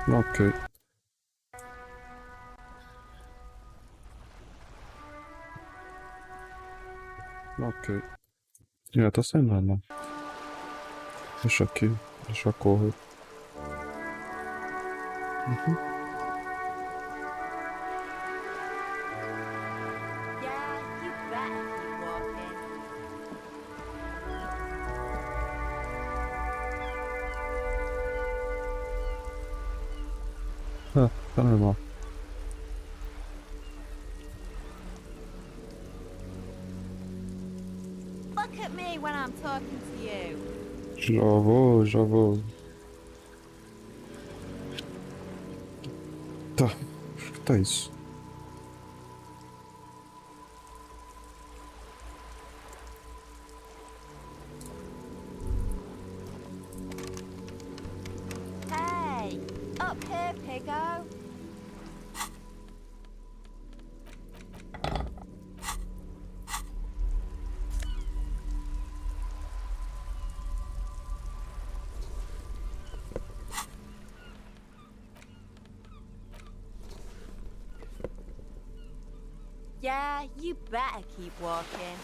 Ok, ok. Tá saindo, não. Deixa aqui, deixa correr. Uhum. Yeah, you better keep walking. Tá normal. Look at me when I'm talking to you. Já vou. Tá, acho que tá isso. Hey, up here, piggo. Yeah, you better keep walking.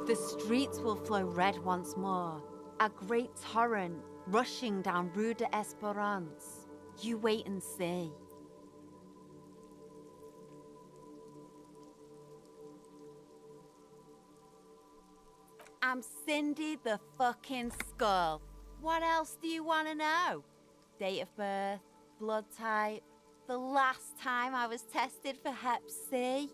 The streets will flow red once more. A great torrent rushing down Rue de Esperance. You wait and see. I'm Cindy the fucking Skull. What else do you want to know? Date of birth, blood type, the last time I was tested for Hep C.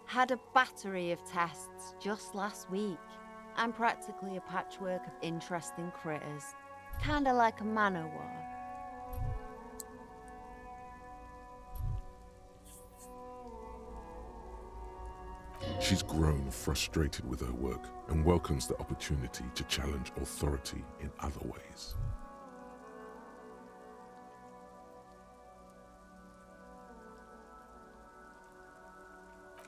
Had a battery of tests just last week. I'm practically a patchwork of interesting critters. Kinda like a Manowar. She's grown frustrated with her work and welcomes the opportunity to challenge authority in other ways.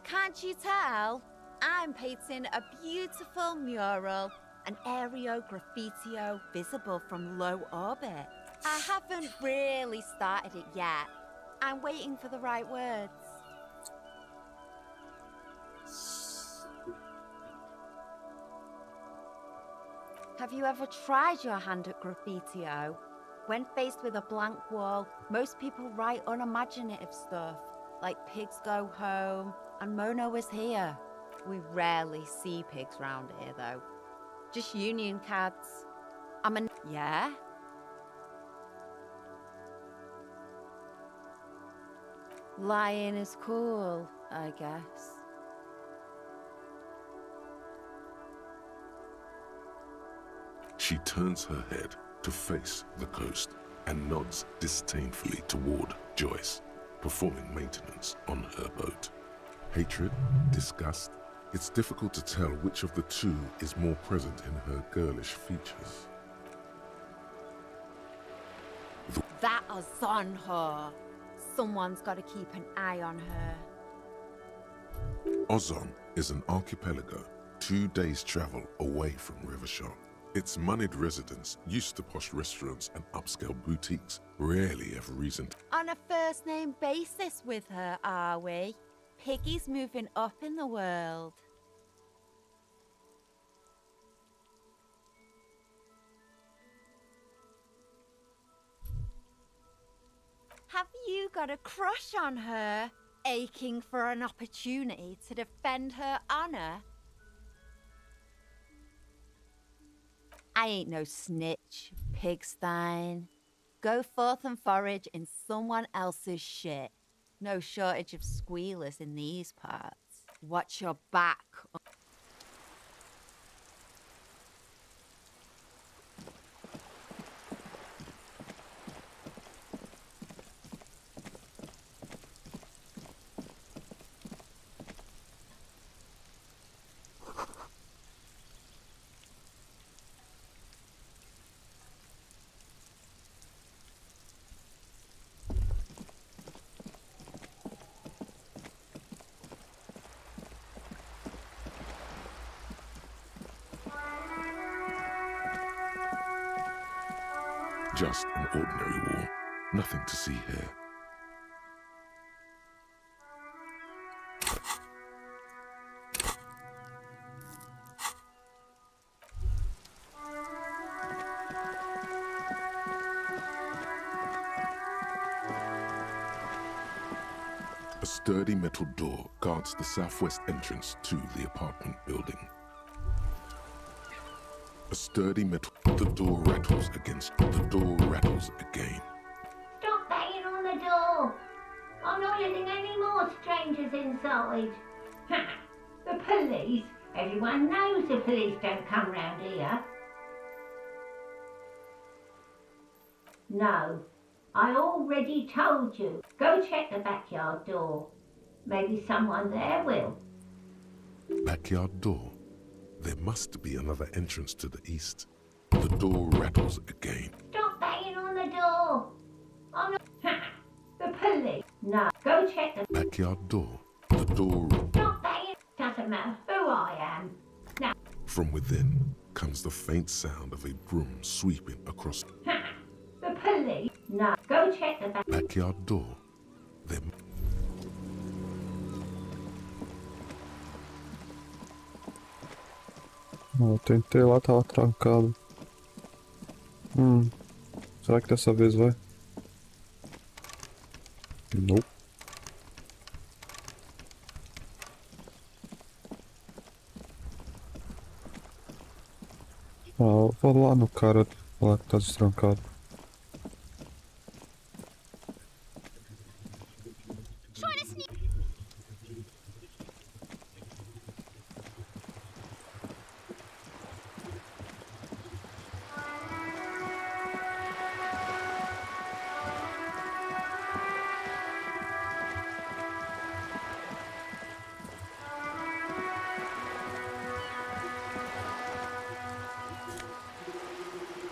Can't you tell? I'm painting a beautiful mural, an aereo graffitio visible from low orbit. I haven't really started it yet. I'm waiting for the right words. Have you ever tried your hand at graffitio? When faced with a blank wall, most people write unimaginative stuff, like pigs go home and Mono is here. We rarely see pigs round here, though. Just union cats. Yeah? Lying is cool, I guess. She turns her head to face the coast and nods disdainfully toward Joyce, performing maintenance on her boat. Hatred, disgust, it's difficult to tell which of the two is more present in her girlish features. That is on her. Someone's got to keep an eye on her. Ozon is an archipelago 2 days' travel away from Rivershaw. Its moneyed residents, used to posh restaurants and upscale boutiques, rarely have reason to. On a first name basis with her, are we? Piggy's moving up in the world. Have you got a crush on her? Aching for an opportunity to defend her honor? I ain't no snitch, Pigstein. Go forth and forage in someone else's shit. No shortage of squealers in these parts. Watch your back. Just an ordinary wall. Nothing to see here. A sturdy metal door guards the southwest entrance to the apartment building. A sturdy metal... The door rattles against... The door rattles again. Stop banging on the door! I'm not letting any more strangers inside. Ha! The police? Everyone knows the police don't come round here. No, I already told you. Go check the backyard door. Maybe someone there will. Backyard door. There must be another entrance to the east. The door rattles again. Stop banging on the door! I'm not... Ha! The police? No, go check the... Backyard door. The door... Stop banging! Doesn't matter who I am. Now... From within comes the faint sound of a broom sweeping across... Ha! The police? No, go check the Backyard door. There... Eu tentei lá, tava trancado. Será que dessa vez vai? Nope. Ah, eu vou lá no cara falar que tá destrancado.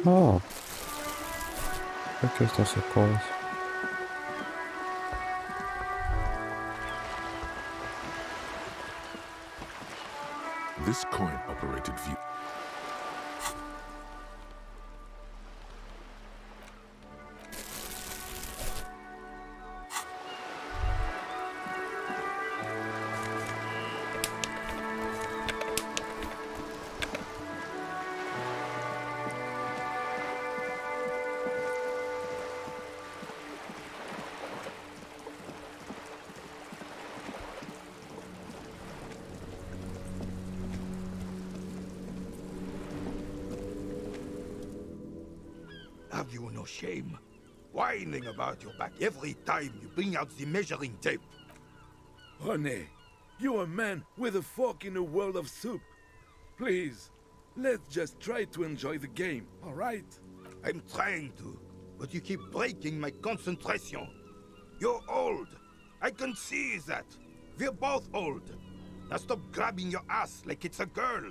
Ah, aqui estão as sacolas. This coin-operated view... Have you no shame? Whining about your back every time you bring out the measuring tape. Honey, you're a man with a fork in a world of soup. Please, let's just try to enjoy the game, alright? I'm trying to, but you keep breaking my concentration. You're old. I can see that. We're both old. Now stop grabbing your ass like it's a girl.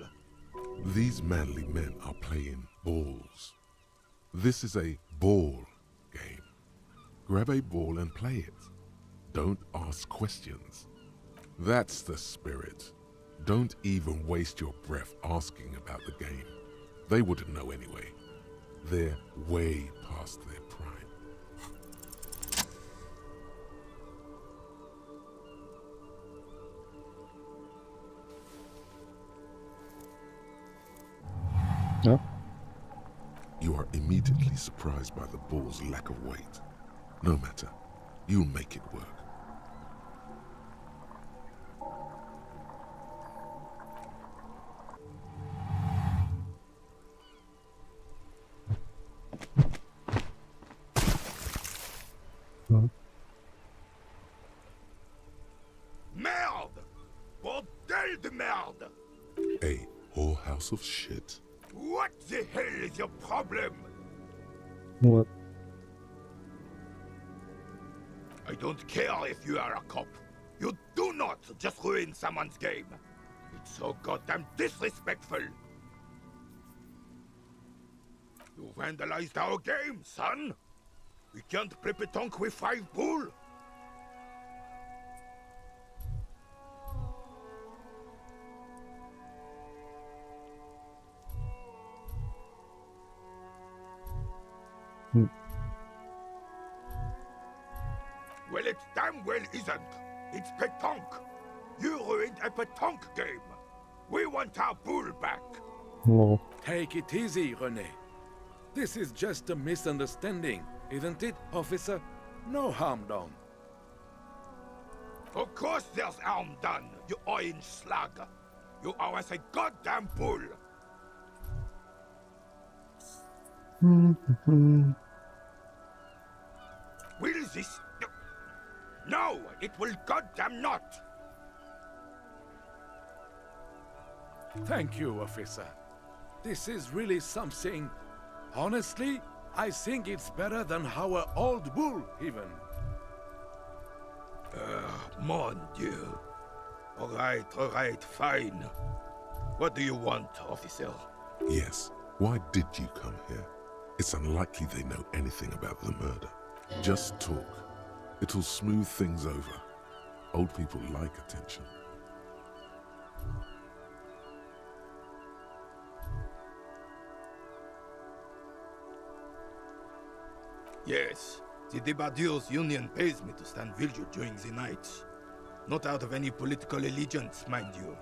These manly men are playing balls. This is a ball game. Grab a ball and play it. Don't ask questions. That's the spirit. Don't even waste your breath asking about the game. They wouldn't know anyway. They're way past their prime. Ja. You are immediately surprised by the ball's lack of weight. No matter, you'll make it work. piles of shit. What the hell is your problem? What? I don't care if you are a cop. You do not just ruin someone's game. It's so goddamn disrespectful. You vandalized our game, son. We can't play petanque with 5 bull. Well, it damn well isn't. It's petanque. You ruined a petanque game. We want our bull back. Lol. Take it easy, René. This is just a misunderstanding, isn't it, officer? No harm done. Of course there's harm done, you orange slug. You owe us a goddamn bull. Will this... No, it will goddamn not. Thank you, officer. This is really something. Honestly, I think it's better than our old bull, even. Mon Dieu. All right, fine. What do you want, officer? Yes, why did you come here? It's unlikely they know anything about the murder. Just talk. It'll smooth things over. Old people like attention. Yes, the Debardeurs Union pays me to stand vigil during the night. Not out of any political allegiance, mind you.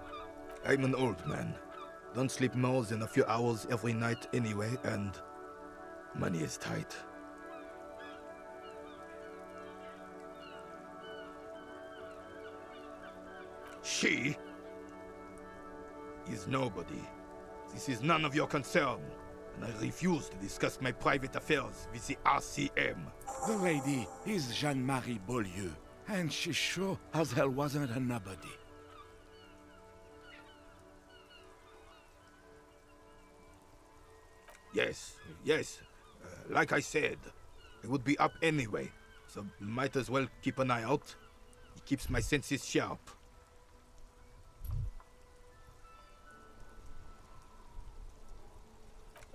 I'm an old man. Don't sleep more than a few hours every night anyway, and money is tight. She is nobody. This is none of your concern, and I refuse to discuss my private affairs with the RCM. The lady is Jeanne-Marie Beaulieu, and she sure as hell wasn't a nobody. Yes. Like I said, it would be up anyway, so might as well keep an eye out. It keeps my senses sharp.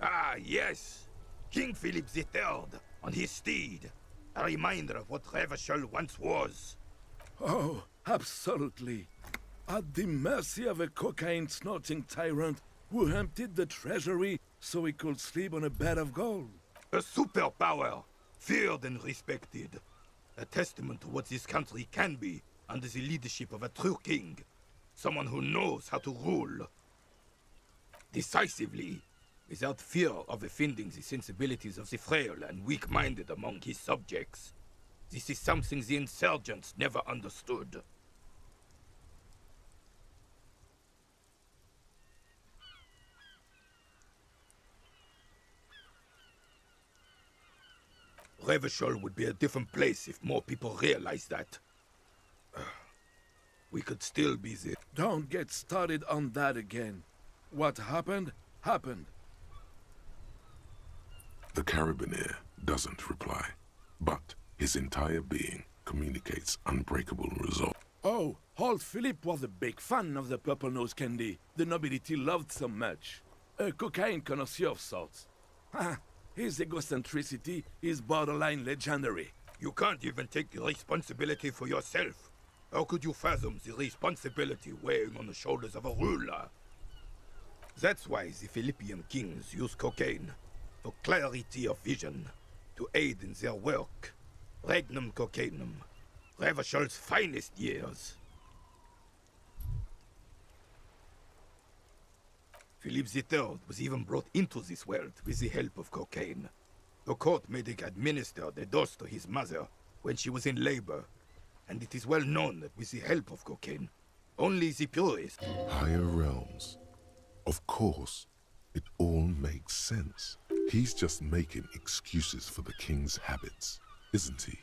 Ah, yes! King Philip III on his steed. A reminder of what Revachol once was. Oh, absolutely. At the mercy of a cocaine-snorting tyrant who emptied the treasury so he could sleep on a bed of gold. A superpower, feared and respected. A testament to what this country can be under the leadership of a true king. Someone who knows how to rule. Decisively, without fear of offending the sensibilities of the frail and weak-minded among his subjects. This is something the insurgents never understood. Revachol would be a different place if more people realized that. We could still be there. Don't get started on that again. What happened, happened. The Carabinier doesn't reply, but his entire being communicates unbreakable resolve. Oh, old Philip was a big fan of the purple nose candy the nobility loved so much. A cocaine connoisseur of sorts. His egocentricity is borderline legendary. You can't even take responsibility for yourself. How could you fathom the responsibility weighing on the shoulders of a ruler? That's why the Philippian kings use cocaine, for clarity of vision, to aid in their work. Regnum cocainum, Revachol's finest years. Philip III was even brought into this world with the help of cocaine. The court made him administer the dose to his mother when she was in labor, and it is well known that with the help of cocaine, only the purest. Higher realms. Of course, it all makes sense. He's just making excuses for the king's habits, isn't he?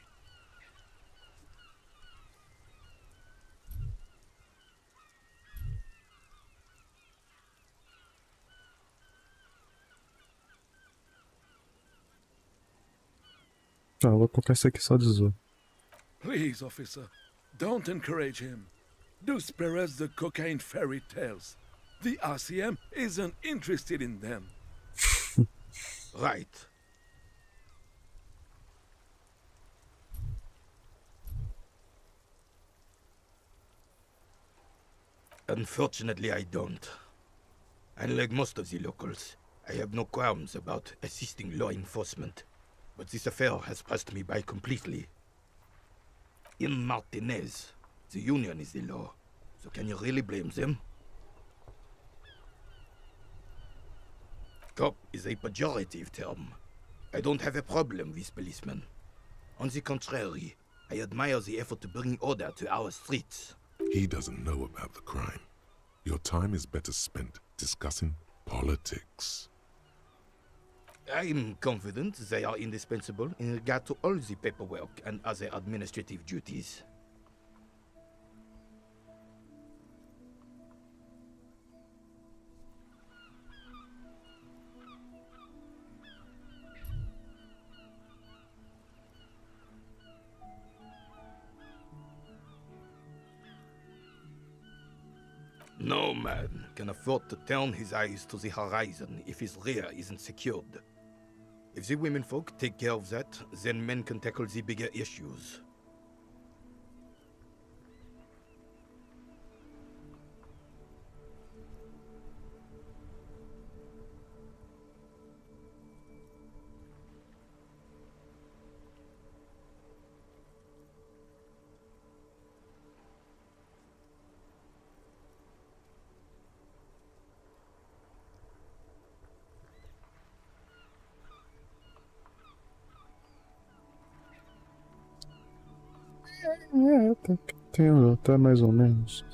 Tá, eu vou colocar isso aqui só de zoa. Please, officer, don't encourage him. Do spare us the cocaine fairy tales. The RCM isn't interested in them. Right. Unfortunately, I don't. Unlike most of the locals, I have no qualms about assisting law enforcement. But this affair has passed me by completely. In Martinez, the Union is the law. So can you really blame them? Cop is a pejorative term. I don't have a problem with policemen. On the contrary, I admire the effort to bring order to our streets. He doesn't know about the crime. Your time is better spent discussing politics. I'm confident they are indispensable in regard to all the paperwork and other administrative duties. No man can afford to turn his eyes to the horizon if his rear isn't secured. If the women folk take care of that, then men can tackle the bigger issues. Entendo, até mais ou menos.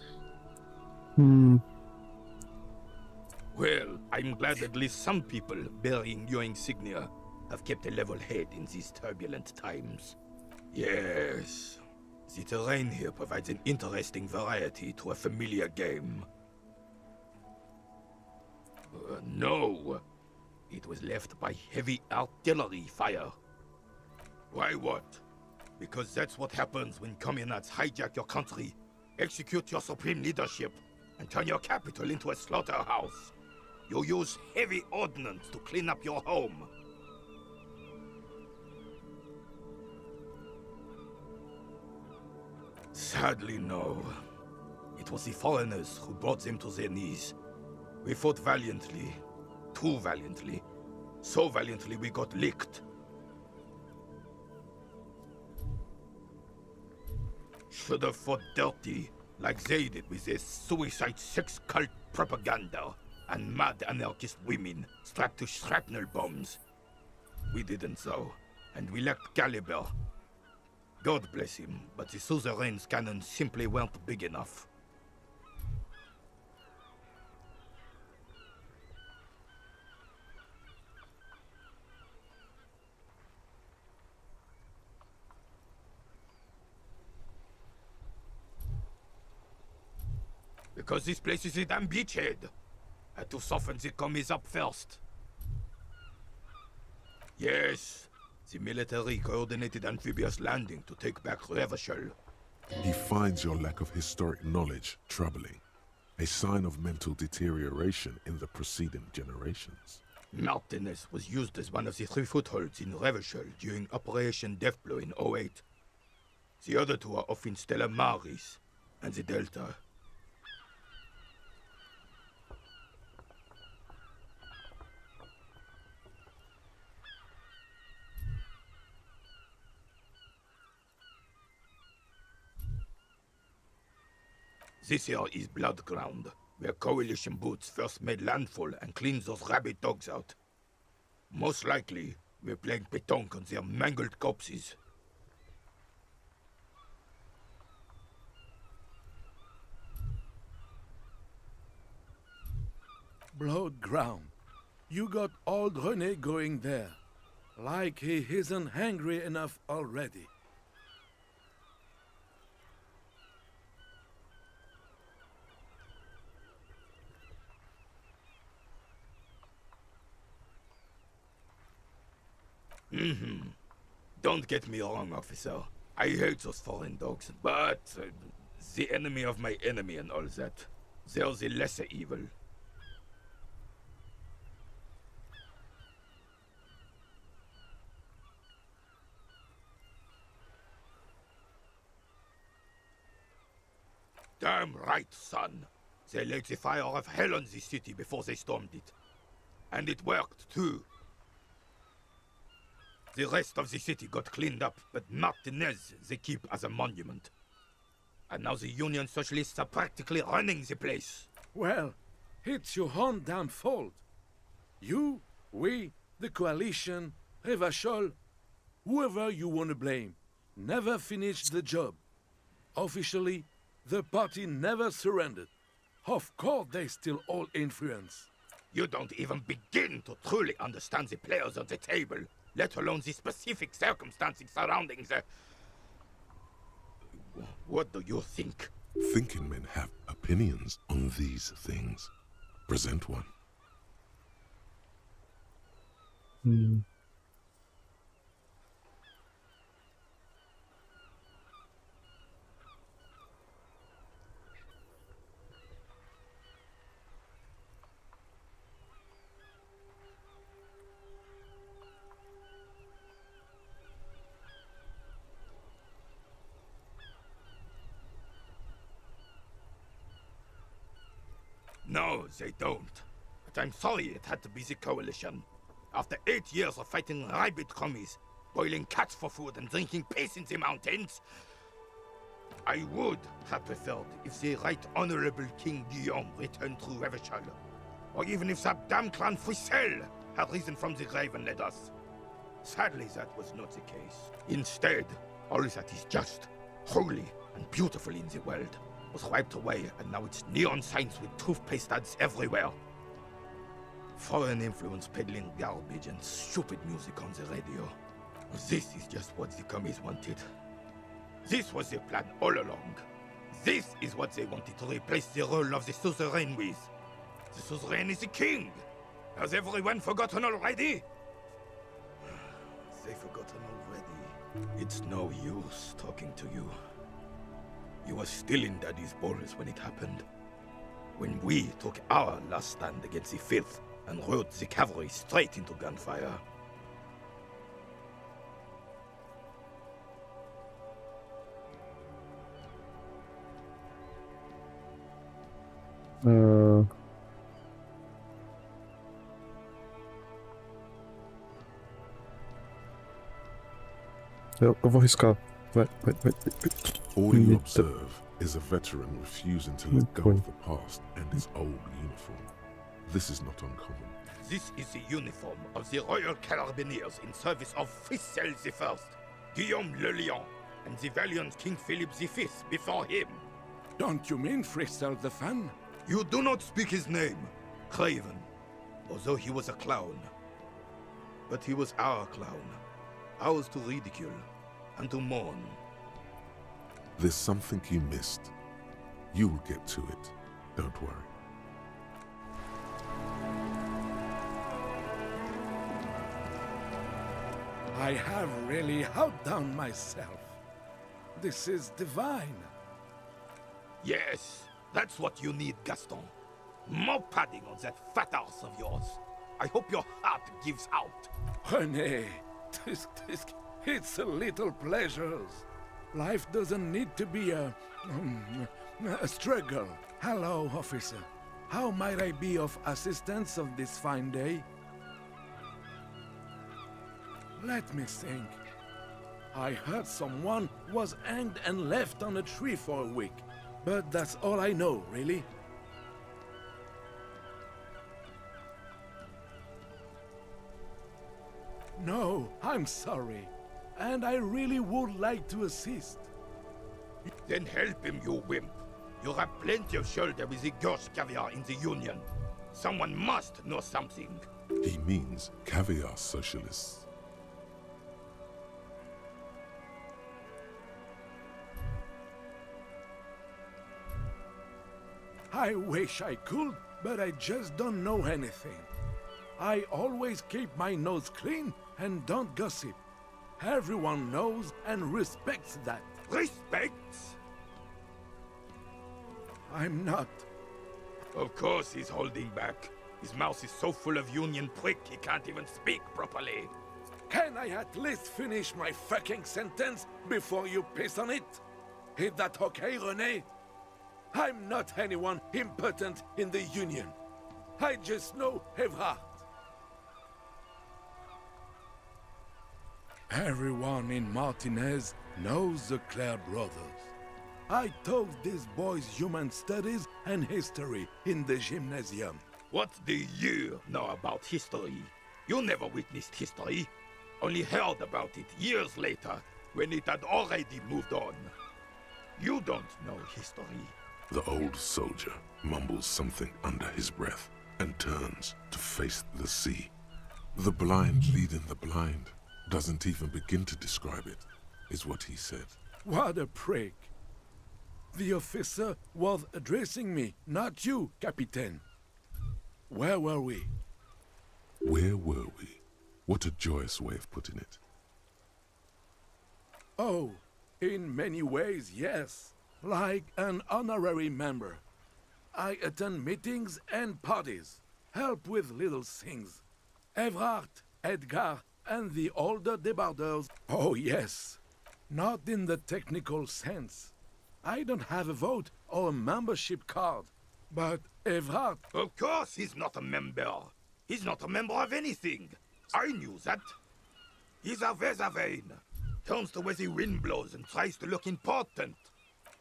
Well, I'm glad at least some people bearing your insignia have kept a level head in these turbulent times. Yes, the terrain here provides an interesting variety to a familiar game. No, it was left by heavy artillery fire. Why what? Because that's what happens when communards hijack your country, execute your supreme leadership, and turn your capital into a slaughterhouse. You use heavy ordnance to clean up your home. Sadly, no. It was the foreigners who brought them to their knees. We fought valiantly. Too valiantly. So valiantly we got licked. Should have fought dirty, like they did with their suicide sex cult propaganda and mad anarchist women strapped to shrapnel bombs. We didn't though, and we lacked caliber. God bless him, but the suzerain's cannons simply weren't big enough. Because this place is a damn beachhead. Had to soften the commies up first. Yes, the military coordinated amphibious landing to take back Revachol. He finds your lack of historic knowledge troubling, a sign of mental deterioration in the preceding generations. Martinez was used as one of the 3 footholds in Revachol during Operation Deathblow in '08. The other 2 are off in Stella Maris and the Delta. This here is Blood Ground, where Coalition boots first made landfall and cleaned those rabid dogs out. Most likely, we're playing pétanque on their mangled corpses. Blood ground. You got old René going there. Like he isn't hungry enough already. Don't get me wrong, officer. I hate those foreign dogs, but the enemy of my enemy and all that, they're the lesser evil. Damn right, son. They laid the fire of hell on the city before they stormed it. And it worked, too. The rest of the city got cleaned up, but Martinez they keep as a monument. And now the Union Socialists are practically running the place. Well, it's your own damn fault. You, we, the coalition, Revachol, whoever you want to blame, never finished the job. Officially, the party never surrendered. Of course they still hold influence. You don't even begin to truly understand the players on the table, let alone the specific circumstances surrounding the... What do you think? Thinking men have opinions on these things. Present one. No, they don't. But I'm sorry it had to be the coalition. After 8 years of fighting rabid commies, boiling cats for food and drinking piss in the mountains, I would have preferred if the Right Honorable King Guillaume returned through Revachol, or even if that damn clan Frissel had risen from the grave and led us. Sadly, that was not the case. Instead, all that is just, holy, and beautiful in the world was wiped away, and now it's neon signs with toothpaste ads everywhere. Foreign influence peddling garbage and stupid music on the radio. This is just what the commies wanted. This was their plan all along. This is what they wanted to replace the role of the suzerain with. The suzerain is the king. Has everyone forgotten already? They've forgotten already. It's no use talking to you. You were still in Daddy's balls when it happened. When we took our last stand against the filth and rode the cavalry straight into gunfire. Eu vou arriscar. Vai. All you observe is a veteran refusing to let go of the past and his old uniform. This is not uncommon. This is the uniform of the Royal Carabineers in service of Frissel I, Guillaume Le Lion, and the valiant King Philip V before him. Don't you mean Frissel the Fan? You do not speak his name, Craven, although he was a clown. But he was our clown, ours to ridicule and to mourn. There's something you missed. You'll get to it. Don't worry. I have really outdone myself. This is divine. Yes, that's what you need, Gaston. More padding on that fat arse of yours. I hope your heart gives out. René, it's a little pleasures. Life doesn't need to be a struggle. Hello, officer. How might I be of assistance on this fine day? Let me think. I heard someone was hanged and left on a tree for a week. But that's all I know, really. No, I'm sorry. And I really would like to assist. Then help him, you wimp. You have plenty of shoulder with the Gorge caviar in the Union. Someone must know something. He means caviar socialists. I wish I could, but I just don't know anything. I always keep my nose clean and don't gossip. Everyone knows and respects that. Respect? I'm not. Of course he's holding back. His mouth is so full of Union prick he can't even speak properly. Can I at least finish my fucking sentence before you piss on it? Is that okay, René? I'm not anyone important in the Union. I just know Evrard. Everyone in Martinez knows the Clare brothers. I taught these boys human studies and history in the gymnasium. What do you know about history? You never witnessed history. Only heard about it years later, when it had already moved on. You don't know history. The old soldier mumbles something under his breath and turns to face the sea. The blind leading the blind doesn't even begin to describe it, is what he said. What a prick. The officer was addressing me, not you, Capitaine. Where were we? Where were we? What a joyous way of putting it. Oh, in many ways, yes. Like an honorary member. I attend meetings and parties, help with little things. Evrard, Edgar, and the older debarders. Oh, yes. Not in the technical sense. I don't have a vote or a membership card. But Evrard... Of course he's not a member. He's not a member of anything. I knew that. He's a Vezavein. Turns the way the wind blows and tries to look important.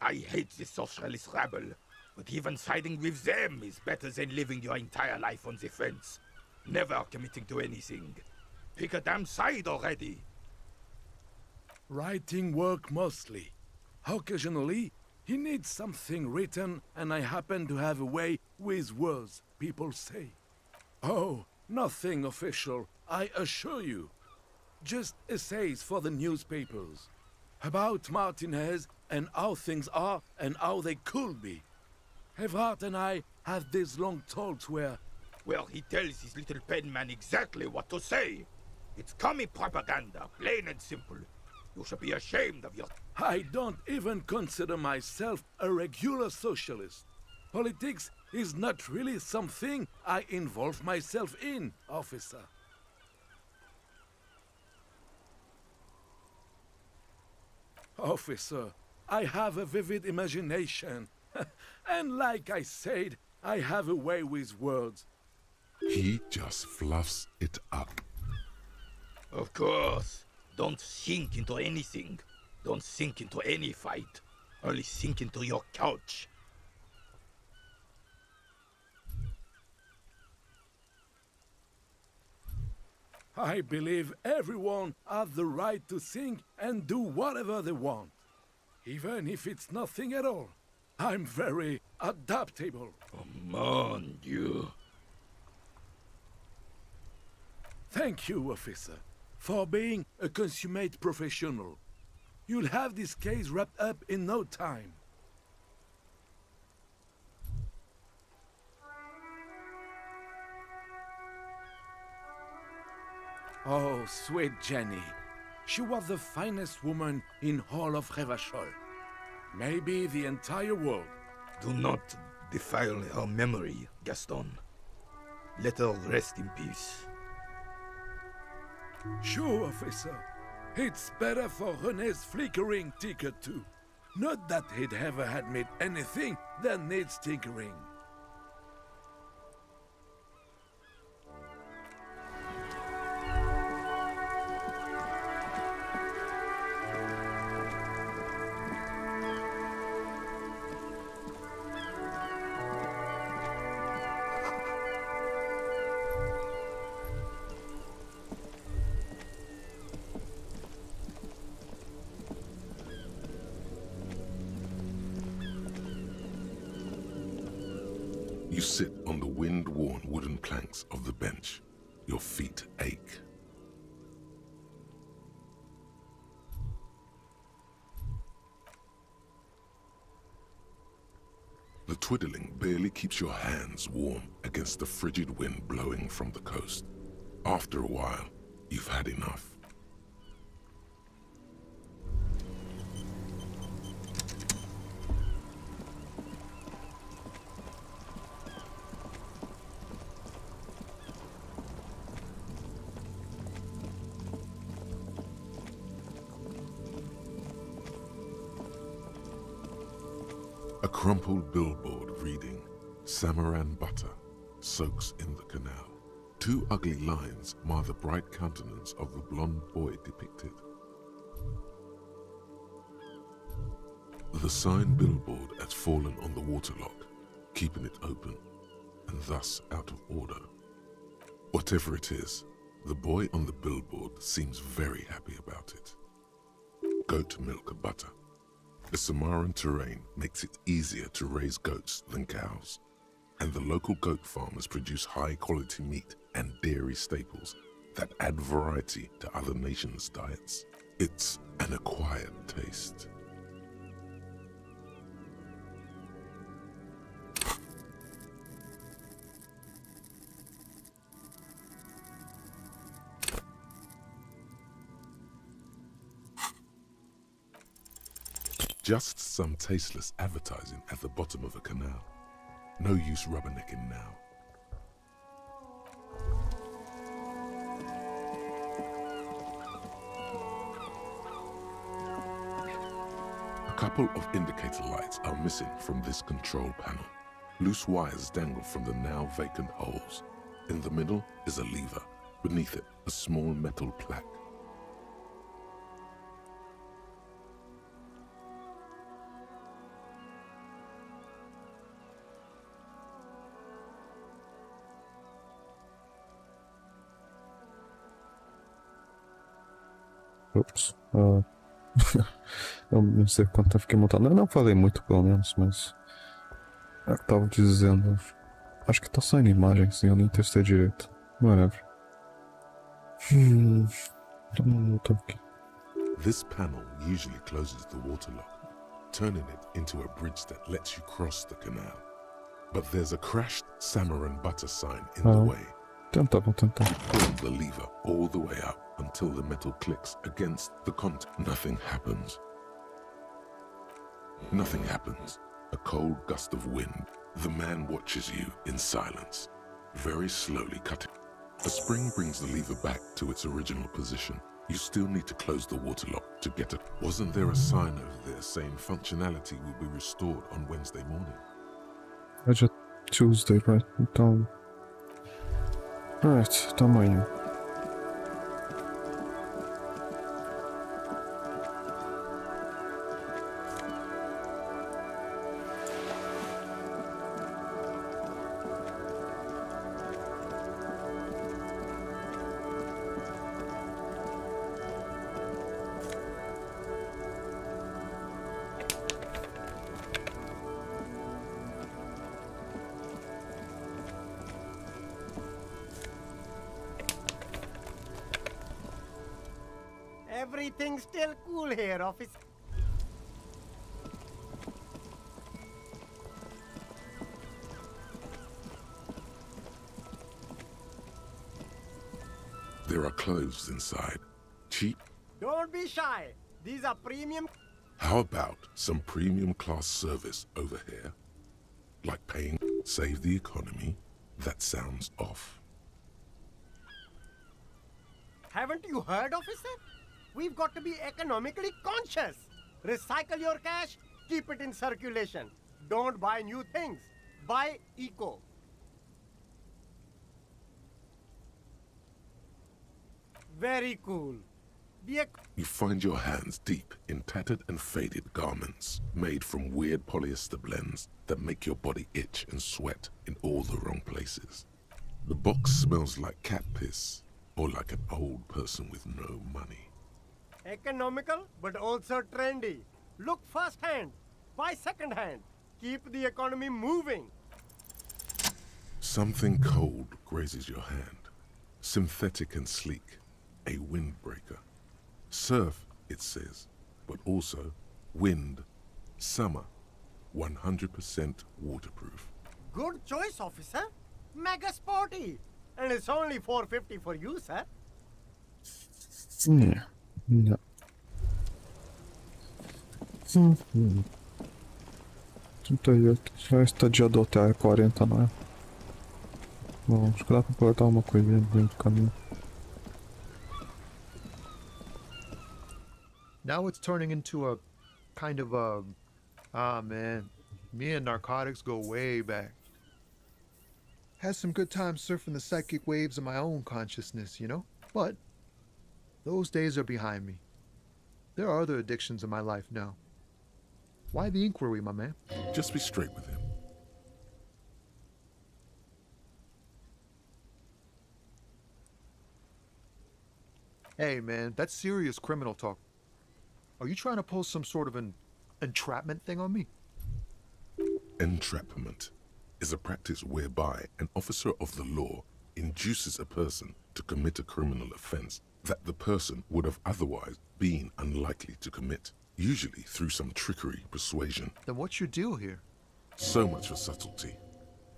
I hate the socialist rabble, but even siding with them is better than living your entire life on the fence. Never committing to anything. Pick a damn side already. Writing work mostly. Occasionally, he needs something written, and I happen to have a way with words, people say. Oh, nothing official, I assure you. Just essays for the newspapers. About Martinez and how things are and how they could be. Evrard and I have these long talks where... Well, he tells his little pen man exactly what to say. It's commie propaganda, plain and simple. You should be ashamed of your... I don't even consider myself a regular socialist. Politics is not really something I involve myself in, officer. Officer, I have a vivid imagination. And like I said, I have a way with words. He just fluffs it up. Of course. Don't sink into anything. Don't sink into any fight. Only sink into your couch. I believe everyone has the right to think and do whatever they want. Even if it's nothing at all. I'm very adaptable. Oh, mon Dieu. Thank you, officer, for being a consummate professional. You'll have this case wrapped up in no time. Oh, sweet Jenny. She was the finest woman in all of Revachol. Maybe the entire world. Do not defile her memory, Gaston. Let her rest in peace. Sure, officer. It's better for René's flickering ticker too. Not that he'd ever admit anything that needs tinkering. You sit on the wind-worn wooden planks of the bench. Your feet ache. The twiddling barely keeps your hands warm against the frigid wind blowing from the coast. After a while, you've had enough. crumpled billboard reading, Samaran butter soaks in the canal. Two ugly lines mar the bright countenance of the blonde boy depicted. The sign billboard has fallen on the waterlock, keeping it open, and thus out of order. Whatever it is, the boy on the billboard seems very happy about it. Goat milk butter. The Samaran terrain makes it easier to raise goats than cows, and the local goat farmers produce high-quality meat and dairy staples that add variety to other nations' diets. It's an acquired taste. Just some tasteless advertising at the bottom of a canal. No use rubbernecking now. A couple of indicator lights are missing from this control panel. Loose wires dangle from the now vacant holes. In the middle is a lever. Beneath it, a small metal plaque. Ops. Eu não sei quanto eu fiquei montado. Eu não falei muito, pelo menos, mas. É o que eu tava dizendo. Acho que tá saindo imagem, sim. Eu nem testei direito. Whatever. Então, tô aqui. This panel usually closes the waterlock, turning it into a bridge that lets you cross the canal. But there's a crashed Samaran butter sign in the way. Vou tentar. Pull the lever all the way up until the metal clicks against the contact. Nothing happens. Nothing happens. A cold gust of wind. The man watches you in silence, very slowly cutting. A spring brings the lever back to its original position. You still need to close the waterlock to get it. Wasn't there a sign over there saying functionality will be restored on Wednesday morning? É dia Tuesday, right? Então. Alright, até amanhã. Everything's still cool here, officer. There are clothes inside. Cheap? Don't be shy. These are premium. How about some premium class service over here? Like paying, save the economy? That sounds off. Haven't you heard, officer? We've got to be economically conscious. Recycle your cash, keep it in circulation. Don't buy new things. Buy eco. Very cool. You find your hands deep in tattered and faded garments made from weird polyester blends that make your body itch and sweat in all the wrong places. The box smells like cat piss or like an old person with no money. Economical, but also trendy. Look first-hand, buy second-hand. Keep the economy moving. Something cold grazes your hand. Synthetic and sleek. A windbreaker. Surf, it says, but also wind, summer, 100% waterproof. Good choice, officer. Mega sporty. And it's only $4.50 for you, sir. Nie. Nie. Tutaj jest ta dziadota E40, não é? Bom, acho que dá pra botar uma coisinha dentro do caminho. Now it's turning into a kind of a... Ah, man. Me and narcotics go way back. Had some good times surfing the psychic waves of my own consciousness, you know? But those days are behind me. There are other addictions in my life now. Why the inquiry, my man? Just be straight with him. Hey, man, that's serious criminal talk. Are you trying to pull some sort of an entrapment thing on me? Entrapment is a practice whereby an officer of the law induces a person to commit a criminal offense that the person would have otherwise been unlikely to commit, usually through some trickery, persuasion. Then what's your deal here? So much for subtlety.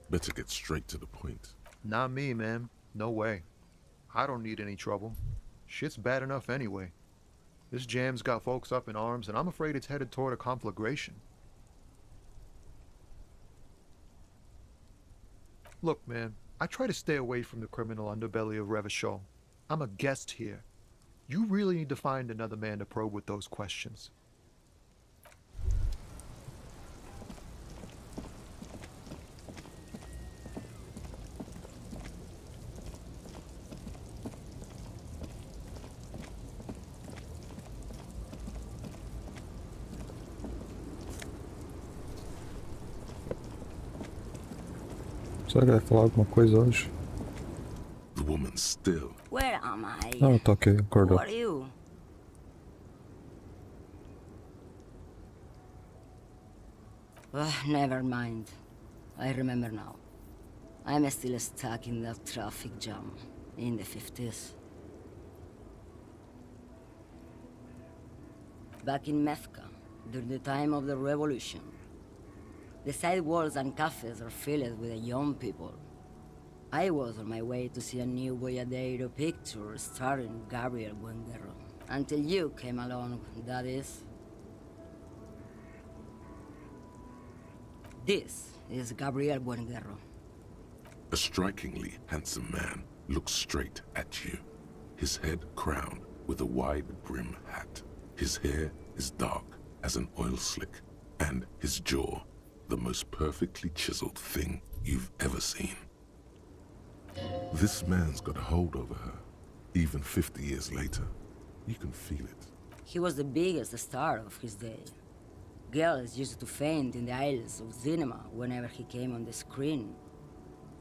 Better get straight to the point. Not me, man. No way. I don't need any trouble. Shit's bad enough anyway. This jam's got folks up in arms, and I'm afraid it's headed toward a conflagration. Look, man, I try to stay away from the criminal underbelly of Revachol. I'm a guest here. You really need to find another man to probe with those questions. Será que vai falar alguma coisa hoje? The woman still. Where am I? Não, tá ok, acordou. Who are you? Never mind. I remember now. I'm still stuck in that traffic jam in the 50s. Back in Methka, during the time of the revolution. The sidewalks and cafes are filled with young people. I was on my way to see a new Boyadero picture starring Gabriel Buenguerro. Until you came along, that is. This is Gabriel Buenguerro. A strikingly handsome man looks straight at you, his head crowned with a wide brim hat. His hair is dark as an oil slick, and his jaw the most perfectly chiseled thing you've ever seen. This man's got a hold over her, even 50 years later. You can feel it. He was the biggest star of his day. Girls used to faint in the aisles of cinema whenever he came on the screen.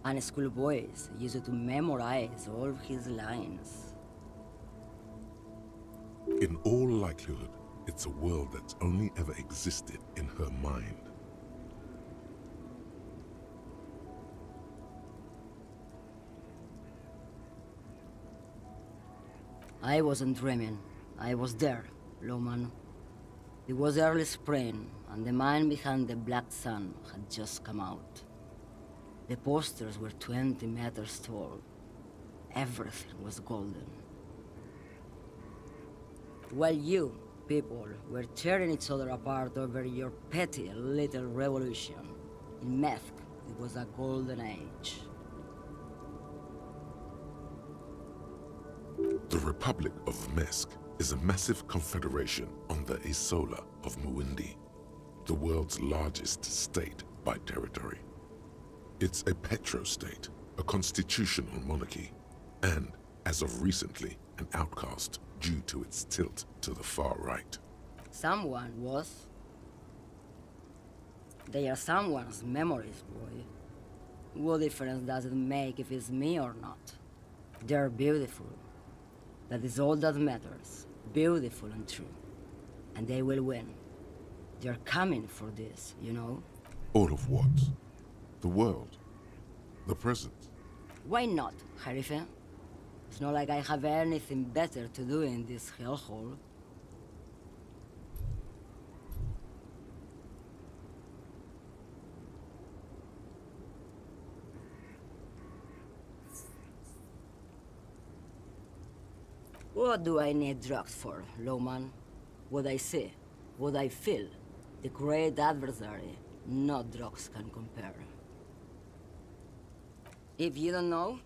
And schoolboys used to memorize all his lines. In all likelihood, it's a world that's only ever existed in her mind. I wasn't dreaming. I was there, Loman. It was early spring, and the man behind the Black Sun had just come out. The posters were 20 meters tall. Everything was golden. While you, people, were tearing each other apart over your petty little revolution, in Methk, it was a golden age. The Republic of Mesk is a massive confederation on the Isola of Muindi, the world's largest state by territory. It's a petrostate, a constitutional monarchy, and, as of recently, an outcast due to its tilt to the far right. Someone was. They are someone's memories, boy. What difference does it make if it's me or not? They're beautiful. That is all that matters. Beautiful and true. And they will win. They're coming for this, you know? All of what? The world? The present? Why not, Harife? It's not like I have anything better to do in this hellhole. What do I need drugs for, Loman? What I see, what I feel, the great adversary, no drugs can compare. If you don't know,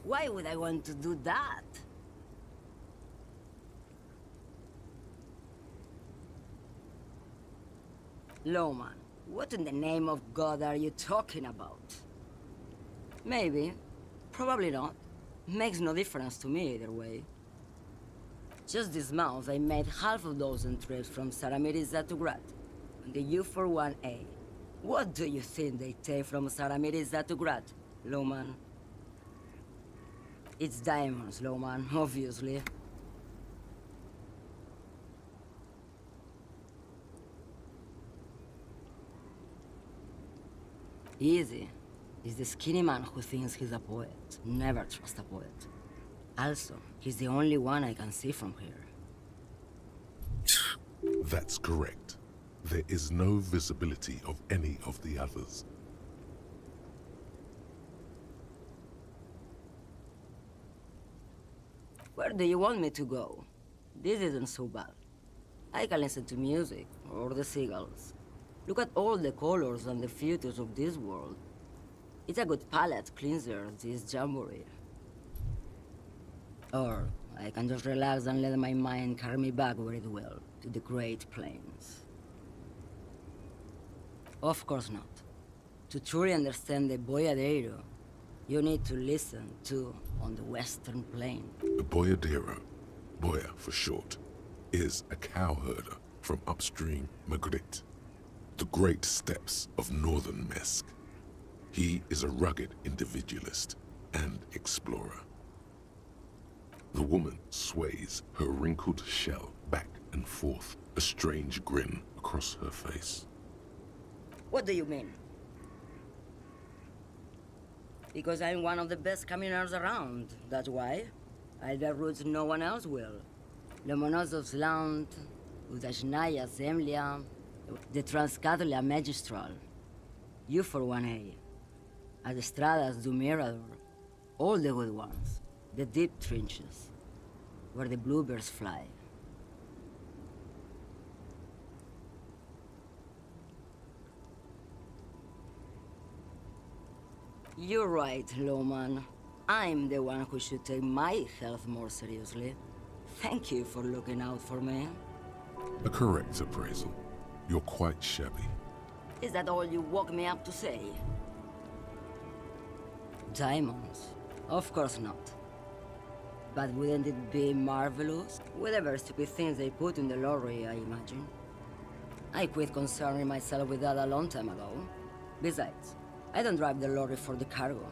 why would I want to do that? Lowman, what in the name of God are you talking about? Maybe. Probably not. Makes no difference to me either way. Just this month, I made half a dozen trips from Saramiriza to Grat, on the U41A. What do you think they take from Saramiriza to Grat, Lowman? It's diamonds, Lowman, obviously. Easy. He's the skinny man who thinks he's a poet. Never trust a poet. Also, he's the only one I can see from here. That's correct. There is no visibility of any of the others. Where do you want me to go? This isn't so bad. I can listen to music, or the seagulls. Look at all the colors and the futures of this world. It's a good palate cleanser, this jamboree. Or I can just relax and let my mind carry me back where it will, to the Great Plains. Of course not. To truly understand the Boyadero, you need to listen to On the Western Plain. The Boyadero, Boya for short, is a cowherder from upstream Magritte, the great steppes of northern Mesk. He is a rugged individualist and explorer. The woman sways her wrinkled shell back and forth, a strange grin across her face. What do you mean? Because I'm one of the best caminers around, that's why. I bear routes no one else will. Lomonosov's Land, Udashnaya Zemlya, the Transcatolia Magistral, U41A, Adestradas du Mirador, all the good ones, the deep trenches, where the bluebirds fly. You're right, Lowman. I'm the one who should take my health more seriously. Thank you for looking out for me. A correct appraisal. You're quite shabby. Is that all you woke me up to say? Diamonds? Of course not. But wouldn't it be marvelous? Whatever stupid things they put in the lorry, I imagine. I quit concerning myself with that a long time ago. Besides, I don't drive the lorry for the cargo,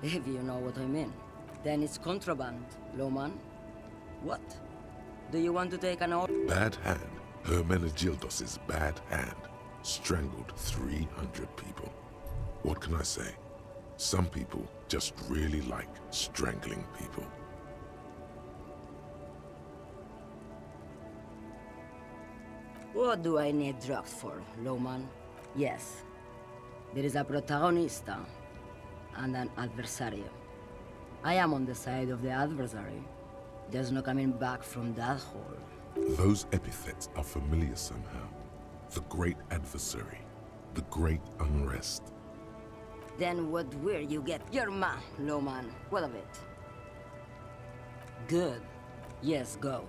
if you know what I mean. Then it's contraband, Lowman. What? Do you want to take an order? Bad hand. Hermenegildos' bad hand strangled 300 people. What can I say? Some people just really like strangling people. What do I need drugs for, Lowman? Yes, there is a protagonista and an adversario. I am on the side of the adversary. There's no coming back from that hole. Those epithets are familiar somehow. The great adversary, the great unrest. Then what will you get? Your man, Lowman. What of it? Good. Yes, go.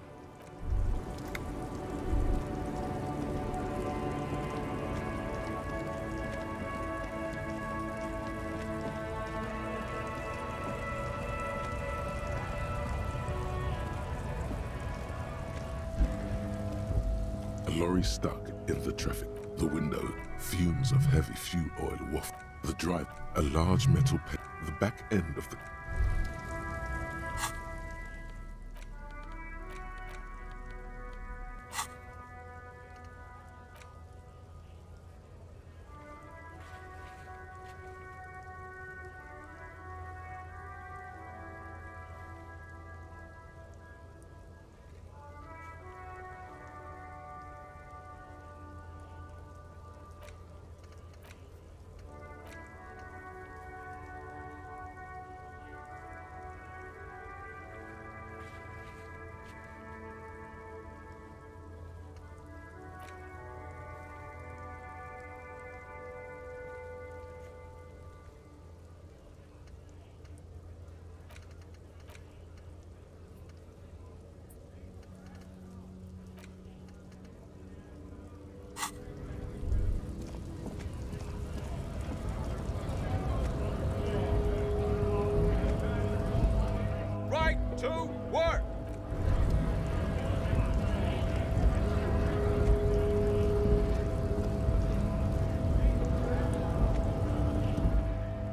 A lorry stuck in the traffic. The window, fumes of heavy fuel oil waft. The drive, a large metal peg. The back end of the...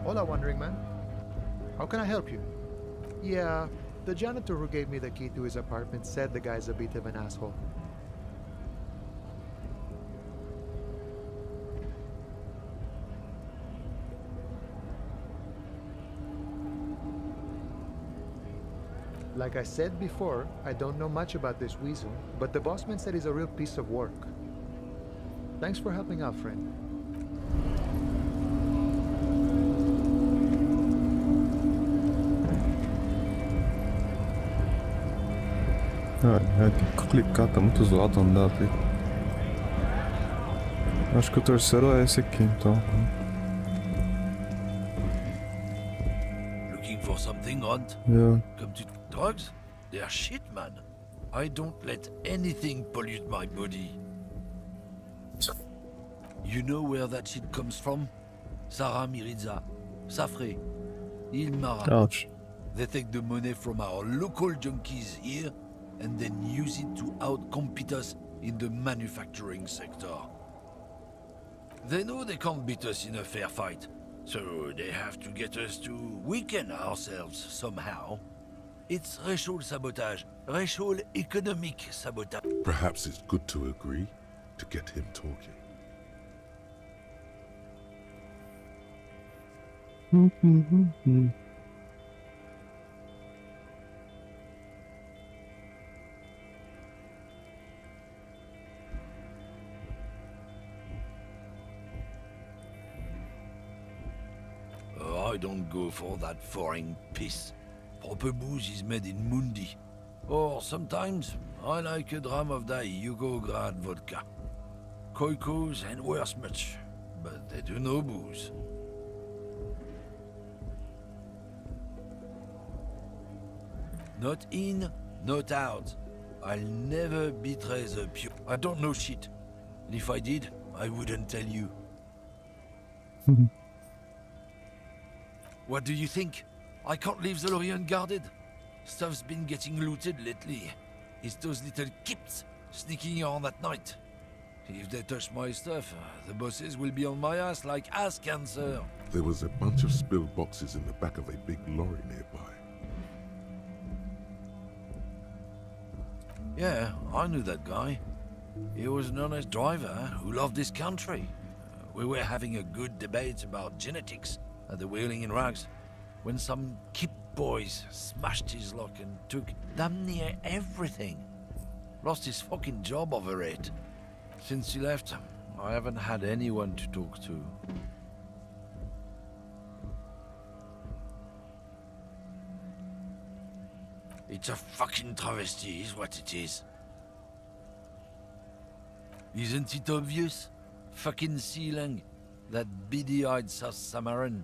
Hola, Wandering Man. How can I help you? Yeah, the janitor who gave me the key to his apartment said the guy's a bit of an asshole. Like I said before, I don't know much about this weasel, but the bossman said he's a real piece of work. Thanks for helping out, friend. Ah, tem que clicar, tá muito zoado andar aqui. Acho que o terceiro é esse aqui, então. Looking for something, Hunt? Yeah. Come to drugs? They are shit, man. I don't let anything pollute my body. You know where that shit comes from? Sarah Miriza, Safre, Ilmara. Ouch. They take the money from our local junkies here and then use it to outcompete us in the manufacturing sector. They know they can't beat us in a fair fight, so they have to get us to weaken ourselves somehow. It's racial sabotage, racial economic sabotage. Perhaps it's good to agree to get him talking. I don't go for that foreign piss. Proper booze is made in Mundi. Or sometimes I like a dram of that Yugograd vodka. Koikos and worse much, but they do no booze. Not in, not out. I'll never betray the pure. I don't know shit. And if I did, I wouldn't tell you. What do you think? I can't leave the lorry unguarded. Stuff's been getting looted lately. It's those little kips sneaking around at night. If they touch my stuff, the bosses will be on my ass like ass cancer. There was a bunch of spilled boxes in the back of a big lorry nearby. Yeah, I knew that guy. He was an honest driver who loved this country. We were having a good debate about genetics at the Wheeling in Rags when some Kip boys smashed his lock and took damn near everything. Lost his fucking job over it. Since he left, I haven't had anyone to talk to. It's a fucking travesty, is what it is. Isn't it obvious? Fucking Sealang, that beady-eyed South Samaran.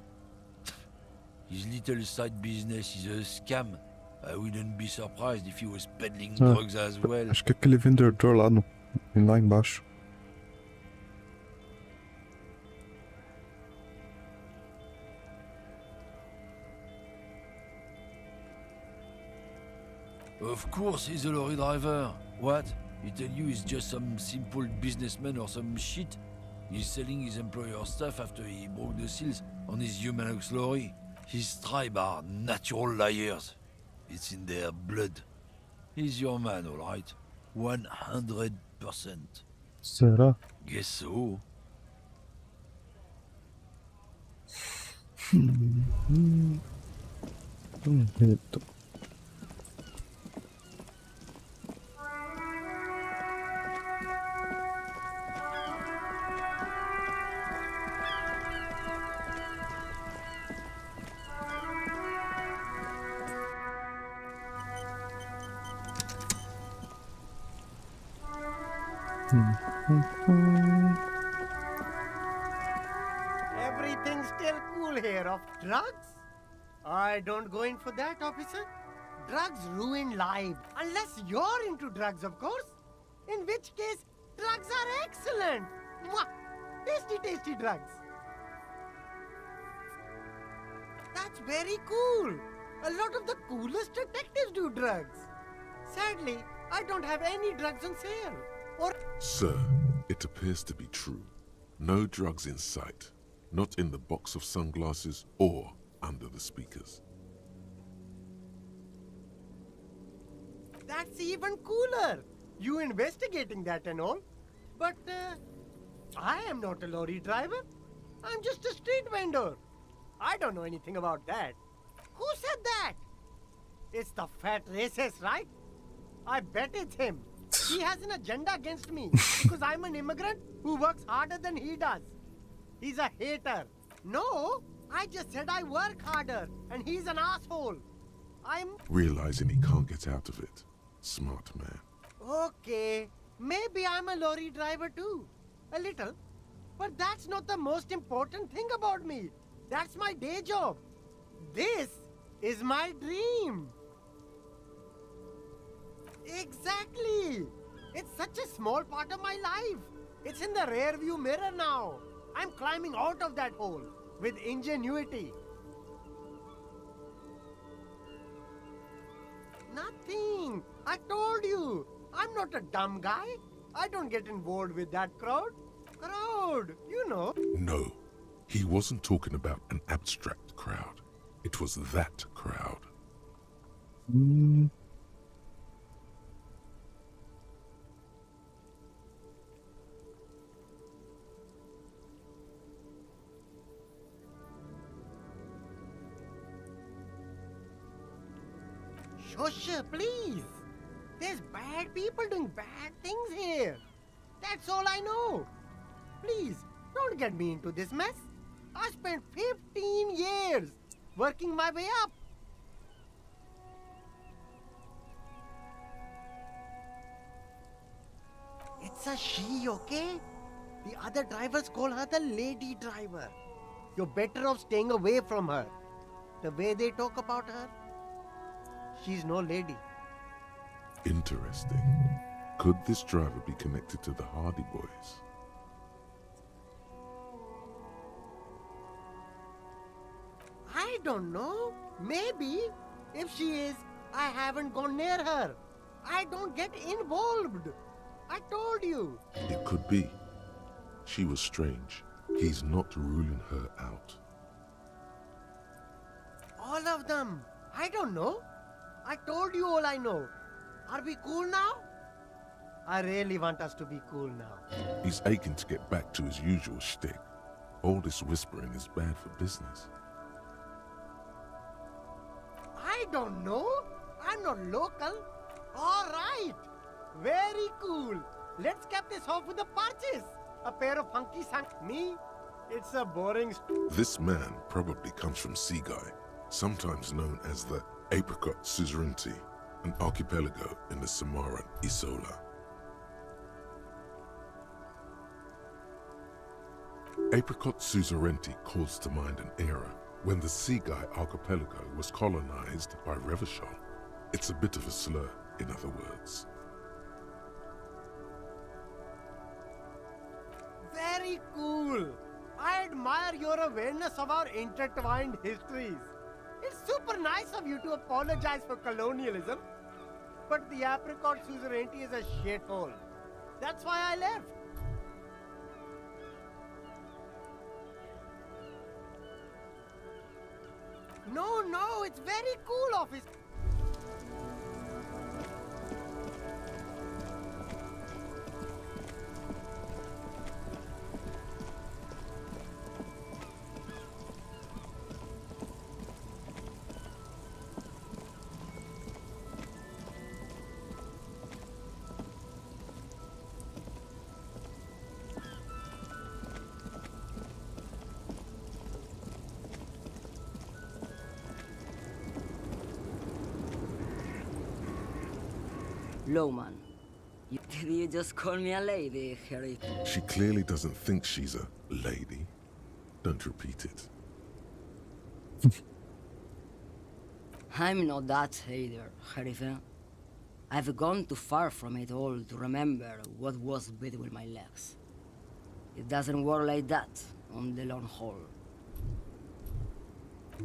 His little side business is a scam. I wouldn't be surprised if he was peddling drugs as well. Acho que é aquele vendedor lá, lá embaixo. Of course he's a lorry driver. What? He tell you he's just some simple businessman or some shit? He's selling his employer's stuff after he broke the seals on his Humanox lorry. His tribe are natural liars. It's in their blood. He's your man, all right? 100%. Será? Guess so. Eita. Everything's still cool here of drugs? I don't go in for that, officer. Drugs ruin lives. Unless you're into drugs, of course. In which case, drugs are excellent. Mwah! Tasty, tasty drugs. That's very cool. A lot of the coolest detectives do drugs. Sadly, I don't have any drugs on sale. Or Sir, it appears to be true. No drugs in sight. not in the box of sunglasses or under the speakers. That's even cooler. You investigating that and all. But I am not a lorry driver. I'm just a street vendor. I don't know anything about that. Who said that? It's the fat racist, right? I bet it's him. He has an agenda against me because I'm an immigrant who works harder than he does. He's a hater. No, I just said I work harder and he's an asshole. Realizing he can't get out of it. Smart man. Okay, maybe I'm a lorry driver too. A little. But that's not the most important thing about me. That's my day job. This is my dream. Exactly. It's such a small part of my life. It's in the rear view mirror now. I'm climbing out of that hole with ingenuity. Nothing. I told you. I'm not a dumb guy. I don't get involved with that crowd. You know. No, he wasn't talking about an abstract crowd. It was that crowd. Shush, please. There's bad people doing bad things here. That's all I know. Please, don't get me into this mess. I spent 15 years working my way up. It's a she, okay? The other drivers call her the lady driver. You're better off staying away from her. The way they talk about her, she's no lady. Interesting. Could this driver be connected to the Hardy Boys? I don't know. Maybe. If she is, I haven't gone near her. I don't get involved. I told you. It could be. She was strange. He's not ruling her out. All of them. I don't know. I told you all I know. Are we cool now? I really want us to be cool now. He's aching to get back to his usual shtick. All this whispering is bad for business. I don't know. I'm not local. All right. Very cool. Let's cap this off with a purchase. A pair of funky Me? It's a boring... This man probably comes from Seaguy, sometimes known as the Apricot Suzerainty, an archipelago in the Samaran Isola. Apricot Suzerainty calls to mind an era when the Seaguy archipelago was colonized by Revachol. It's a bit of a slur, in other words. Very cool. I admire your awareness of our intertwined histories. It's super nice of you to apologize for colonialism. But the Apricot Suzerainty is a shithole. That's why I left. No, it's very cool, officer. Lowman, did you just call me a lady, Harry? She clearly doesn't think she's a lady. Don't repeat it. I'm not that either, Herife. I've gone too far from it all to remember what was between my legs. It doesn't work like that on the long haul.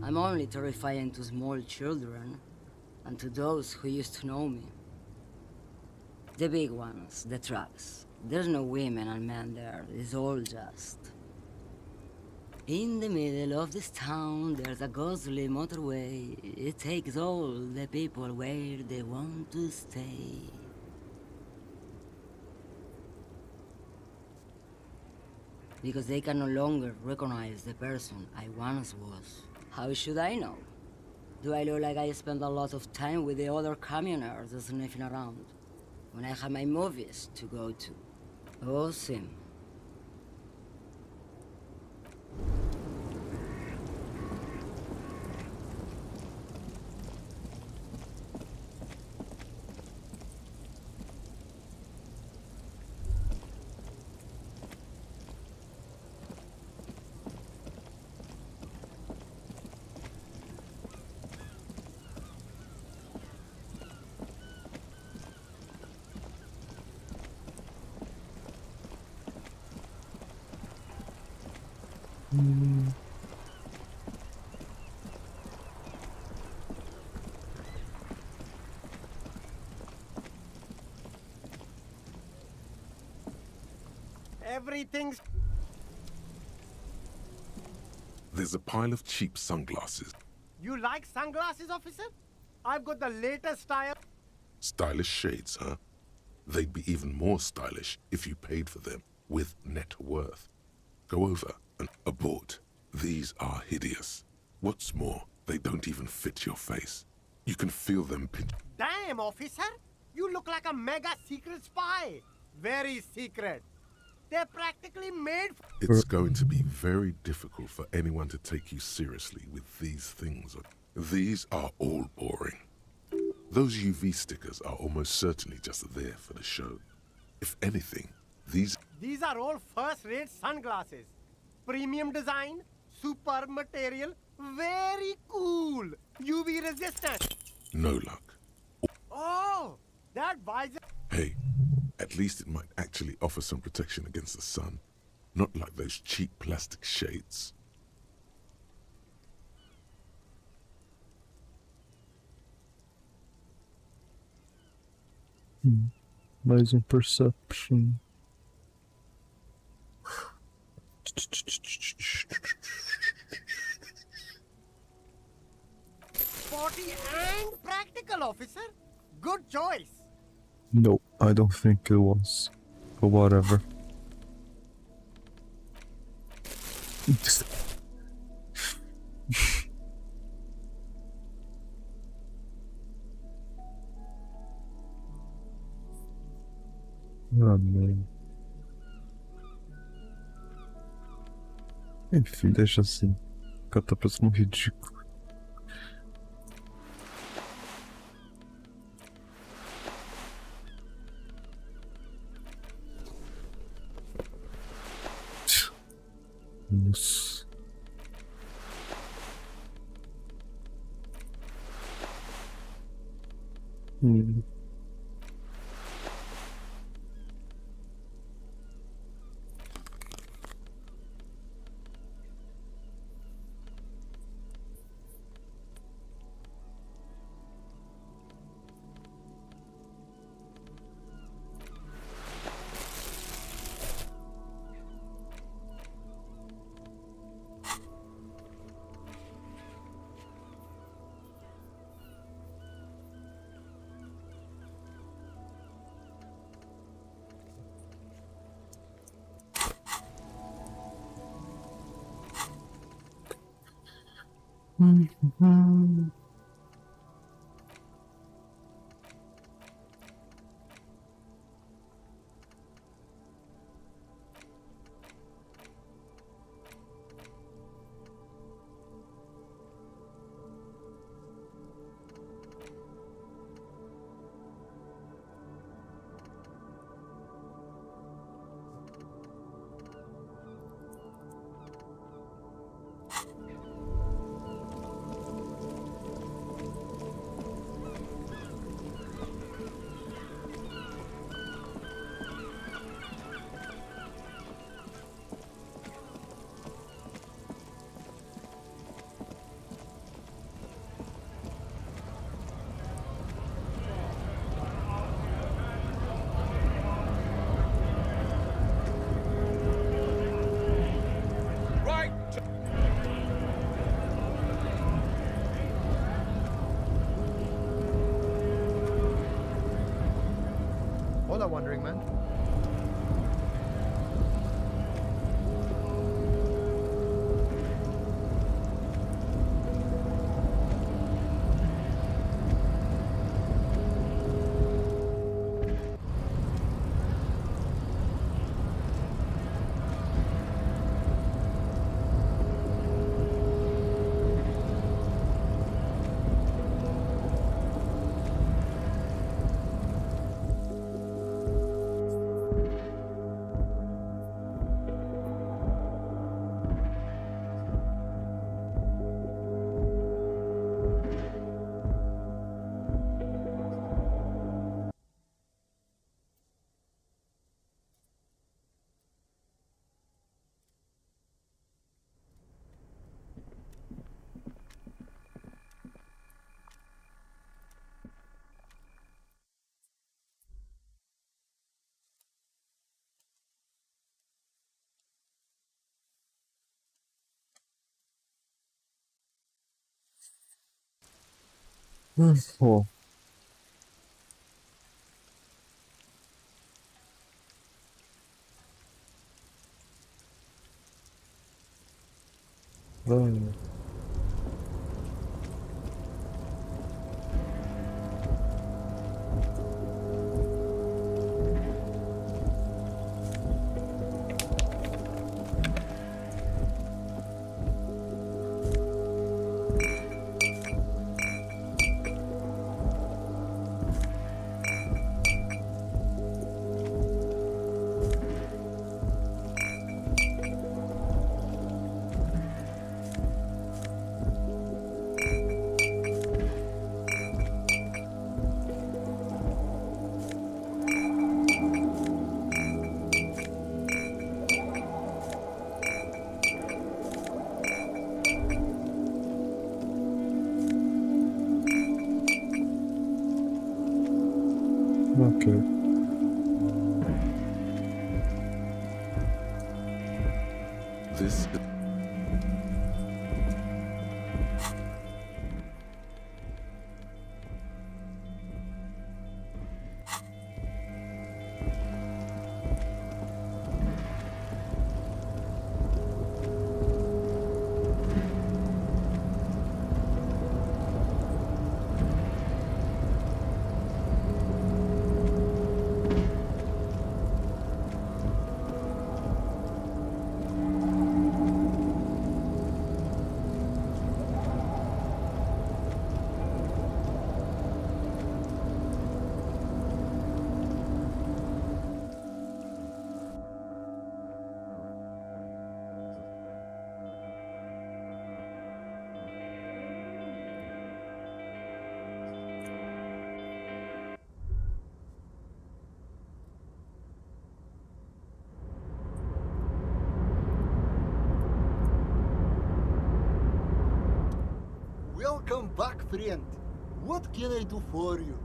I'm only terrifying to small children and to those who used to know me. The big ones, the trucks. There's no women and men there. It's all just... In the middle of this town, there's a ghostly motorway. It takes all the people where they want to stay. Because they can no longer recognize the person I once was. How should I know? Do I look like I spend a lot of time with the other commoners sniffing around when I have my movies to go to? Oh, Sim. Everything's... There's a pile of cheap sunglasses. You like sunglasses, officer? I've got the latest style. Stylish shades, huh? They'd be even more stylish if you paid for them with net worth. Go over and abort. These are hideous. What's more, they don't even fit your face. You can feel them pinch. Damn, officer! You look like a mega secret spy. Very secret. They're practically made for... It's going to be very difficult for anyone to take you seriously with these things. These are all boring. Those UV stickers are almost certainly just there for the show. If anything, these are all first-rate sunglasses. Premium design, superb material, very cool. UV resistant. no luck. Oh, that visor... Hey, at least it might actually offer some protection against the sun. Not like those cheap plastic shades. Mais perception. Sporty and practical, officer. Good choice. No, I don't think it was. But whatever. Ah, man. Enfim, deixa assim. O cara tá parecendo um ridículo. Nossa. that wandering man? Oh. Ai. Okay. This Welcome back, friend. What can I do for you?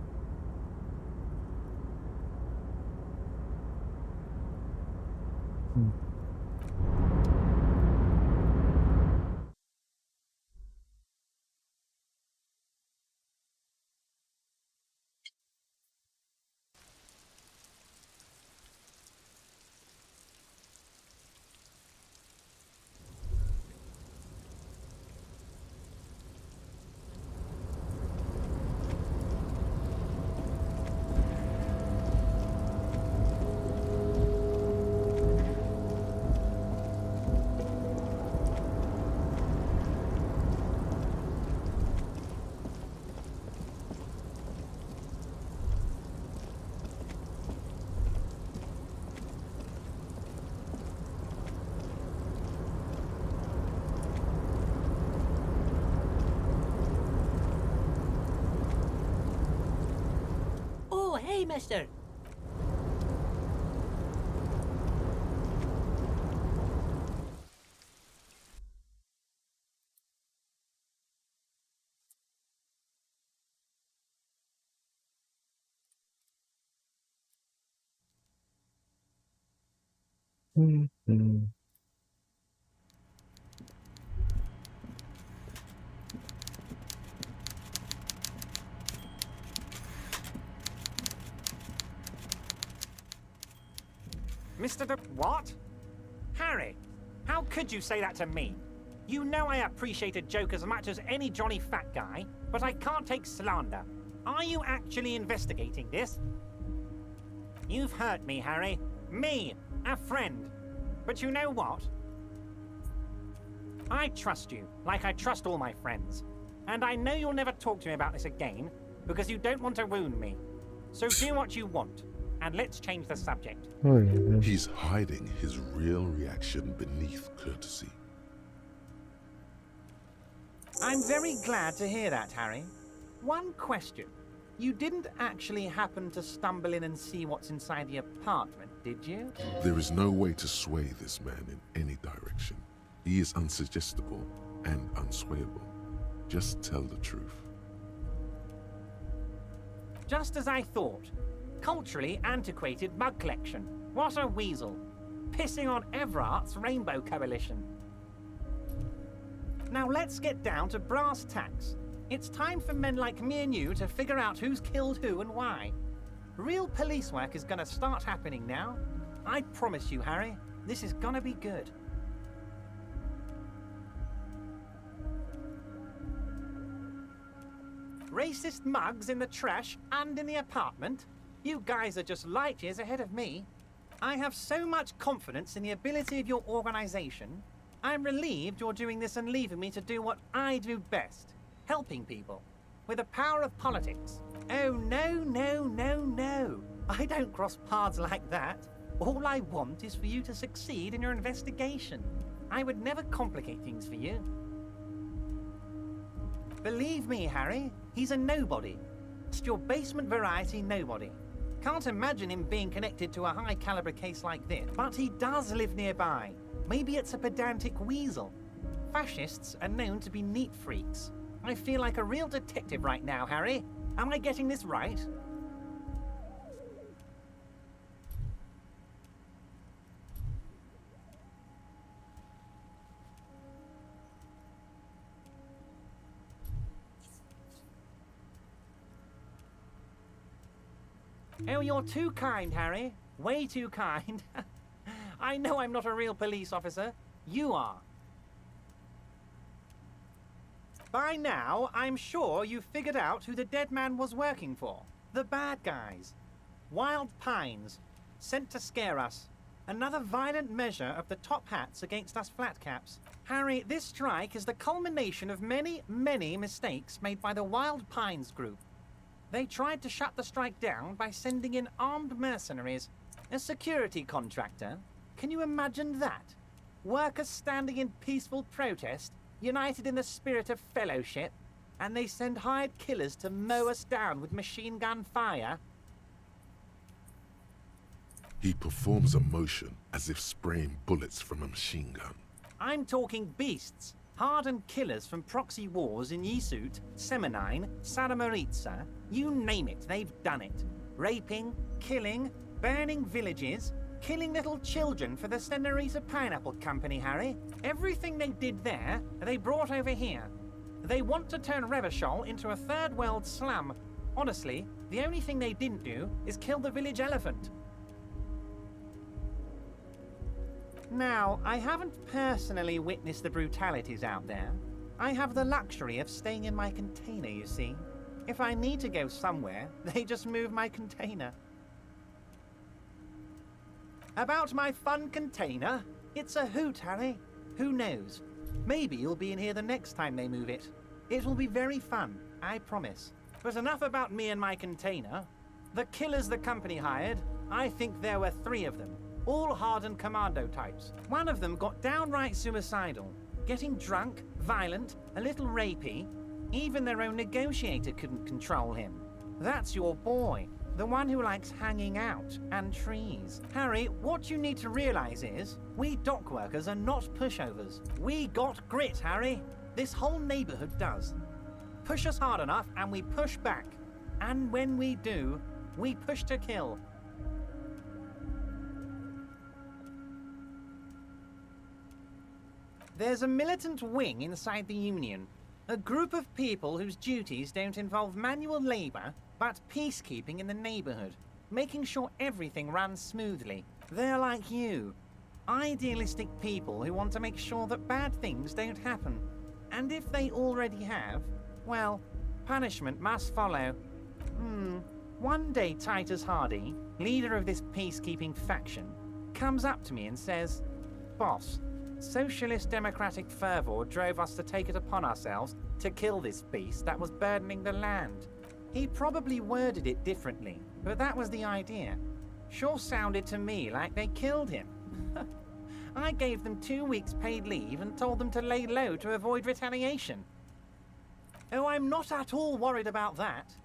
Oh, hey, mister. Mm-hmm. Mr. What? Harry, how could you say that to me? You know I appreciate a joke as much as any jolly fat guy, but I can't take slander. Are you actually investigating this? You've hurt me, Harry. Me, a friend. But you know what? I trust you, like I trust all my friends. And I know you'll never talk to me about this again, because you don't want to wound me. So do what you want, and let's change the subject. Oh, yeah. He's hiding his real reaction beneath courtesy. I'm very glad to hear that, Harry. One question. You didn't actually happen to stumble in and see what's inside the apartment, did you? There is no way to sway this man in any direction. He is unsuggestible and unswayable. Just tell the truth. Just as I thought. Culturally antiquated mug collection. What a weasel. Pissing on Everart's Rainbow Coalition. Now let's get down to brass tacks. It's time for men like me and you to figure out who's killed who and why. Real police work is gonna start happening now. I promise you, Harry, this is gonna be good. Racist mugs in the trash and in the apartment? You guys are just light years ahead of me. I have so much confidence in the ability of your organization. I'm relieved you're doing this and leaving me to do what I do best. Helping people. With the power of politics. Oh, no, no, no, no. I don't cross paths like that. All I want is for you to succeed in your investigation. I would never complicate things for you. Believe me, Harry, he's a nobody. Just your basement variety nobody. Can't imagine him being connected to a high-caliber case like this. But he does live nearby. Maybe it's a pedantic weasel. Fascists are known to be neat freaks. I feel like a real detective right now, Harry. Am I getting this right? Oh, you're too kind, Harry. Way too kind. I know I'm not a real police officer. You are. By now, I'm sure you've figured out who the dead man was working for. The bad guys. Wild Pines. Sent to scare us. Another violent measure of the top hats against us flatcaps. Harry, this strike is the culmination of many, many mistakes made by the Wild Pines group. They tried to shut the strike down by sending in armed mercenaries. A security contractor. Can you imagine that? Workers standing in peaceful protest, united in the spirit of fellowship, and they send hired killers to mow us down with machine gun fire? He performs a motion as if spraying bullets from a machine gun. I'm talking beasts. Hardened killers from proxy wars in Yisut, Semenine, Saramaritsa, you name it, they've done it. Raping, killing, burning villages, killing little children for the Senorita Pineapple Company, Harry. Everything they did there, they brought over here. They want to turn Revachol into a third world slum. Honestly, the only thing they didn't do is kill the village elephant. Now, I haven't personally witnessed the brutalities out there. I have the luxury of staying in my container, you see. If I need to go somewhere, they just move my container. About my fun container? It's a hoot, Harry. Who knows? Maybe you'll be in here the next time they move it. It will be very fun, I promise. But enough about me and my container. The killers the company hired, I think there were 3 of them. All hardened commando types. One of them got downright suicidal. Getting drunk, violent, a little rapey. Even their own negotiator couldn't control him. That's your boy. The one who likes hanging out and trees. Harry, what you need to realize is, we dock workers are not pushovers. We got grit, Harry. This whole neighborhood does. Push us hard enough and we push back. And when we do, we push to kill. There's a militant wing inside the Union. A group of people whose duties don't involve manual labor, but peacekeeping in the neighborhood, making sure everything runs smoothly. They're like you. Idealistic people who want to make sure that bad things don't happen. And if they already have, well, punishment must follow. One day Titus Hardy, leader of this peacekeeping faction, comes up to me and says, "Boss, socialist democratic fervor drove us to take it upon ourselves to kill this beast that was burdening the land." He probably worded it differently, but that was the idea. Sure sounded to me like they killed him. I gave them 2 weeks paid leave and told them to lay low to avoid retaliation. Oh, I'm not at all worried about that.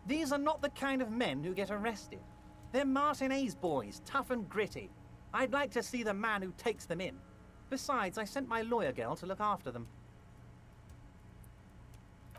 These are not the kind of men who get arrested. They're Martinez boys, tough and gritty. I'd like to see the man who takes them in. Besides, I sent my lawyer girl to look after them.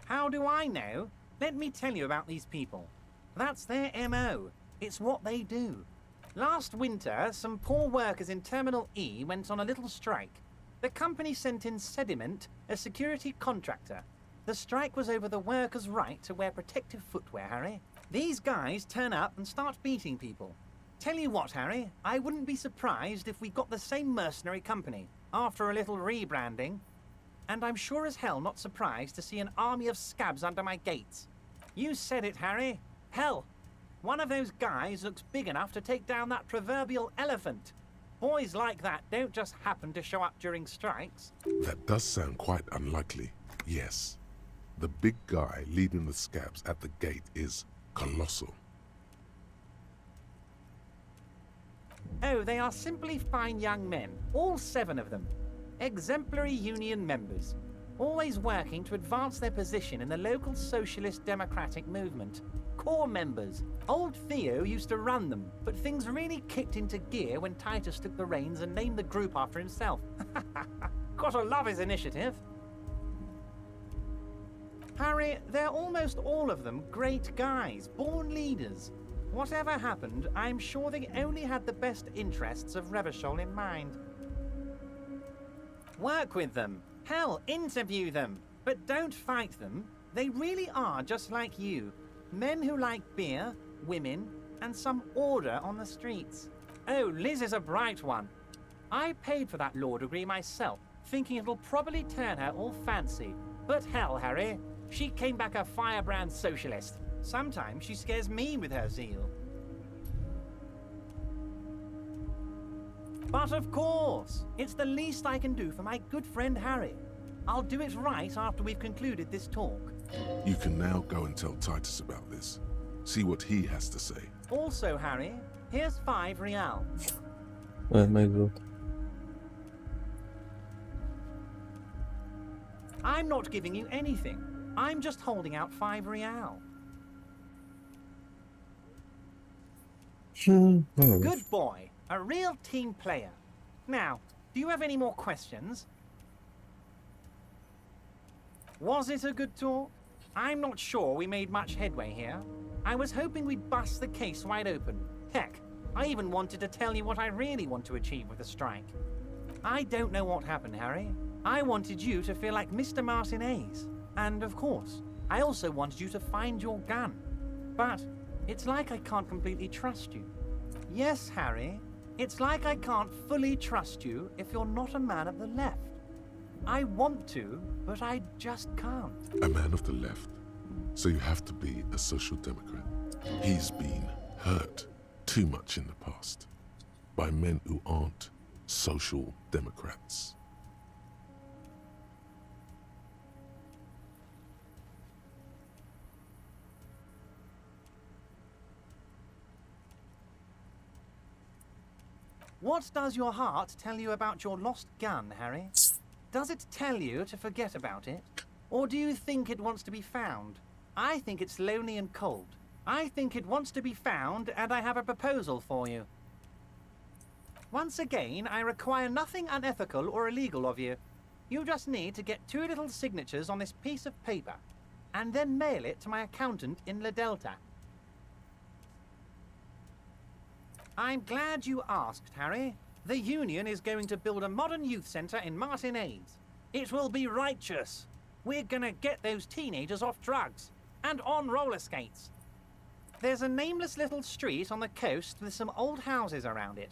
How do I know? Let me tell you about these people. That's their MO. It's what they do. Last winter, some poor workers in Terminal E went on a little strike. The company sent in Sediment, a security contractor. The strike was over the workers' right to wear protective footwear, Harry. These guys turn up and start beating people. Tell you what, Harry, I wouldn't be surprised if we got the same mercenary company after a little rebranding. And I'm sure as hell not surprised to see an army of scabs under my gates. You said it, Harry. Hell, one of those guys looks big enough to take down that proverbial elephant. Boys like that don't just happen to show up during strikes. That does sound quite unlikely, yes. The big guy leading the scabs at the gate is colossal. Oh, they are simply fine young men, all 7 of them. Exemplary union members, always working to advance their position in the local socialist democratic movement. Core members. Old Theo used to run them, but things really kicked into gear when Titus took the reins and named the group after himself. Gotta love his initiative. Harry, they're almost all of them great guys, born leaders. Whatever happened, I'm sure they only had the best interests of Revachol in mind. Work with them. Hell, interview them. But don't fight them. They really are just like you. Men who like beer, women, and some order on the streets. Oh, Liz is a bright one. I paid for that law degree myself, thinking it'll probably turn her all fancy. But hell, Harry, she came back a firebrand socialist. Sometimes she scares me with her zeal. But of course, it's the least I can do for my good friend Harry. I'll do it right after we've concluded this talk. You can now go and tell Titus about this. See what he has to say. Also, Harry, here's 5 real. Mais outro. I'm not giving you anything. I'm just holding out 5 real. Good boy. A real team player. Now, do you have any more questions? Was it a good talk? I'm not sure we made much headway here. I was hoping we'd bust the case wide open. Heck, I even wanted to tell you what I really want to achieve with the strike. I don't know what happened, Harry. I wanted you to feel like Mr. Martinez. And of course, I also wanted you to find your gun. But it's like I can't completely trust you. Yes, Harry, it's like I can't fully trust you if you're not a man of the left. I want to, but I just can't. A man of the left. So you have to be a social democrat. He's been hurt too much in the past by men who aren't social democrats. What does your heart tell you about your lost gun, Harry? Does it tell you to forget about it? Or do you think it wants to be found? I think it's lonely and cold. I think it wants to be found, and I have a proposal for you. Once again, I require nothing unethical or illegal of you. You just need to get 2 little signatures on this piece of paper, and then mail it to my accountant in La Delta. I'm glad you asked, Harry. The Union is going to build a modern youth centre in Martinez. It will be righteous. We're gonna get those teenagers off drugs and on roller skates. There's a nameless little street on the coast with some old houses around it.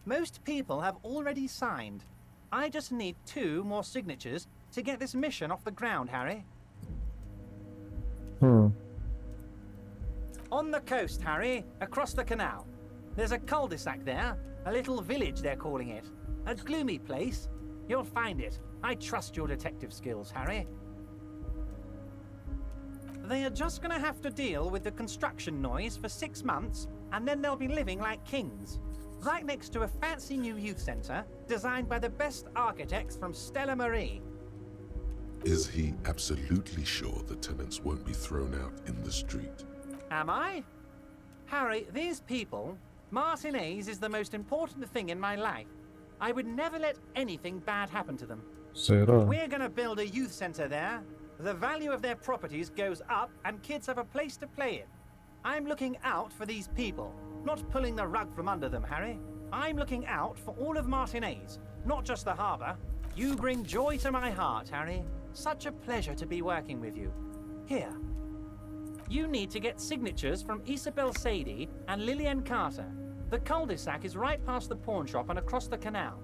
Most people have already signed. I just need 2 more signatures to get this mission off the ground, Harry. On the coast, Harry, across the canal. There's a cul-de-sac there, a little village they're calling it. A gloomy place. You'll find it. I trust your detective skills, Harry. They are just gonna have to deal with the construction noise for 6 months, and then they'll be living like kings. Right next to a fancy new youth centre, designed by the best architects from Stella Marie. Is he absolutely sure the tenants won't be thrown out in the street? Am I? Harry, these people, Martinez is the most important thing in my life. I would never let anything bad happen to them. Será? We're gonna build a youth centre there. The value of their properties goes up and kids have a place to play in. I'm looking out for these people, not pulling the rug from under them, Harry. I'm looking out for all of Martinez, not just the harbour. You bring joy to my heart, Harry. Such a pleasure to be working with you. Here. You need to get signatures from Isabel Sadie and Lillian Carter. The cul-de-sac is right past the pawn shop and across the canal.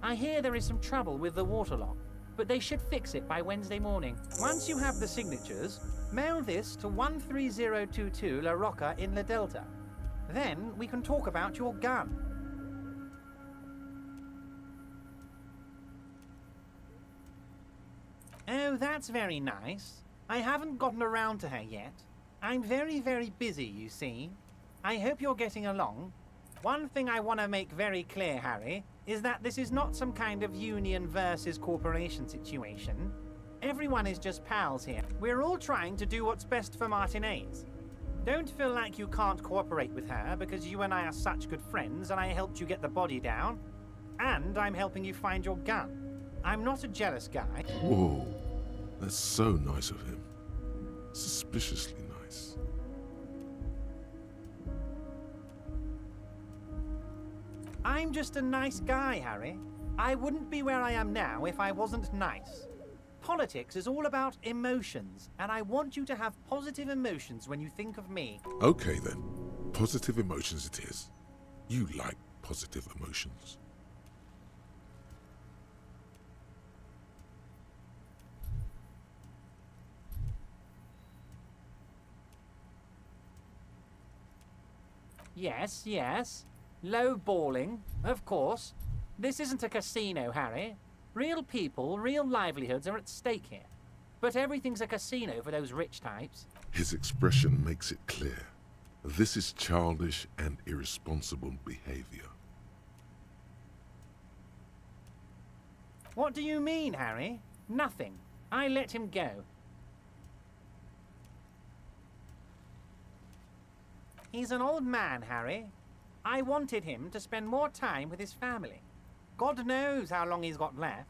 I hear there is some trouble with the waterlock, but they should fix it by Wednesday morning. Once you have the signatures, mail this to 13022 La Rocca in La Delta. Then we can talk about your gun. Oh, that's very nice. I haven't gotten around to her yet. I'm very, very busy, you see. I hope you're getting along. One thing I want to make very clear, Harry, is that this is not some kind of union versus corporation situation. Everyone is just pals here. We're all trying to do what's best for Martinez. Don't feel like you can't cooperate with her because you and I are such good friends and I helped you get the body down. And I'm helping you find your gun. I'm not a jealous guy. Whoa, that's so nice of him. Suspiciously nice. I'm just a nice guy, Harry. I wouldn't be where I am now if I wasn't nice. Politics is all about emotions, and I want you to have positive emotions when you think of me. Okay then, positive emotions it is. You like positive emotions. Yes, yes. Low balling, of course. This isn't a casino, Harry. Real people, real livelihoods are at stake here. But everything's a casino for those rich types. His expression makes it clear. This is childish and irresponsible behavior. What do you mean, Harry? Nothing. I let him go. He's an old man, Harry. I wanted him to spend more time with his family. God knows how long he's got left.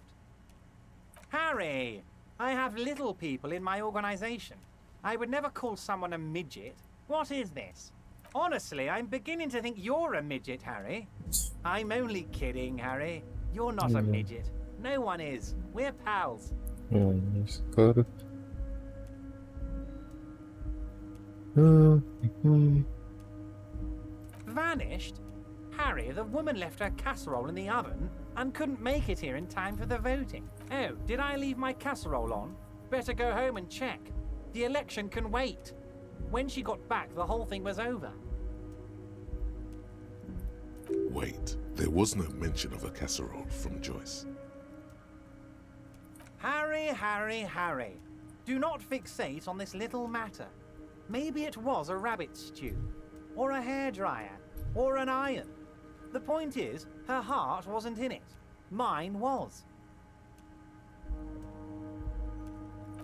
Harry, I have little people in my organization. I would never call someone a midget. What is this? Honestly, I'm beginning to think you're a midget, Harry. I'm only kidding, Harry. You're not a midget. No one is. We're pals. Esse cara. Vanished? Harry, the woman left her casserole in the oven and couldn't make it here in time for the voting. Oh, did I leave my casserole on? Better go home and check. The election can wait. When she got back, the whole thing was over. Wait, there was no mention of a casserole from Joyce. Harry, Harry, Harry. Do not fixate on this little matter. Maybe it was a rabbit stew, or a hairdryer, or an iron. The point is, her heart wasn't in it. Mine was.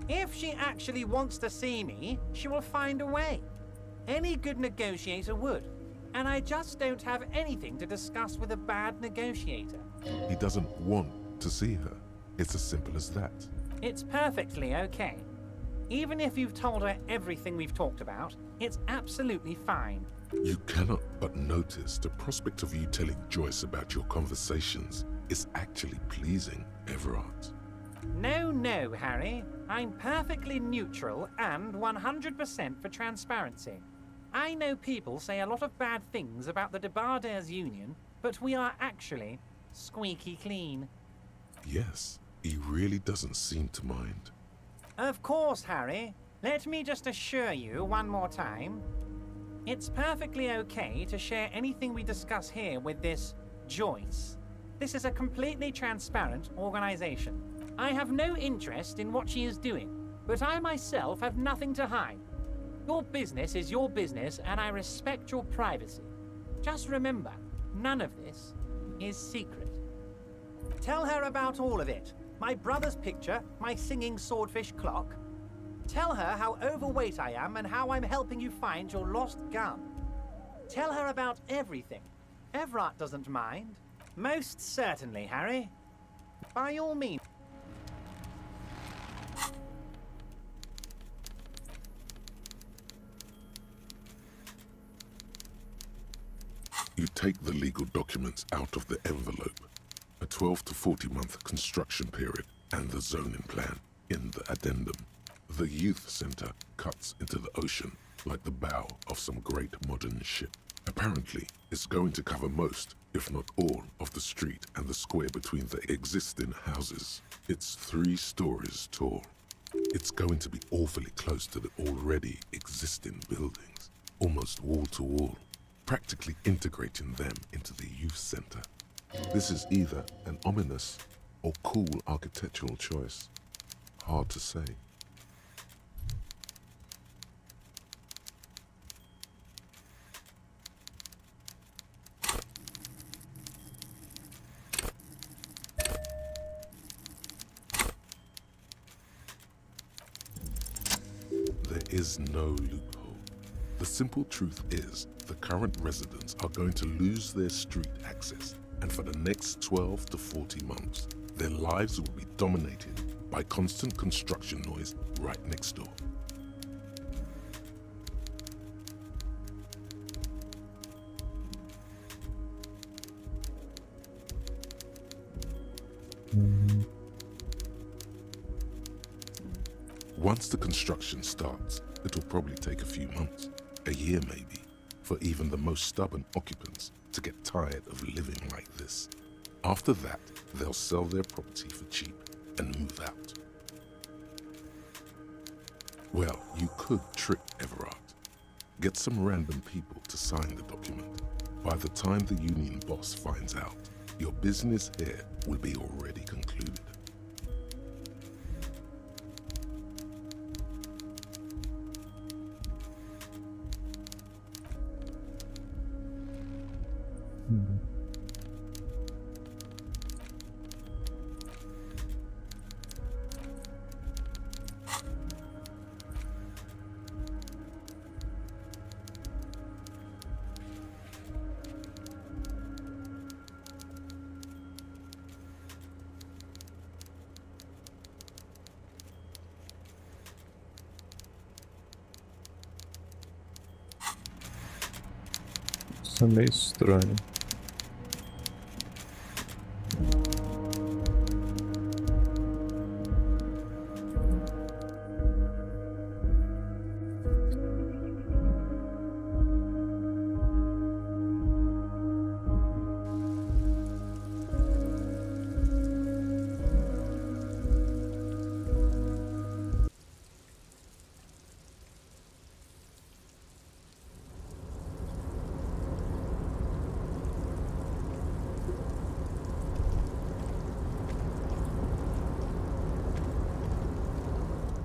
If she actually wants to see me, she will find a way. Any good negotiator would. And I just don't have anything to discuss with a bad negotiator. He doesn't want to see her. It's as simple as that. It's perfectly okay. Even if you've told her everything we've talked about, it's absolutely fine. You cannot but notice the prospect of you telling Joyce about your conversations is actually pleasing, Everard. No, no, Harry. I'm perfectly neutral and 100% for transparency. I know people say a lot of bad things about the Debarders Union, but we are actually squeaky clean. Yes, he really doesn't seem to mind. Of course, Harry. Let me just assure you one more time. It's perfectly okay to share anything we discuss here with this Joyce. This is a completely transparent organization. I have no interest in what she is doing, but I myself have nothing to hide. Your business is your business, and I respect your privacy. Just remember, none of this is secret. Tell her about all of it. My brother's picture, my singing swordfish clock. Tell her how overweight I am and how I'm helping you find your lost gun. Tell her about everything. Everard doesn't mind. Most certainly, Harry. By all means. You take the legal documents out of the envelope. A 12 to 40 month construction period and the zoning plan in the addendum. The youth center cuts into the ocean like the bow of some great modern ship. Apparently, it's going to cover most, if not all, of the street and the square between the existing houses. It's 3 stories tall. It's going to be awfully close to the already existing buildings, almost wall to wall, practically integrating them into the youth center. This is either an ominous or cool architectural choice. Hard to say. There is no loophole. The simple truth is, the current residents are going to lose their street access, and for the next 12 to 40 months, their lives will be dominated by constant construction noise right next door. Once the construction starts, it will probably take a few months, a year maybe, for even the most stubborn occupants to get tired of living like this. After that, they'll sell their property for cheap and move out. Well, you could trick Everard. Get some random people to sign the document. By the time the union boss finds out, your business here will be already concluded. Isso é meio estranho.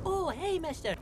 Oh, hey, mister.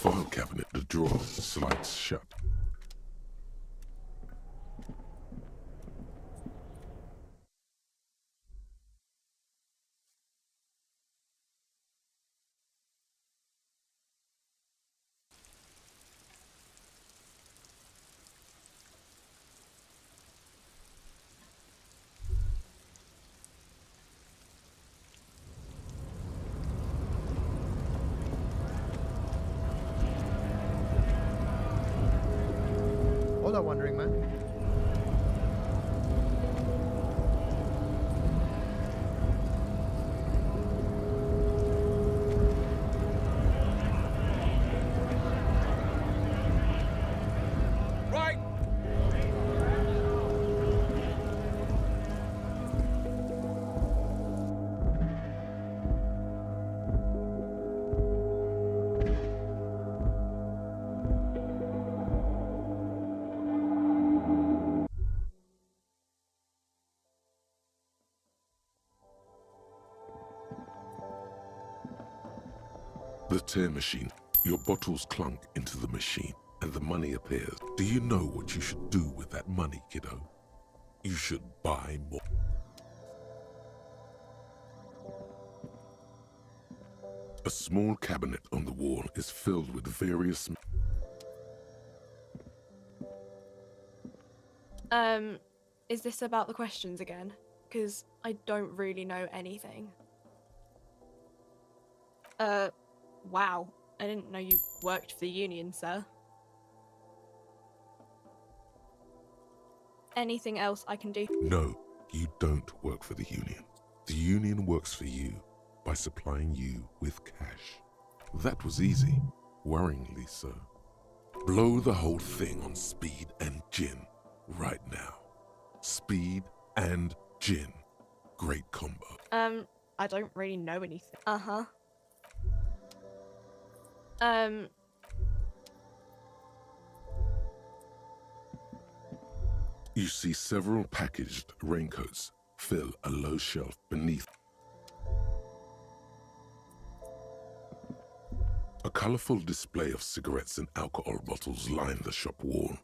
file cabinet, the drawer slides shut. Hold on, Wandering Man. Right! The tear machine. Your bottles clunk into the machine, and the money appears. Do you know what you should do with that money, kiddo? You should buy more. A small cabinet on the wall is filled with various... Is this about the questions again? Because I don't really know anything. Wow. I didn't know you worked for the Union, sir. Anything else I can do? No, you don't work for the Union. The Union works for you by supplying you with cash. That was easy, worryingly so. Blow the whole thing on speed and gin right now. Speed and gin. Great combo. I don't really know anything. You see several packaged raincoats fill a low shelf beneath. A colorful display of cigarettes and alcohol bottles line the shop wall.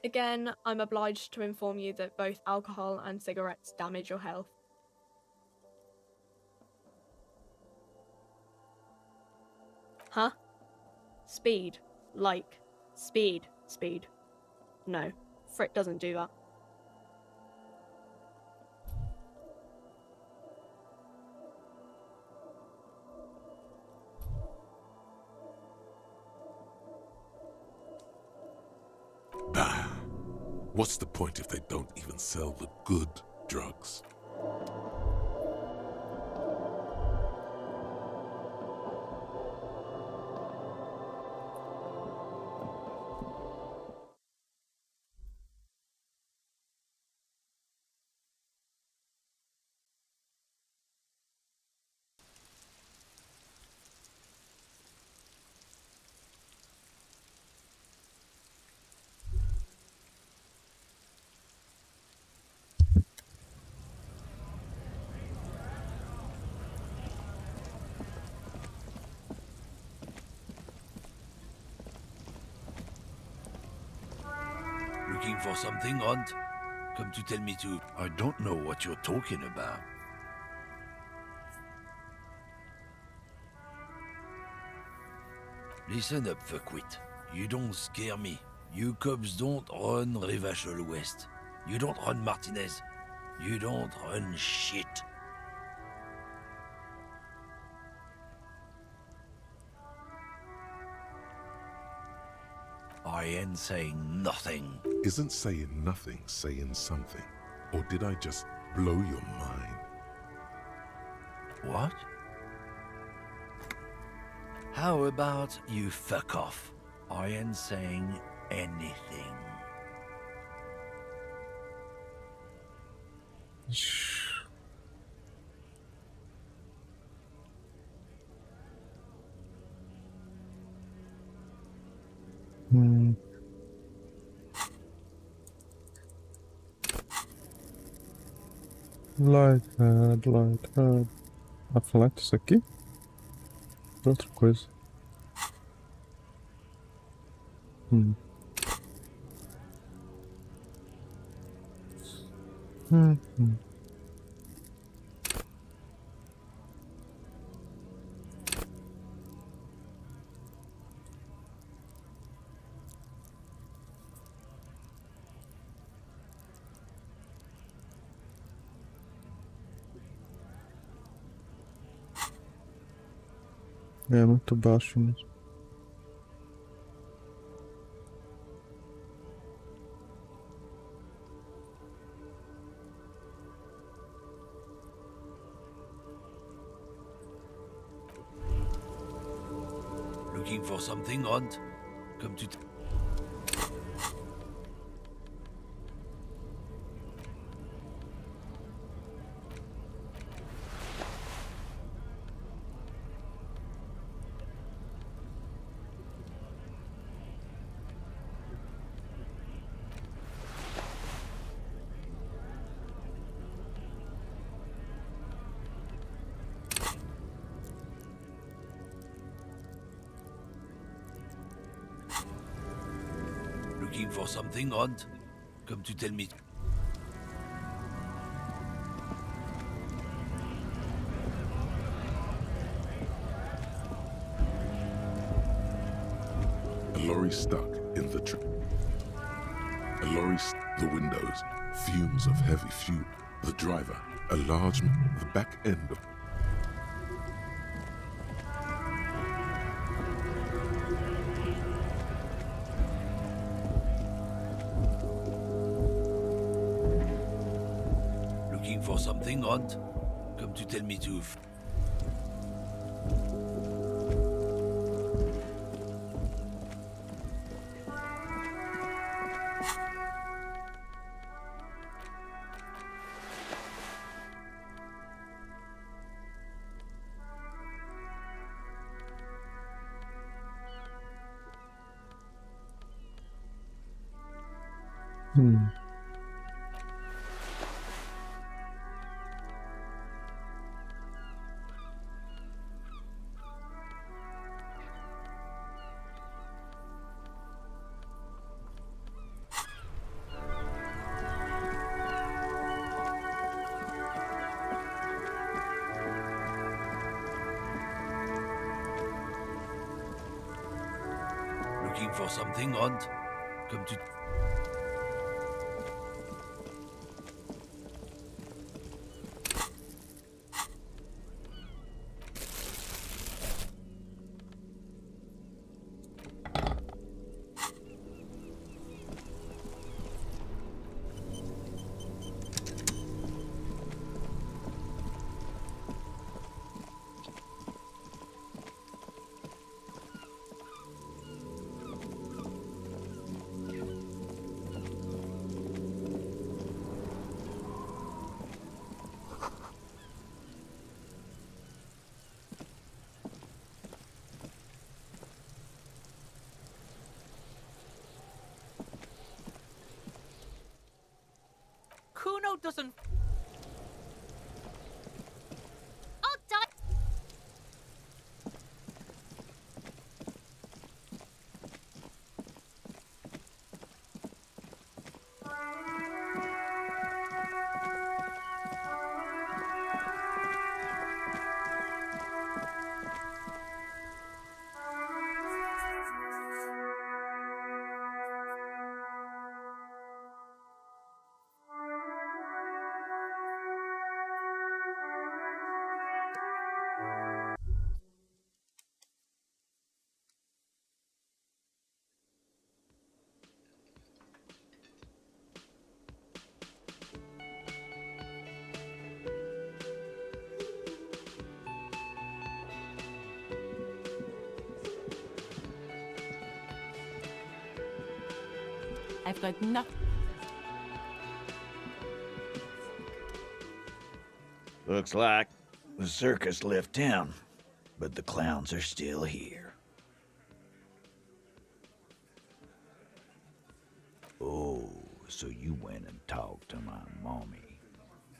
Again, I'm obliged to inform you that both alcohol and cigarettes damage your health. Huh? Speed. Like. Speed. Speed. No. Frick doesn't do that. Bah! What's the point if they don't even sell the good drugs? Looking for something, Hunt? Come to tell me to... I don't know what you're talking about. Listen up, fuckwit. You don't scare me. You cubs don't run Rivachel West. You don't run Martinez. You don't run shit. I ain't saying nothing. Isn't saying nothing saying something? Or did I just blow your mind? What? How about you fuck off? I ain't saying anything. Lighthead. Ah, falar isso aqui? Outra coisa. Hmm. Hmm. É muito baixo mesmo. Looking for something, Hunt? Comme tu... Looking for something, Hunt? Comme tu tell me. A lorry stuck in the the windows, fumes of heavy fuel. The driver, a large the back end of Looking for something, Hunt? Comme tu tell me to. Hmm. Looking for something, Hunt? Comme tu... Kuno doesn't. I'll die. I've got nothing. Looks like the circus left town, but the clowns are still here. Oh, so you went and talked to my mommy,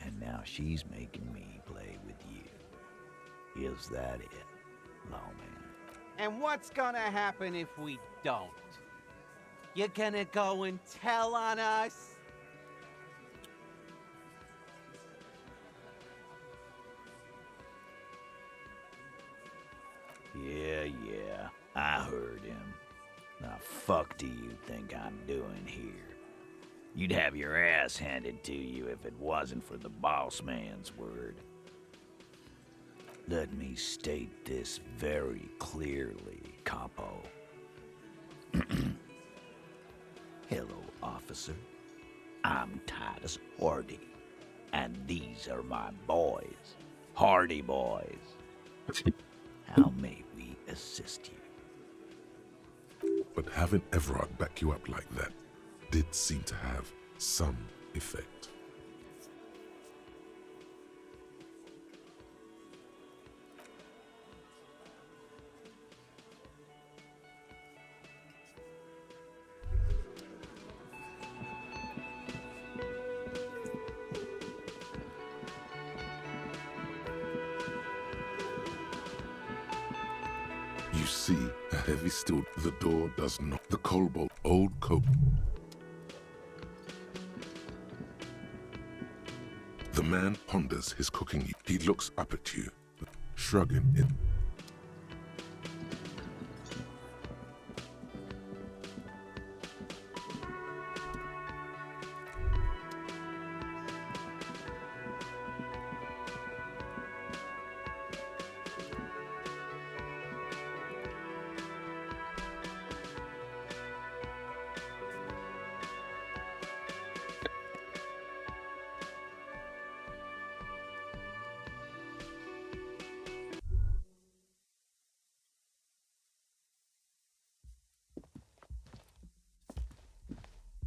and now she's making me play with you. Is that it, lawman? And what's gonna happen if we don't? You're gonna go and tell on us? Yeah, I heard him. Now, fuck do you think I'm doing here? You'd have your ass handed to you if it wasn't for the boss man's word. Let me state this very clearly, Capo. Hello, officer. I'm Titus Hardy, and these are my boys, Hardy boys. How may we assist you? But having Everard back you up like that did seem to have some effect. You see a heavy steel. The door does not. The cobalt, old coat. The man ponders his cooking. He looks up at you, shrugging it.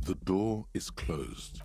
The door is closed.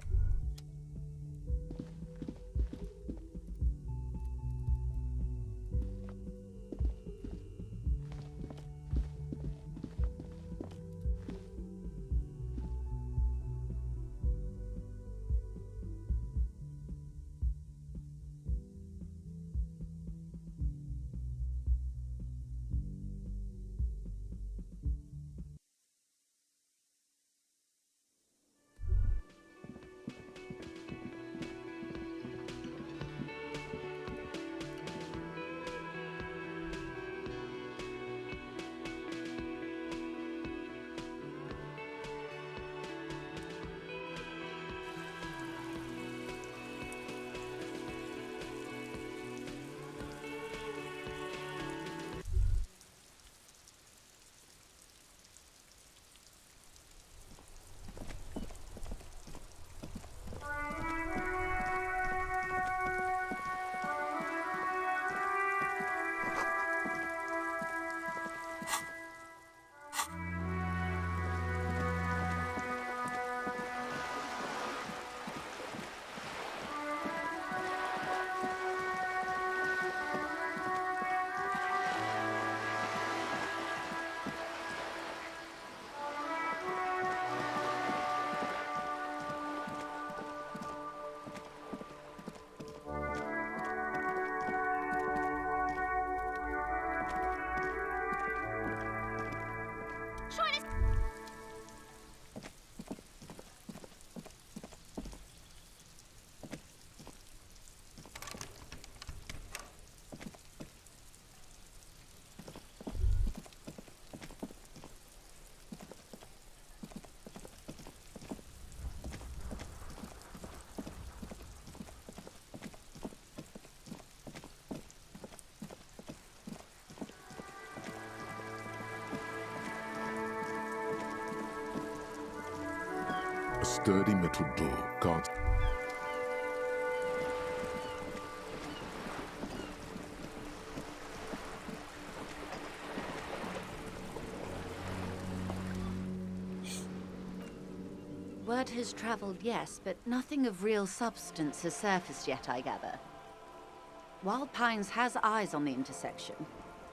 A sturdy metal door guards. Word has travelled, yes, but nothing of real substance has surfaced yet, I gather. Wild Pines has eyes on the intersection,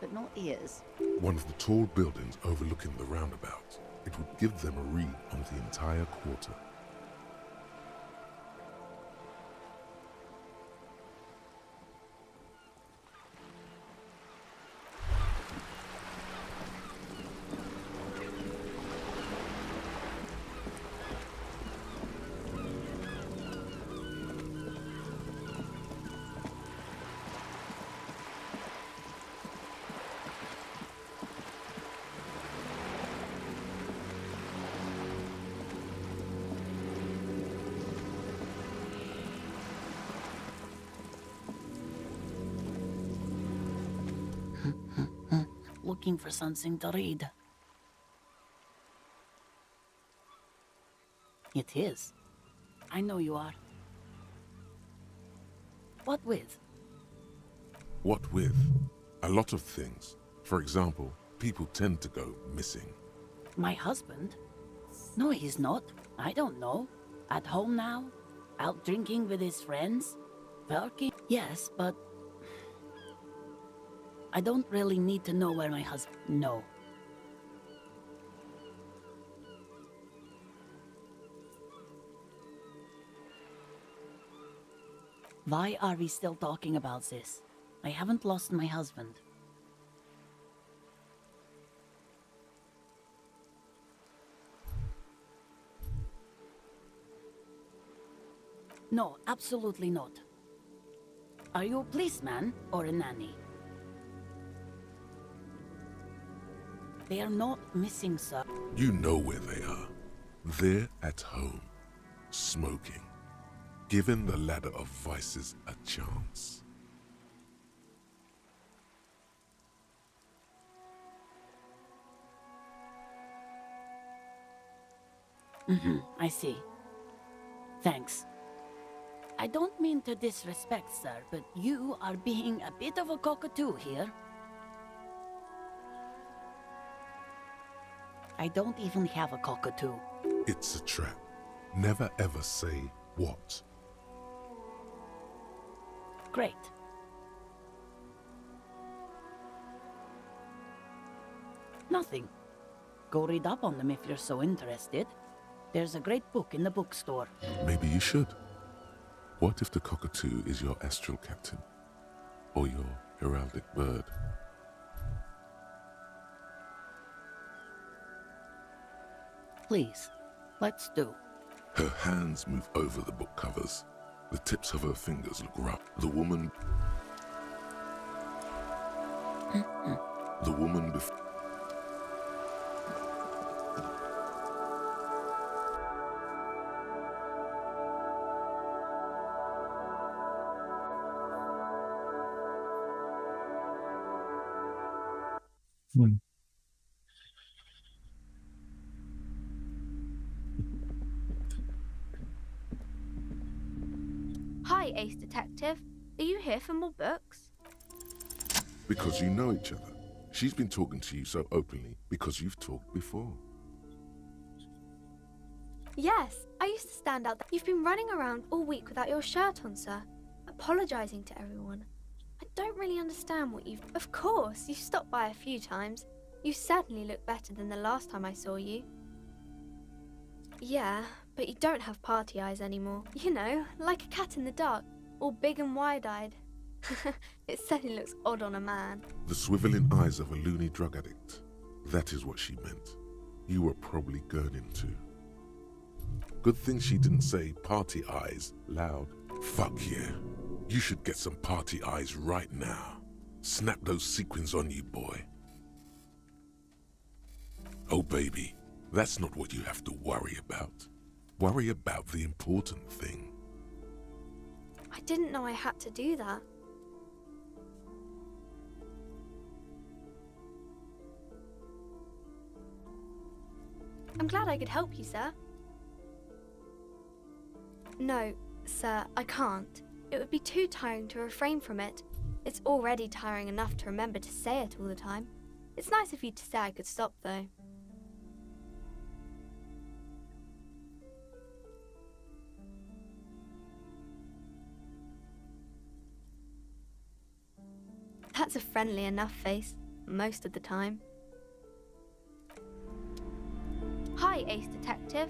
but not ears. One of the tall buildings overlooking the roundabout. It would give them a read on the entire quarter. looking for something to read. It is. I know you are. What with? What with? A lot of things. For example, people tend to go missing. My husband? No, he's not. I don't know. At home now? Out drinking with his friends? Working? Yes, but... I don't really need to know where my husband... No. Why are we still talking about this? I haven't lost my husband. No, absolutely not. Are you a policeman or a nanny? They are not missing, sir. You know where they are. They're at home, smoking, giving the ladder of vices a chance. I see. Thanks. I don't mean to disrespect, sir, but you are being a bit of a cockatoo here. I don't even have a cockatoo. It's a trap. Never ever say what. Great. Nothing. Go read up on them if you're so interested. There's a great book in the bookstore. Maybe you should. What if the cockatoo is your astral captain? Or your heraldic bird? Please, let's do. Her hands move over the book covers. The tips of her fingers look rough. The woman before... Hi, Ace Detective. Are you here for more books? Because you know each other. She's been talking to you so openly because you've talked before. Yes, I used to stand out there. You've been running around all week without your shirt on, sir. Apologizing to everyone. I don't really understand what you've... Of course, you've stopped by a few times. You certainly look better than the last time I saw you. Yeah, but you don't have party eyes anymore. You know, like a cat in the dark, all big and wide-eyed. It certainly looks odd on a man. The swiveling eyes of a loony drug addict. That is what she meant. You were probably gurning too. Good thing she didn't say party eyes loud. Fuck yeah. You should get some party eyes right now. Snap those sequins on you, boy. Oh baby, that's not what you have to worry about. Worry about the important thing. I didn't know I had to do that. I'm glad I could help you, sir. No, sir, I can't. It would be too tiring to refrain from it. It's already tiring enough to remember to say it all the time. It's nice of you to say I could stop, though. That's a friendly enough face, most of the time. Hi, Ace Detective.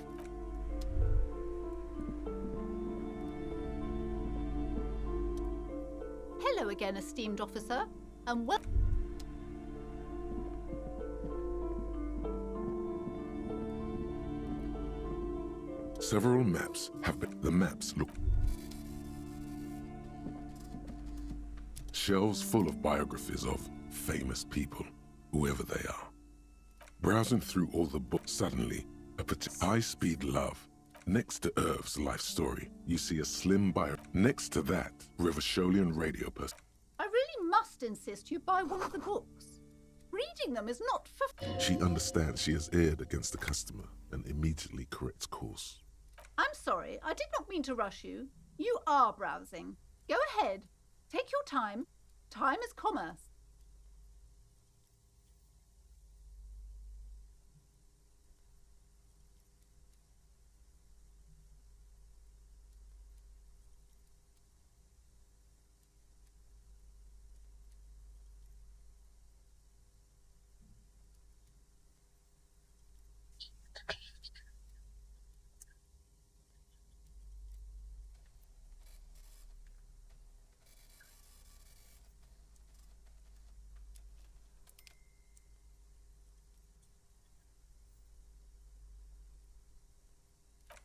Hello again, esteemed officer, and welcome. Several maps have been... The maps look... Shelves full of biographies of famous people, whoever they are. Browsing through all the books, suddenly, high-speed love. Next to Irv's life story, you see a slim bio. Next to that, Rivasholian radio person. I really must insist you buy one of the books. reading them is not for... She understands she has erred against the customer and immediately corrects course. I'm sorry, I did not mean to rush you. You are browsing. Go ahead. Take your time. Time is commerce.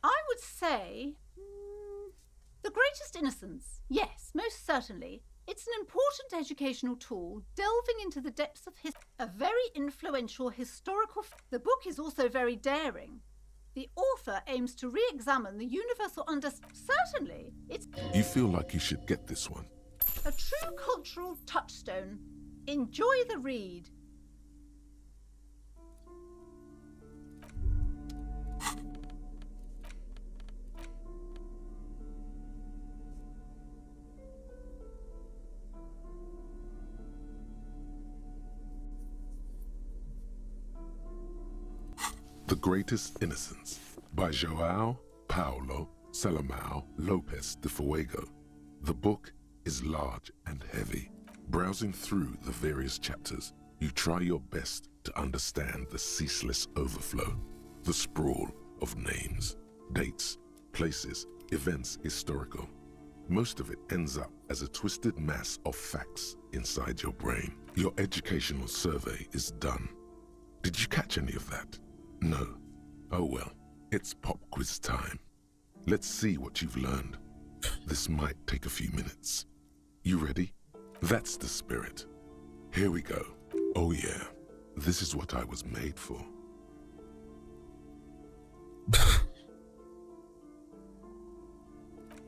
I would say the greatest innocence. Yes, most certainly. It's an important educational tool, delving into the depths of a very influential historical... The book is also very daring. The author aims to re-examine the universal Certainly, it's... You feel like you should get this one. A true cultural touchstone. Enjoy the read. The Greatest Innocence by João Paulo Salomão Lopes de Fuego. The book is large and heavy. Browsing through the various chapters, you try your best to understand the ceaseless overflow, the sprawl of names, dates, places, events historical. Most of it ends up as a twisted mass of facts inside your brain. Your educational survey is done. Did you catch any of that? No. Oh well, it's pop quiz time. Let's see what you've learned. This might take a few minutes. You ready? That's the spirit. Here we go. Oh yeah, this is what I was made for.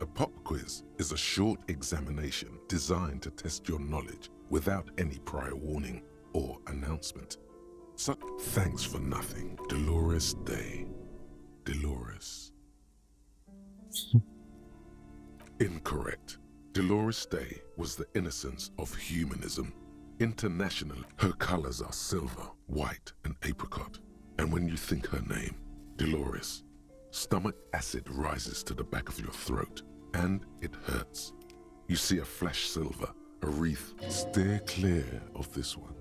A pop quiz is a short examination designed to test your knowledge without any prior warning or announcement. So, thanks for nothing, Dolores Day. Dolores. Incorrect. Dolores Day was the innocence of humanism. International, her colors are silver, white, and apricot. And when you think her name, Dolores, stomach acid rises to the back of your throat, and it hurts. You see a flash silver, a wreath. Steer clear of this one.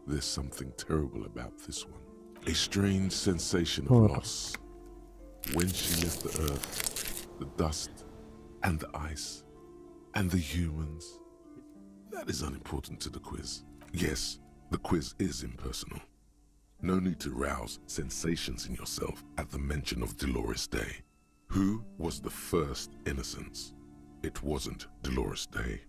There's something terrible about this one. A strange sensation of loss. When she left the earth, the dust, and the ice, and the humans. That is unimportant to the quiz. Yes, the quiz is impersonal. No need to rouse sensations in yourself at the mention of Dolores Day. Who was the first innocence? It wasn't Dolores Day.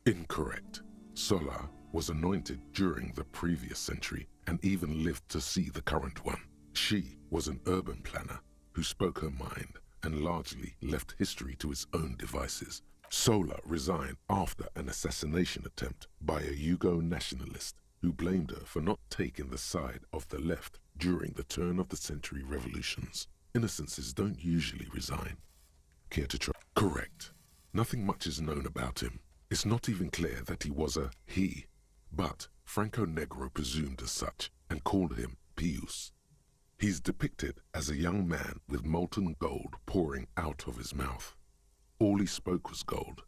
Incorrect. Sola was anointed during the previous century and even lived to see the current one. She was an urban planner who spoke her mind and largely left history to its own devices. Sola resigned after an assassination attempt by a Yugo nationalist who blamed her for not taking the side of the left during the turn-of-the-century revolutions. Innocences don't usually resign. Care to try? Correct. Nothing much is known about him. It's not even clear that he was a he, but Franco Negro presumed as such and called him Pius. He's depicted as a young man with molten gold pouring out of his mouth. All he spoke was gold.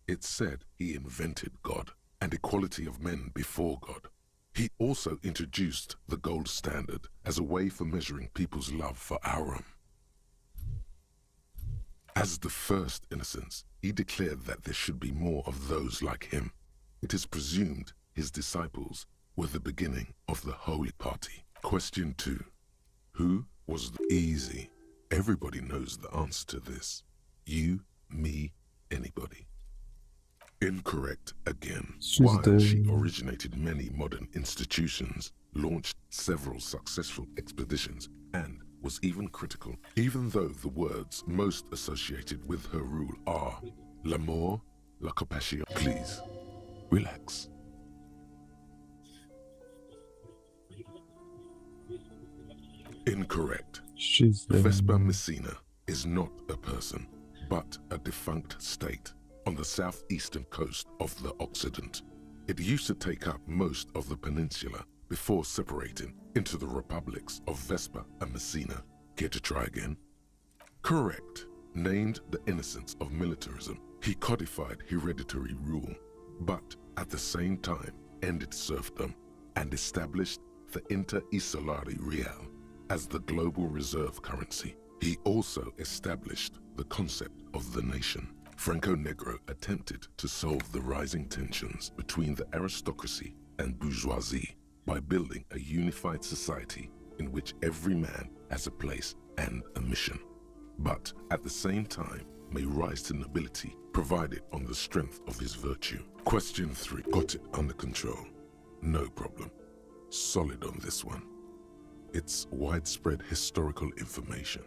It's said he invented God and equality of men before God. He also introduced the gold standard as a way for measuring people's love for Aurum. As the first innocence, he declared that there should be more of those like him. It is presumed his disciples were the beginning of the Holy Party. Question 2. Who was the... Easy. Everybody knows the answer to this. You, me, anybody. Incorrect again. While she originated many modern institutions, launched several successful expeditions, and was even critical, even though the words most associated with her rule are l'amour, la compassion. Please, relax. Incorrect. She's Vespa Messina is not a person, but a defunct state on the southeastern coast of the Occident. It used to take up most of the peninsula before separating into the republics of Vespa and Messina. Care to try again? Correct. Named the innocence of militarism, he codified hereditary rule, but at the same time ended serfdom and established the Inter-Isolari Real as the global reserve currency. He also established the concept of the nation. Franco Negro attempted to solve the rising tensions between the aristocracy and bourgeoisie by building a unified society in which every man has a place and a mission, but at the same time may rise to nobility provided on the strength of his virtue. Question 3. Got it under control. No problem. Solid on this one. It's widespread historical information.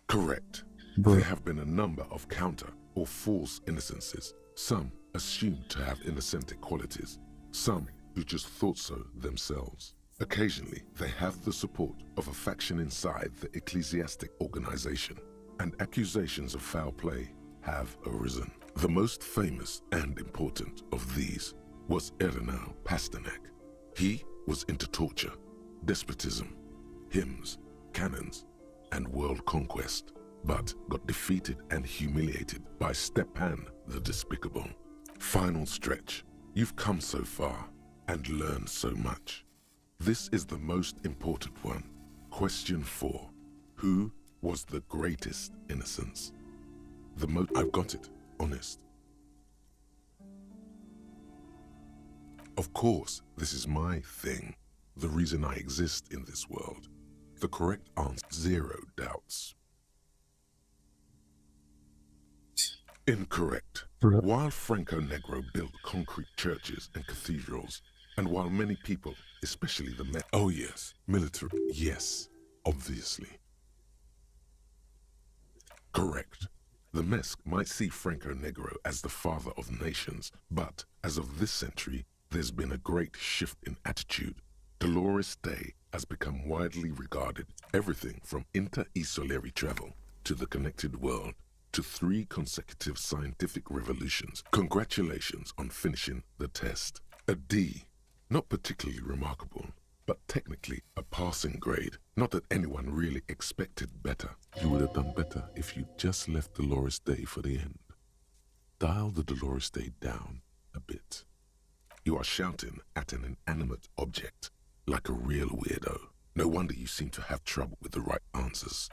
Correct. There have been a number of counter or false innocences, some assumed to have innocentic qualities, some who just thought so themselves. Occasionally, they have the support of a faction inside the ecclesiastic organization, and accusations of foul play have arisen. The most famous and important of these was Ernest Pasternak. He was into torture, despotism, hymns, cannons, and world conquest, but got defeated and humiliated by Stepan the Despicable. Final stretch. You've come so far and learned so much. This is the most important one. Question 4. Who was the greatest innocence? I've got it. Honest. Of course, this is my thing. The reason I exist in this world. The correct answer, 0 doubts. Incorrect. While Franco Negro built concrete churches and cathedrals, and while many people, especially the men, oh yes, military, yes, obviously. Correct. The MESC might see Franco Negro as the father of nations, but as of this century, there's been a great shift in attitude. Dolores Day has become widely regarded, everything from inter-isolary travel to the connected world to 3 consecutive scientific revolutions. Congratulations on finishing the test. A D. Not particularly remarkable, but technically a passing grade. Not that anyone really expected better. You would have done better if you'd just left Dolores Day for the end. Dial the Dolores Day down a bit. You are shouting at an inanimate object, like a real weirdo. No wonder you seem to have trouble with the right answers.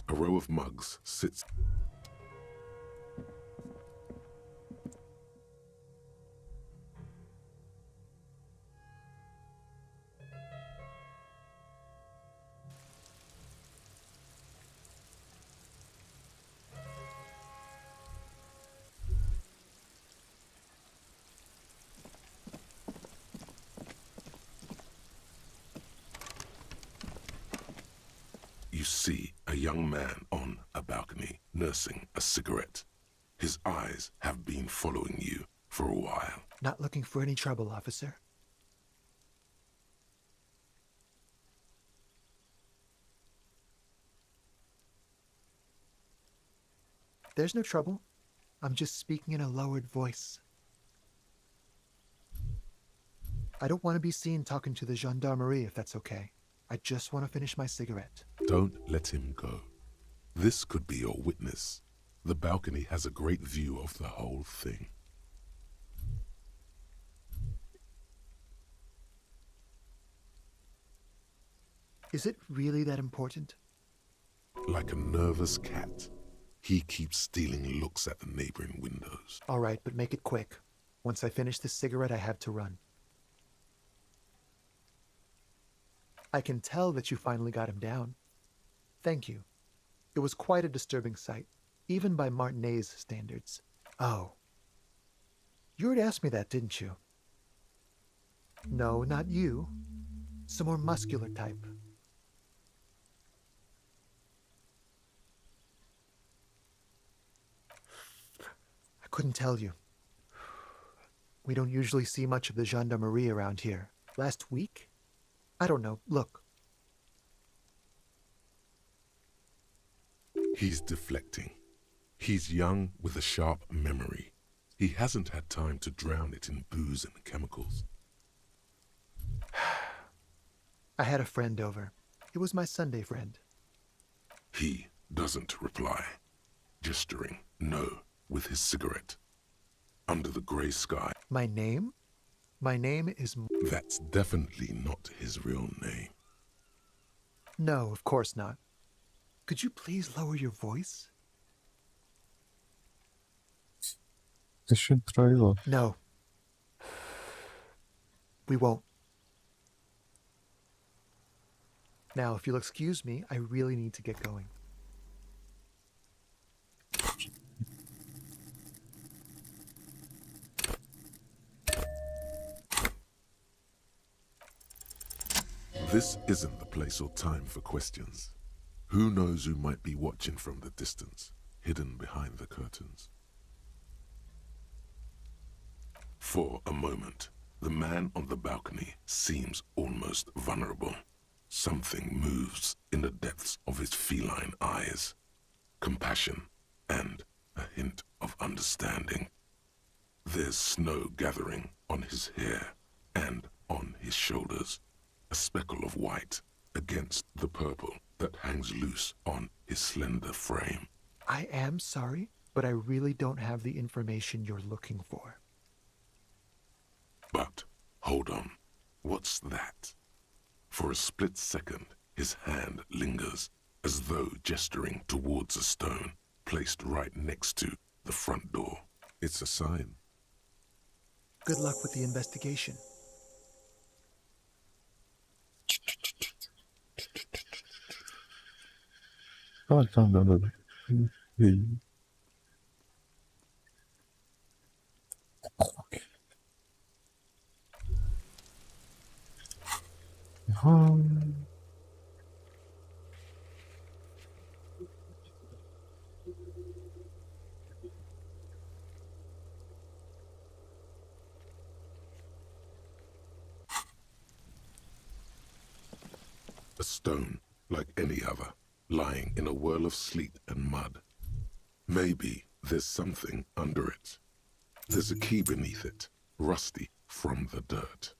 A row of mugs sits. you see a young man on a balcony nursing a cigarette. His eyes have been following you for a while. Not looking for any trouble, officer. There's no trouble. I'm just speaking in a lowered voice. I don't want to be seen talking to the gendarmerie if that's okay. I just want to finish my cigarette. Don't let him go. This could be your witness. The balcony has a great view of the whole thing. Is it really that important? Like a nervous cat, he keeps stealing looks at the neighboring windows. All right, but make it quick. Once I finish this cigarette, I have to run. I can tell that you finally got him down. Thank you. It was quite a disturbing sight, even by Martinet's standards. Oh. You already asked me that, didn't you? No, not you. Some more muscular type. I couldn't tell you. We don't usually see much of the gendarmerie around here. Last week? I don't know. Look. He's deflecting. He's young with a sharp memory. He hasn't had time to drown it in booze and chemicals. I had a friend over. It was my Sunday friend. He doesn't reply, gesturing no with his cigarette. Under the grey sky. My name? My name is... That's definitely not his real name. No, of course not. Could you please lower your voice? Deixa eu entrar aí lá. No. We won't. Now, if you'll excuse me, I really need to get going. This isn't the place or time for questions. Who knows who might be watching from the distance, hidden behind the curtains? For a moment, the man on the balcony seems almost vulnerable. Something moves in the depths of his feline eyes. Compassion and a hint of understanding. There's snow gathering on his hair and on his shoulders. A speckle of white against the purple that hangs loose on his slender frame. I am sorry, but I really don't have the information you're looking for. But, hold on, what's that? For a split second, his hand lingers, as though gesturing towards a stone placed right next to the front door. It's a sign. Good luck with the investigation. Ah, tá andando ali. E aí? A stone, like any other, lying in a whirl of sleet and mud. Maybe there's something under it. There's a key beneath it, rusty from the dirt.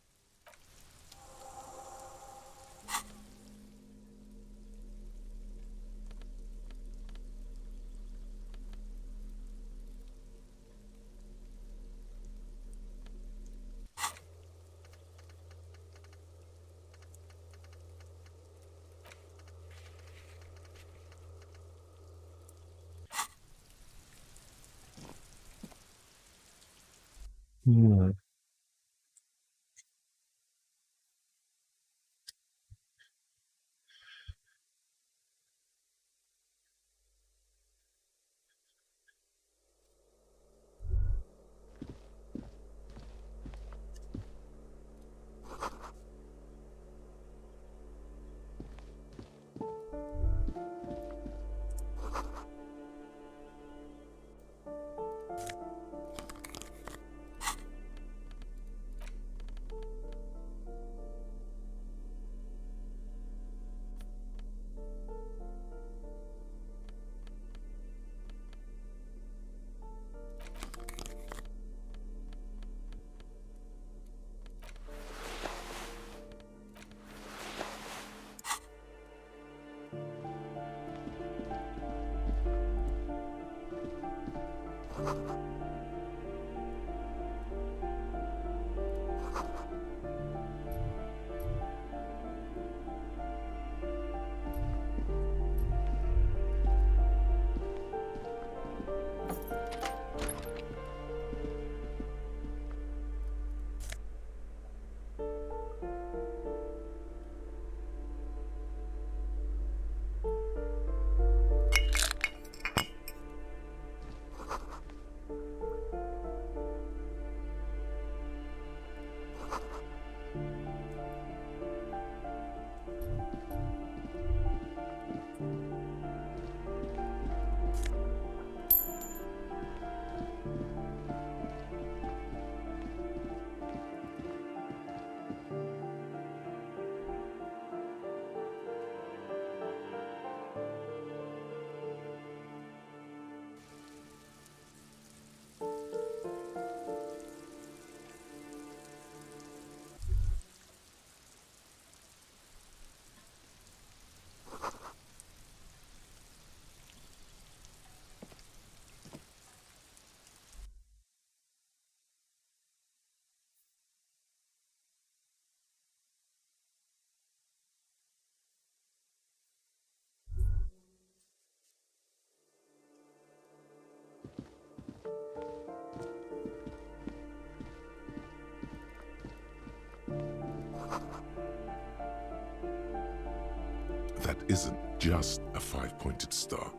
That isn't just a five-pointed star.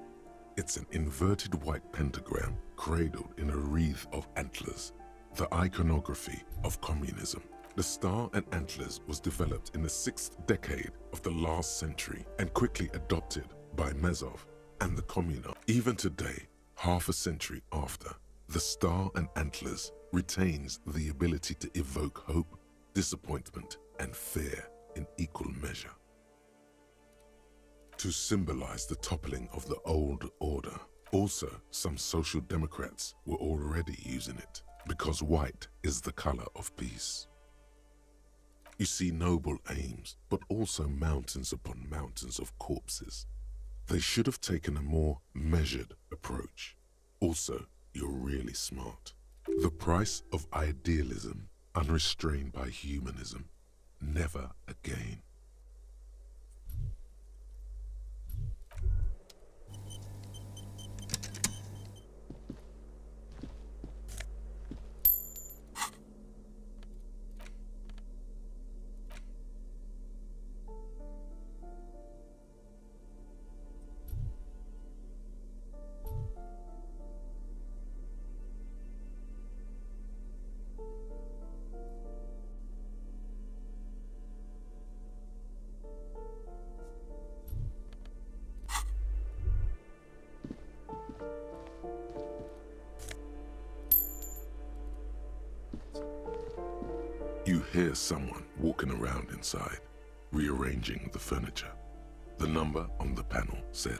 It's an inverted white pentagram cradled in a wreath of antlers, the iconography of communism. The star and antlers was developed in the 6th decade of the last century and quickly adopted by Mezhov and the Communards. Even today, half a century after, the star and antlers retains the ability to evoke hope, disappointment, and fear in equal measure. To symbolize the toppling of the old order. Also, some social democrats were already using it, because white is the color of peace. You see noble aims, but also mountains upon mountains of corpses. They should have taken a more measured approach. Also, you're really smart. The price of idealism, unrestrained by humanism. Never again. You hear someone walking around inside, rearranging the furniture. The number on the panel said,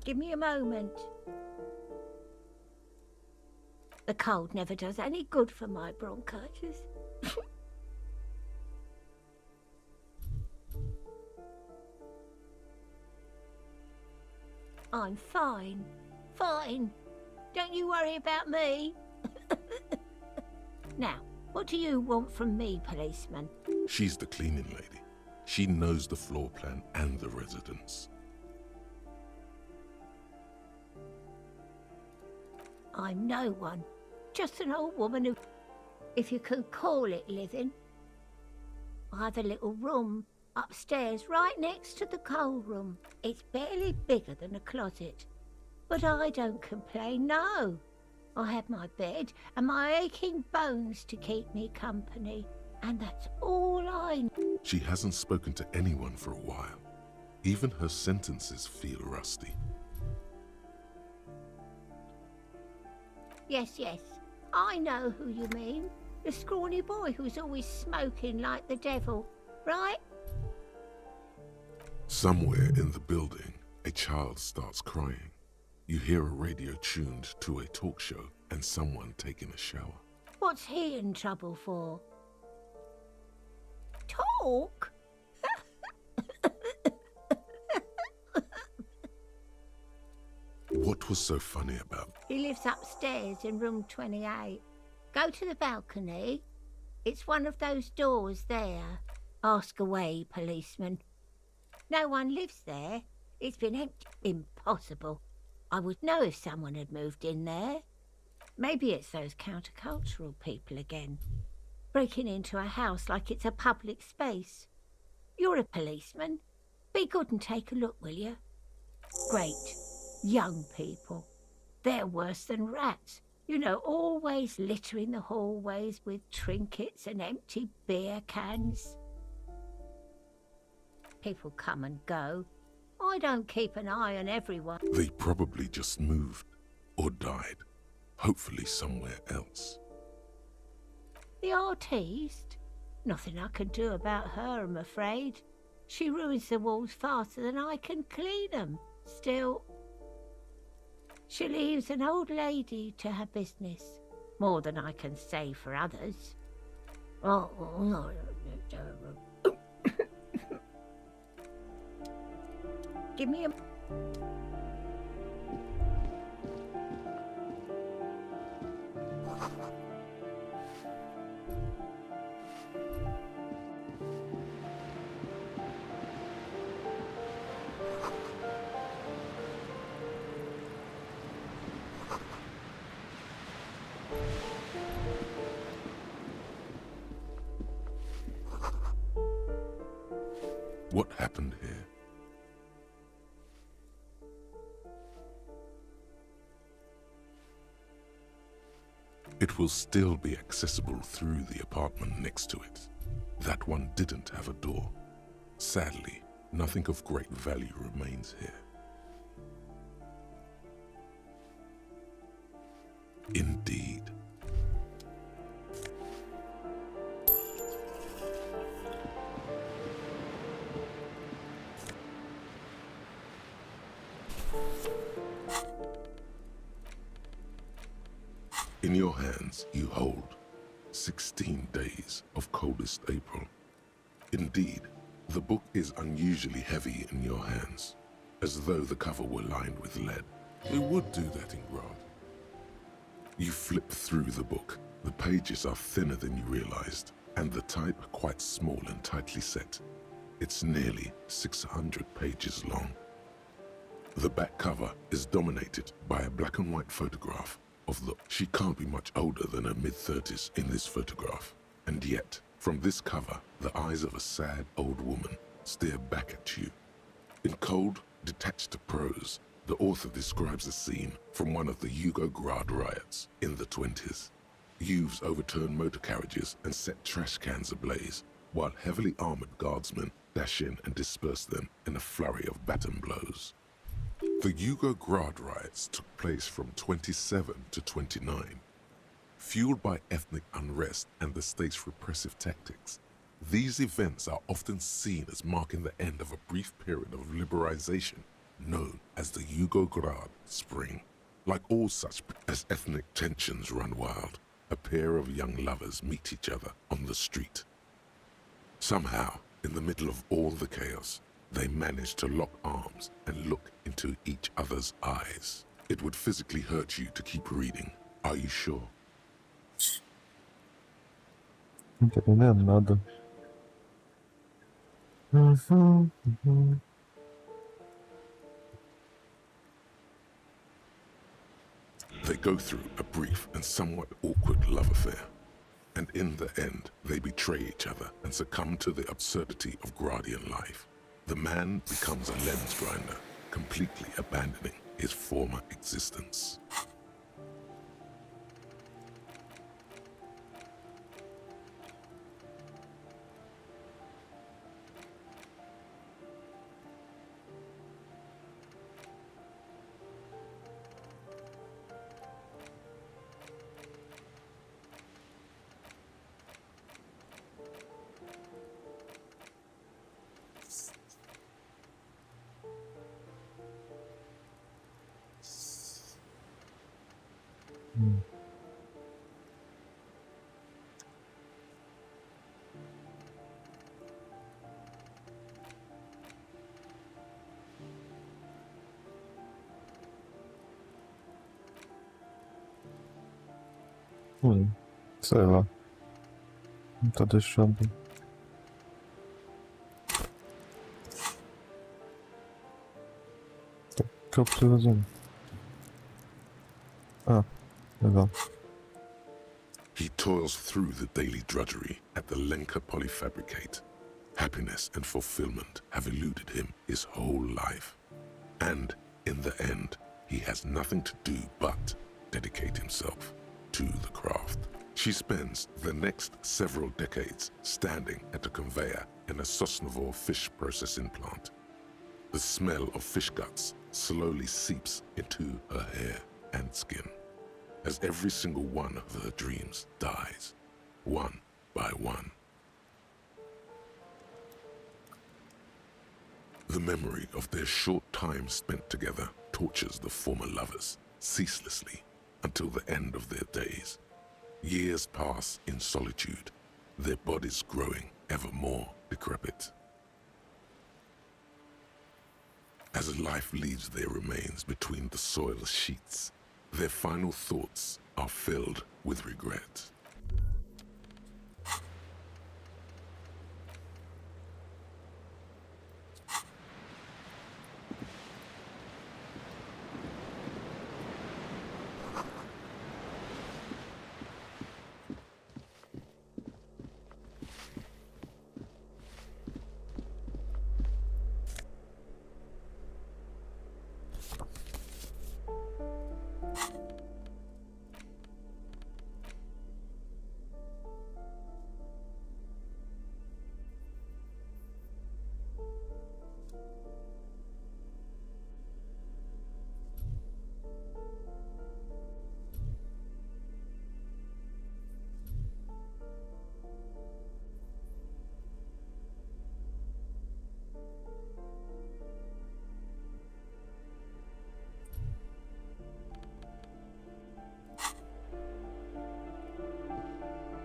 Give me a moment. The cold never does any good for my bronchitis. I'm fine. Fine. Don't you worry about me. Now, what do you want from me, policeman? she's the cleaning lady. She knows the floor plan and the residence. I'm no one. Just an old woman who, if you could call it living. I have a little room upstairs right next to the coal room. It's barely bigger than a closet. But I don't complain, no. I have my bed and my aching bones to keep me company. And that's all I know. She hasn't spoken to anyone for a while. Even her sentences feel rusty. Yes, yes, I know who you mean. The scrawny boy who's always smoking like the devil, right? Somewhere in the building, a child starts crying. You hear a radio tuned to a talk show and someone taking a shower. What's he in trouble for? Talk? What was so funny about He lives upstairs in room 28. Go to the balcony. It's one of those doors there. Ask away, policeman. No one lives there. It's been empty. Impossible. I would know if someone had moved in there. Maybe it's those countercultural people again, breaking into a house like it's a public space. You're a policeman. Be good and take a look, will you? Great. Young people. They're worse than rats. You know, always littering the hallways with trinkets and empty beer cans. People come and go. I don't keep an eye on everyone. They probably just moved or died, hopefully somewhere else. The artiste? Nothing I can do about her, I'm afraid. She ruins the walls faster than I can clean them. Still, she leaves an old lady to her business. More than I can say for others. Give me a... What happened here? It will still be accessible through the apartment next to it. That one didn't have a door. Sadly, nothing of great value remains here. Indeed. In your hands, you hold 16 days of coldest April. Indeed, the book is unusually heavy in your hands, as though the cover were lined with lead. It would do that in Grad. You flip through the book. The pages are thinner than you realized, and the type quite small and tightly set. It's nearly 600 pages long. The back cover is dominated by a black and white photograph of the... She can't be much older than her mid-30s in this photograph. And yet, from this cover, the eyes of a sad old woman stare back at you. In cold, detached prose, the author describes a scene from one of the Yugograd riots in the 20s. Youths overturned motor carriages and set trash cans ablaze, while heavily armored guardsmen dash in and disperse them in a flurry of baton blows. The Yugograd riots took place from 27 to 29. Fueled by ethnic unrest and the state's repressive tactics, these events are often seen as marking the end of a brief period of liberalization known as the Yugograd Spring. Like all such, as ethnic tensions run wild, a pair of young lovers meet each other on the street. Somehow, in the middle of all the chaos, they manage to lock arms and look into each other's eyes. It would physically hurt you to keep reading. Are you sure? Não tô entendendo nada. They go through a brief and somewhat awkward love affair. And in the end, they betray each other and succumb to the absurdity of Gradian life. The man becomes a lens grinder, completely abandoning his former existence. Sei lá. Não tá deixando. O que eu preciso fazer? Ah, legal. He toils through the daily drudgery at the Lenka Polyfabricate. Happiness and fulfillment have eluded him his whole life. And, in the end, he has nothing to do but dedicate himself to the craft. She spends the next several decades standing at a conveyor in a Sosnovyj fish processing plant. The smell of fish guts slowly seeps into her hair and skin, as every single one of her dreams dies, one by one. The memory of their short time spent together tortures the former lovers ceaselessly until the end of their days. Years pass in solitude, their bodies growing ever more decrepit. As life leaves their remains between the soil's sheets, their final thoughts are filled with regret.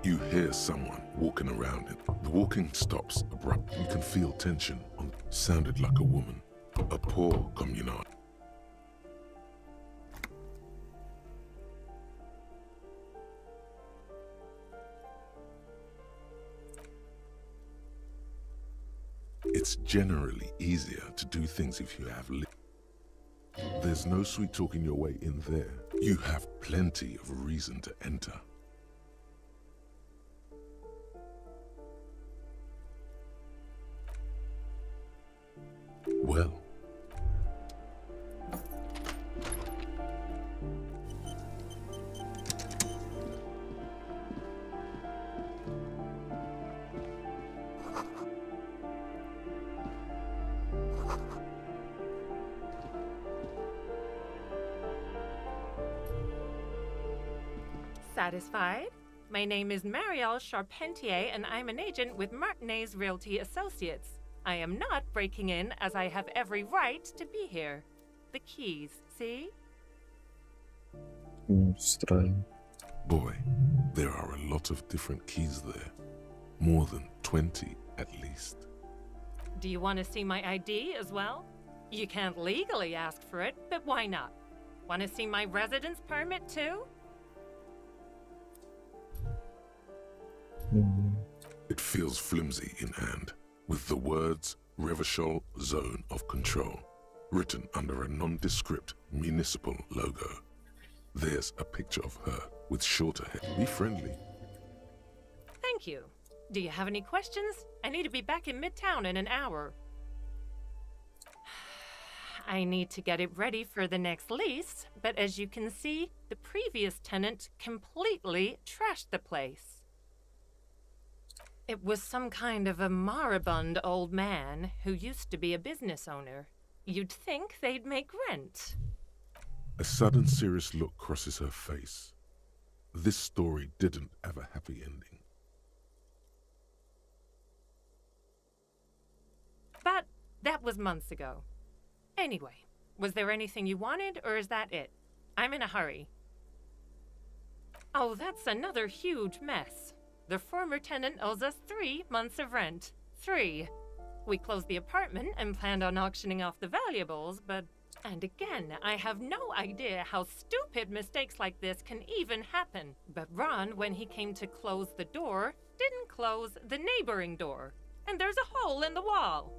You hear someone walking around it. The walking stops abruptly. You can feel tension. Sounded like a woman. A poor communard. It's generally easier to do things if you have There's no sweet talking your way in there. You have plenty of reason to enter. Well. Satisfied? My name is Marielle Charpentier, and I'm an agent with Martinez Realty Associates. I am not breaking in, as I have every right to be here. The keys, see? Estranho. Boy, there are a lot of different keys there. More than 20 at least. Do you want to see my ID as well? You can't legally ask for it, but why not? Want to see my residence permit too? It feels flimsy in hand, with the words Revachol Zone of Control written under a nondescript municipal logo. There's a picture of her with shorter hair. Be friendly. Thank you. Do you have any questions? I need to be back in Midtown in an hour. I need to get it ready for the next lease, but as you can see, the previous tenant completely trashed the place. It was some kind of a moribund old man who used to be a business owner. You'd think they'd make rent. A sudden serious look crosses her face. This story didn't have a happy ending. But that was months ago. Anyway, was there anything you wanted, or is that it? I'm in a hurry. Oh, that's another huge mess. The former tenant owes us 3 months of rent. 3. We closed the apartment and planned on auctioning off the valuables, but And again, I have no idea how stupid mistakes like this can even happen. But Ron, when he came to close the door, didn't close the neighboring door. And there's a hole in the wall.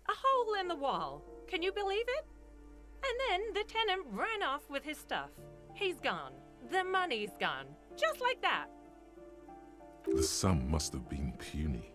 A hole in the wall. Can you believe it? And then the tenant ran off with his stuff. He's gone. The money's gone. Just like that. The sum must have been puny.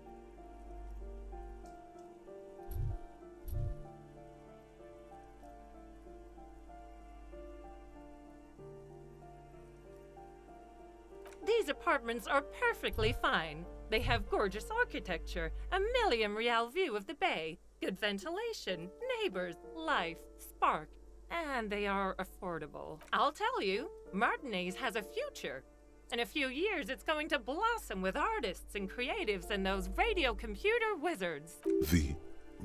These apartments are perfectly fine. They have gorgeous architecture, a million real view of the bay, good ventilation, neighbors, life, spark, and they are affordable. I'll tell you, Martinez has a future. In a few years, it's going to blossom with artists and creatives and those radio computer wizards. The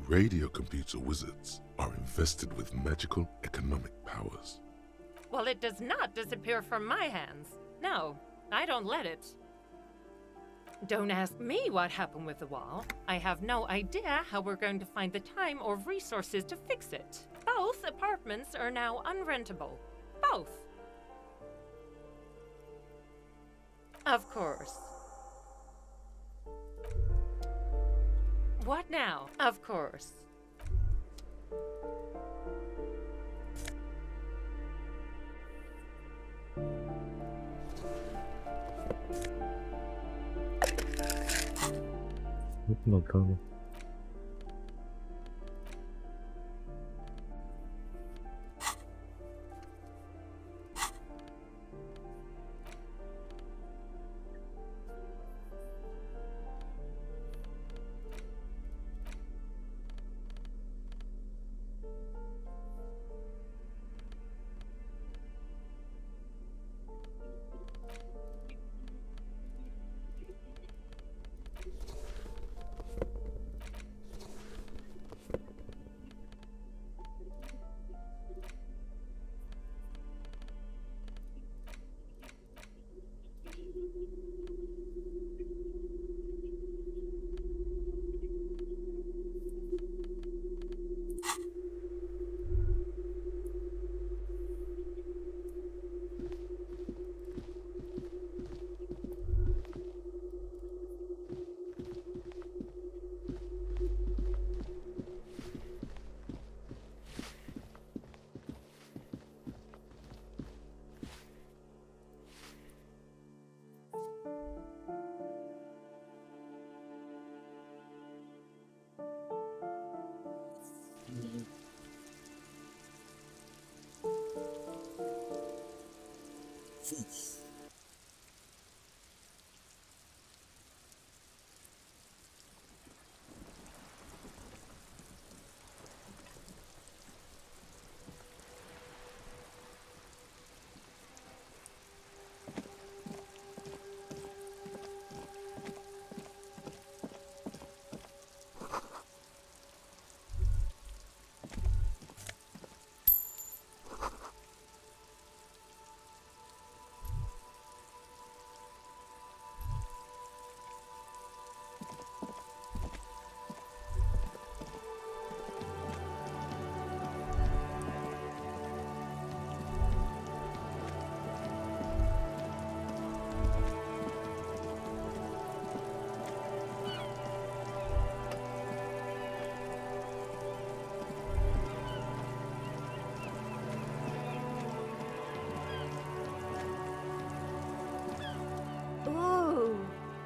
radio computer wizards are invested with magical economic powers. Well, it does not disappear from my hands. No, I don't let it. Don't ask me what happened with the wall. I have no idea how we're going to find the time or resources to fix it. Both apartments are now unrentable. Both. Of course. What now? Of course. No problem.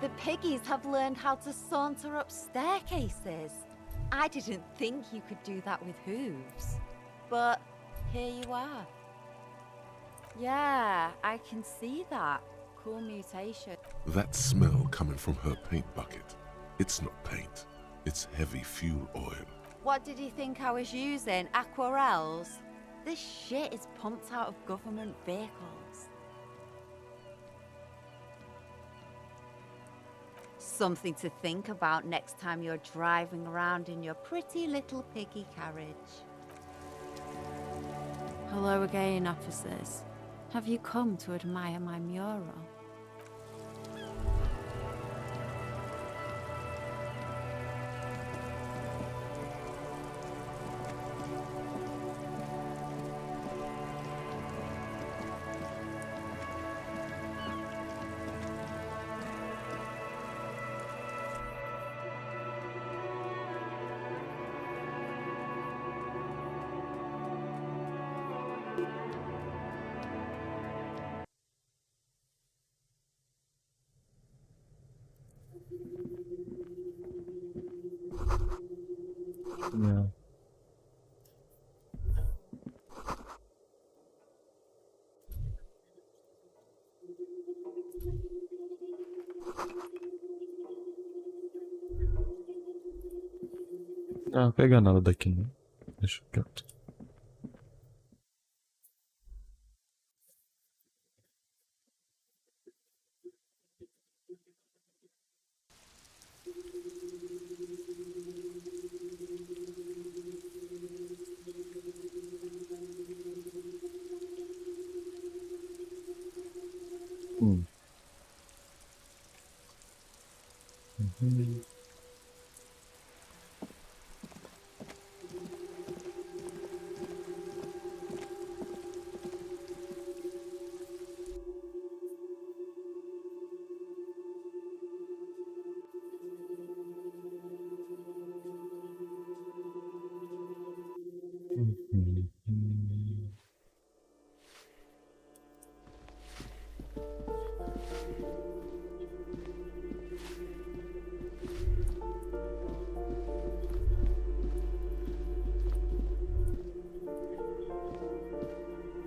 The piggies have learned how to saunter up staircases. I didn't think you could do that with hooves. But here you are. Yeah, I can see that. Cool mutation. That smell coming from her paint bucket. It's not paint. It's heavy fuel oil. What did you think I was using? Aquarels? This shit is pumped out of government vehicles. Something to think about next time you're driving around in your pretty little piggy carriage. Hello again, officers. Have you come to admire my mural? Yeah. Não, pega nada daqui não. Deixa quieto. Uhum.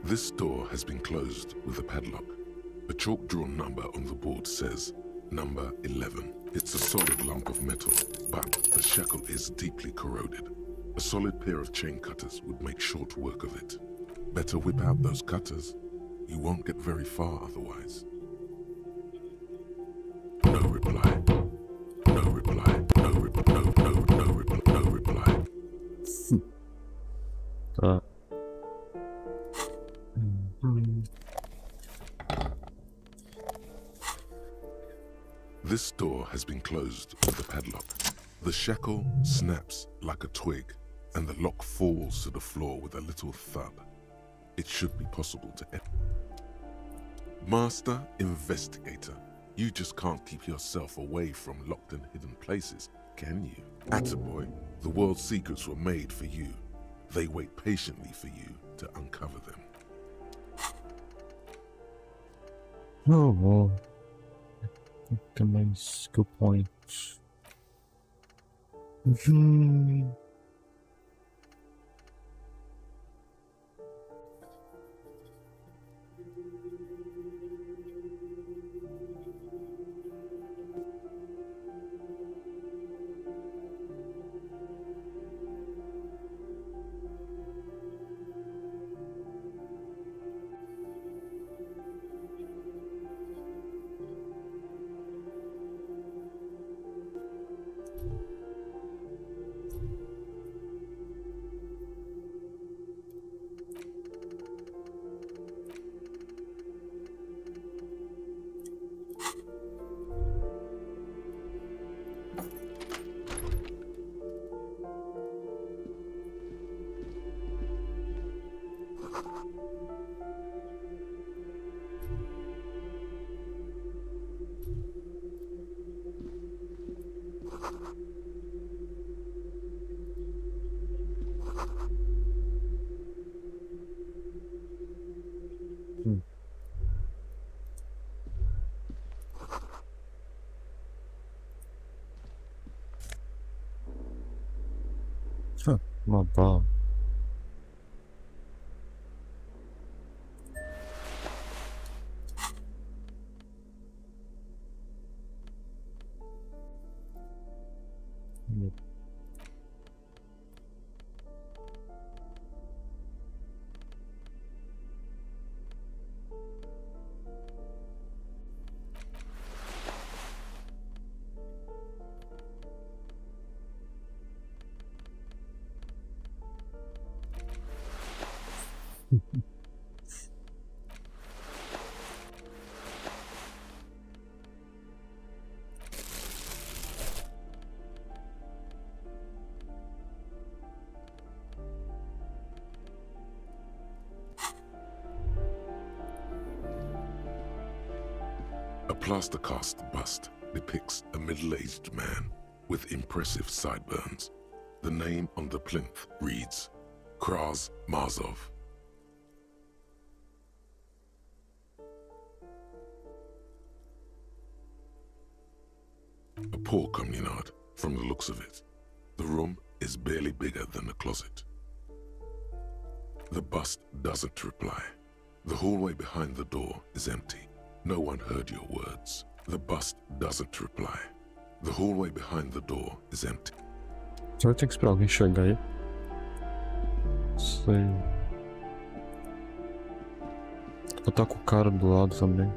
This door has been closed with a padlock. A chalk-drawn number on the board says number 11. It's a solid lump of metal, but the shackle is deeply corroded. A solid pair of chain cutters would make short work of it. Better whip out those cutters. You won't get very far otherwise. No reply. No reply. No reply. No reply. No reply. This door has been closed with a padlock. The shackle snaps like a twig, and the lock falls to the floor with a little thud. It should be possible to enter. Master Investigator, you just can't keep yourself away from locked and hidden places, can you? Attaboy, the world's secrets were made for you. They wait patiently for you to uncover them. Oh, well. Também skill points. Not bad. Yep. A plaster cast bust depicts a middle-aged man with impressive sideburns. The name on the plinth reads Kraz Marzov. A poor communard, from the looks of it. The room is barely bigger than the closet. The bust doesn't reply. The hallway behind the door is empty. No one heard your words. The bust doesn't reply. The hallway behind the door is empty. Você vai ter que esperar alguém chegar aí. Sei. Vou estar com o cara do lado também.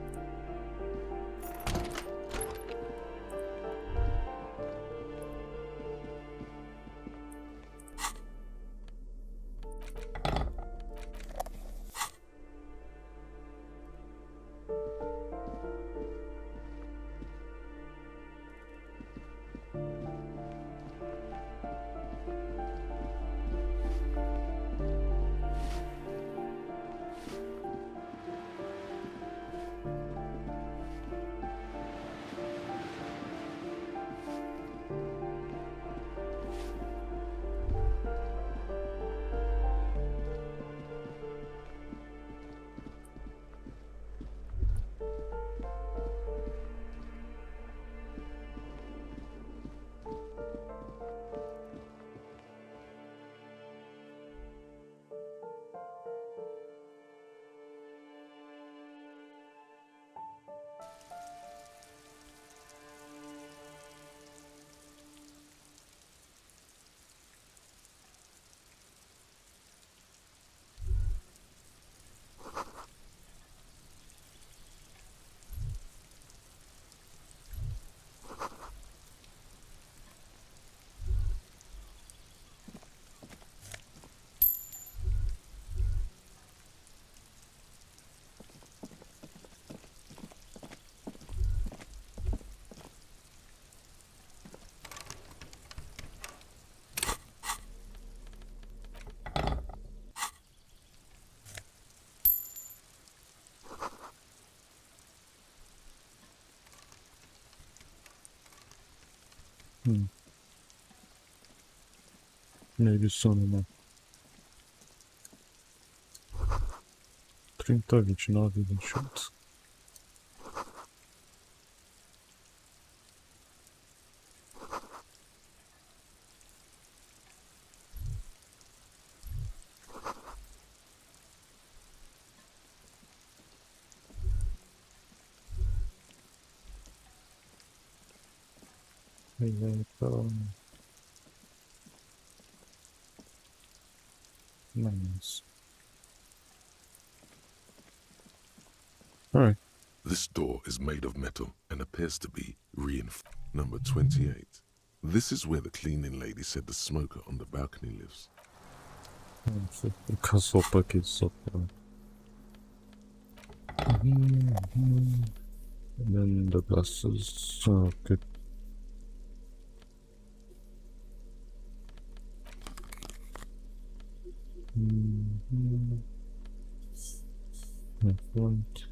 Meio sono, né? 30, 29, 28. Nice. Alright. This door is made of metal and appears to be reinforced. Number 28. This is where the cleaning lady said the smoker on the balcony lives. Caçopa aqui só pra... And then the glasses. Okay. Front.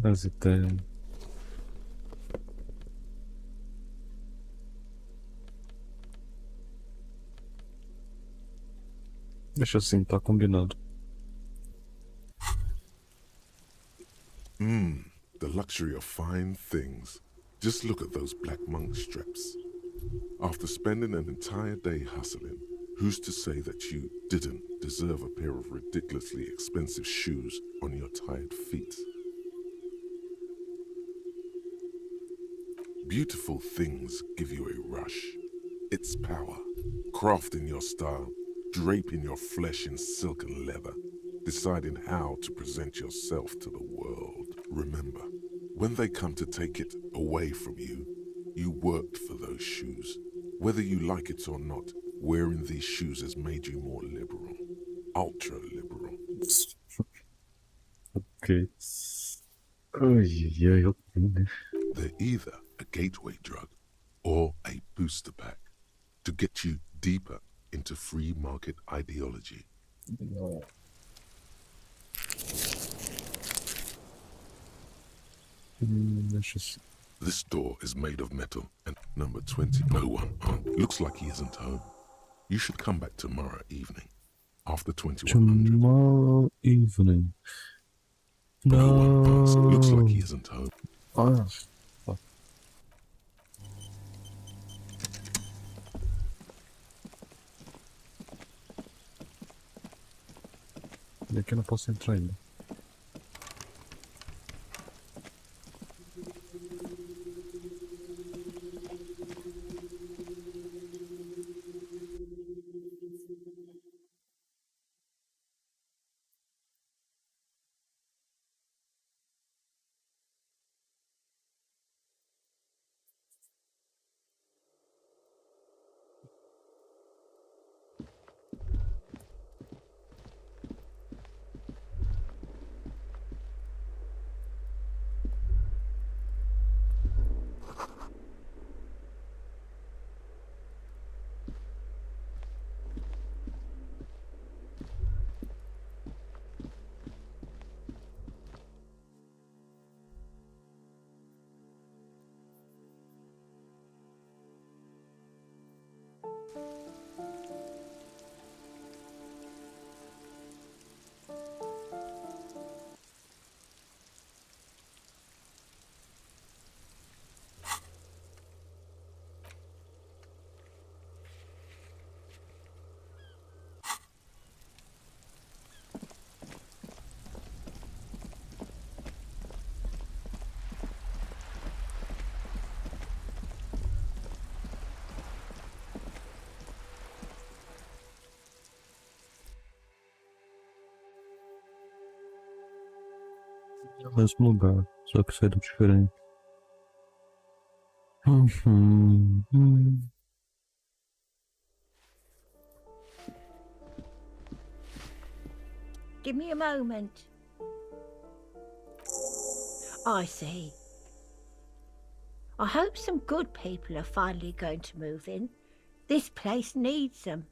As ideias. Deixa assim, tá combinado. The luxury of fine things. Just look at those black monk straps. After spending an entire day hustling, who's to say that you didn't deserve a pair of ridiculously expensive shoes on your tired feet? Beautiful things give you a rush. It's power. Crafting your style, draping your flesh in silk and leather, deciding how to present yourself to the world. Remember, when they come to take it away from you, you worked for those shoes. Whether you like it or not, wearing these shoes has made you more liberal. Ultra liberal. Ok. Ai, ai, eu tenho, né? They're either a gateway drug or a booster pack to get you deeper into free market ideology. This door is made of metal, and number 20, no one looks like he isn't home. You should come back tomorrow evening, after 2100. Tomorrow evening. No one answers. No. Looks like he isn't home. Ah, fuck. E aqui eu não posso entrar ainda. É o mesmo lugar, só que saído diferente. Give me a moment. I see. I hope some good people are finally going to move in. This place needs them.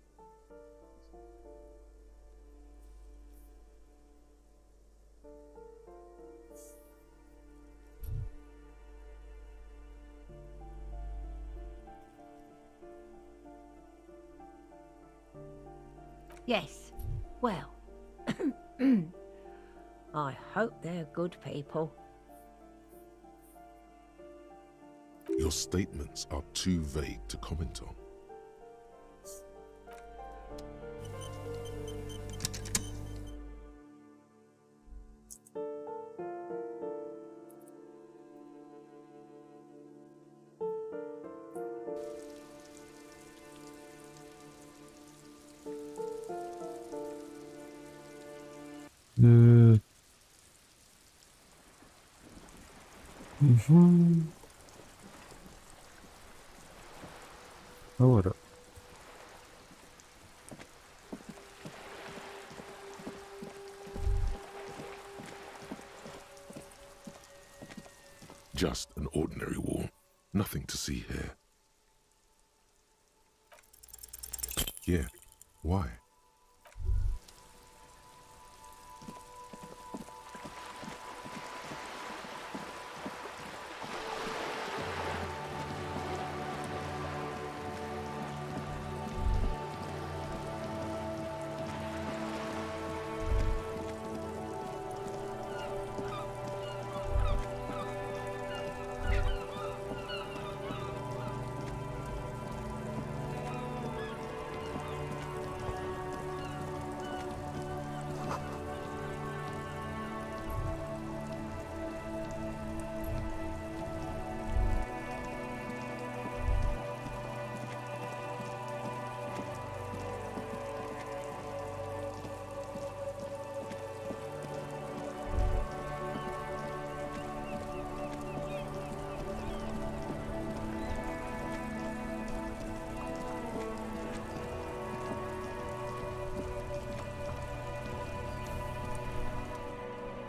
Yes, well, I hope they're good people. Your statements are too vague to comment on. Ahora. Just an ordinary wall. Nothing to see here. Yeah, why?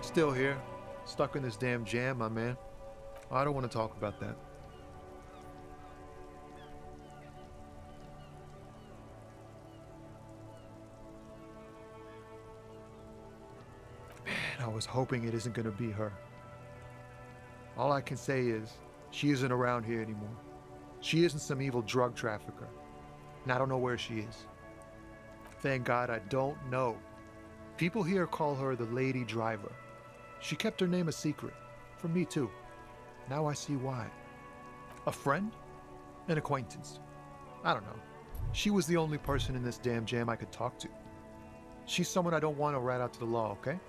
Still here, stuck in this damn jam, my man. I don't want to talk about that. Man, I was hoping it isn't gonna be her. All I can say is, she isn't around here anymore. She isn't some evil drug trafficker. And I don't know where she is. Thank God I don't know. People here call her the Lady Driver. She kept her name a secret. From me too. Now I see why. A friend? An acquaintance? I don't know. She was the only person in this damn jam I could talk to. She's someone I don't want to rat out to the law, okay?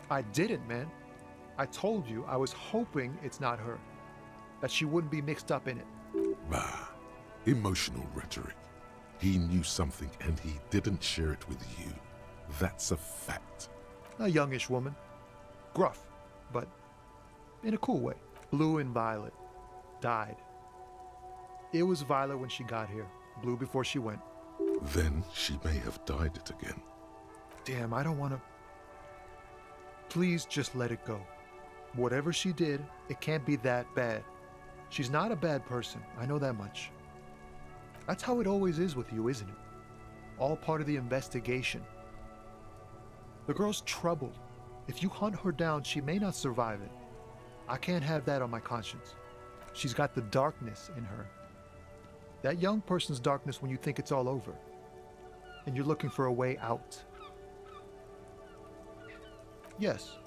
I didn't, man. I told you I was hoping it's not her. That she wouldn't be mixed up in it. Bah. Emotional rhetoric. He knew something and he didn't share it with you. That's a fact. A youngish woman. Gruff, but in a cool way. Blue and violet. Died. It was violet when she got here. Blue before she went. Then she may have dyed it again. Damn, I don't want to... Please just let it go. Whatever she did, it can't be that bad. She's not a bad person, I know that much. That's how it always is with you, isn't it? All part of the investigation. The girl's troubled. If you hunt her down, she may not survive it. I can't have that on my conscience. She's got the darkness in her. That young person's darkness when you think it's all over. And you're looking for a way out. Yes,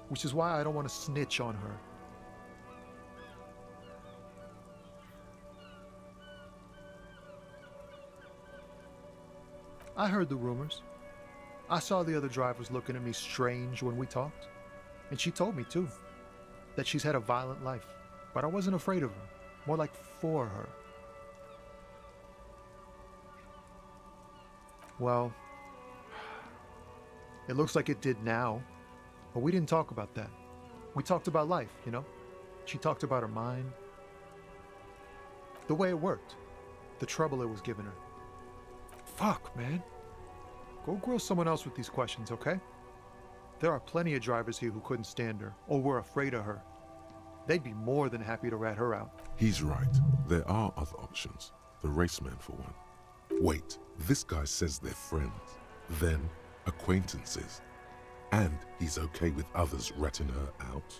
which is why I don't want to snitch on her. I heard the rumors. I saw the other drivers looking at me strange when we talked. And she told me too, that she's had a violent life. But I wasn't afraid of her, more like for her. Well, it looks like it did now. But we didn't talk about that. We talked about life, you know? She talked about her mind. The way it worked. The trouble it was giving her. Fuck, man. Go grill someone else with these questions, okay? There are plenty of drivers here who couldn't stand her, or were afraid of her. They'd be more than happy to rat her out. He's right. There are other options. The raceman, for one. Wait, this guy says they're friends. Then, acquaintances. And he's okay with others ratting her out.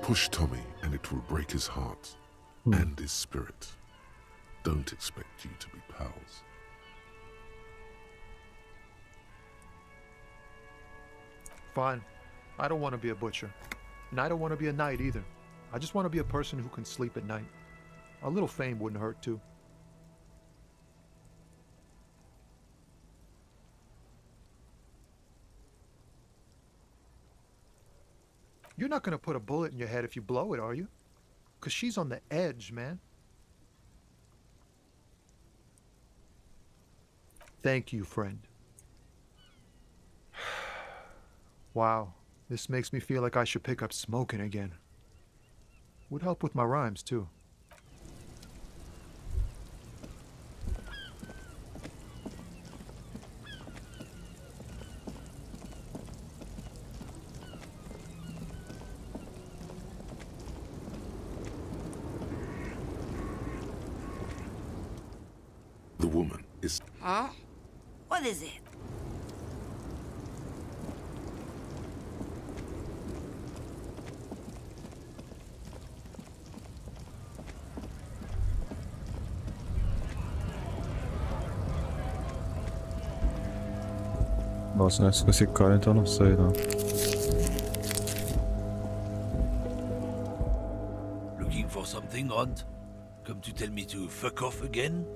Push Tommy and it will break his heart and his spirit. Don't expect you to be pals. Fine. I don't want to be a butcher. And I don't want to be a knight either. I just want to be a person who can sleep at night. A little fame wouldn't hurt too. You're not going to put a bullet in your head if you blow it, are you? Because she's on the edge, man. Thank you, friend. Wow, this makes me feel like I should pick up smoking again. Would help with my rhymes, too. The woman is... Huh? What is it? Nossa, nessa com esse cara então não sei não. Looking for something odd? Come to tell me to fuck off again?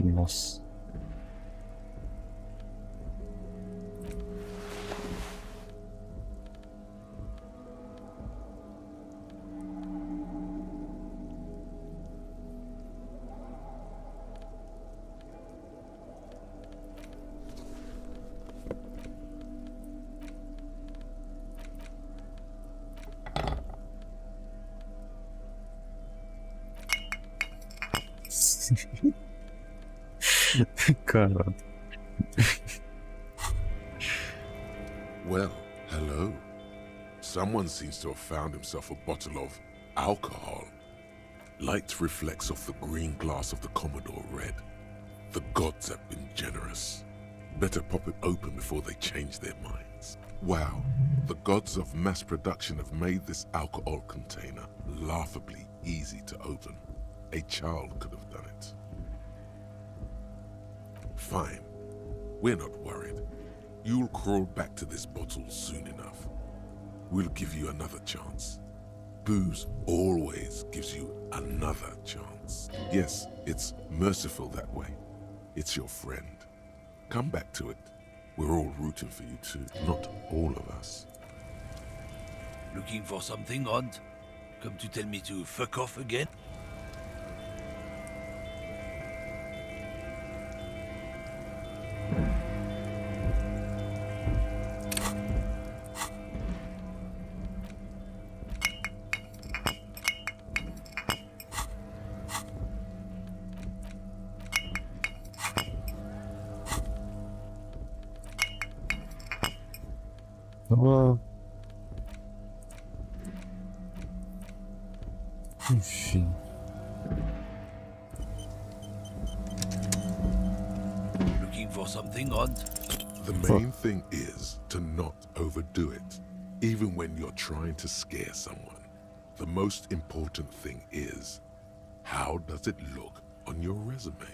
Nossa. Caralho. Well, hello. Someone seems to have found himself a bottle of alcohol. Light reflects off the green glass of the Commodore Red. The gods have been generous. Better pop it open before they change their minds. Wow, the gods of mass production have made this alcohol container laughably easy to open. A child could have done it. Fine. We're not worried. You'll crawl back to this bottle soon enough. We'll give you another chance. Booze always gives you another chance. Yes, it's merciful that way. It's your friend. Come back to it. We're all rooting for you too. Not all of us. Looking for something, Aunt? Come to tell me to fuck off again? Enfim. Looking for something, Aunt? The main thing is to not overdo it, even when you're trying to scare someone. The most important thing is, how does it look on your resume?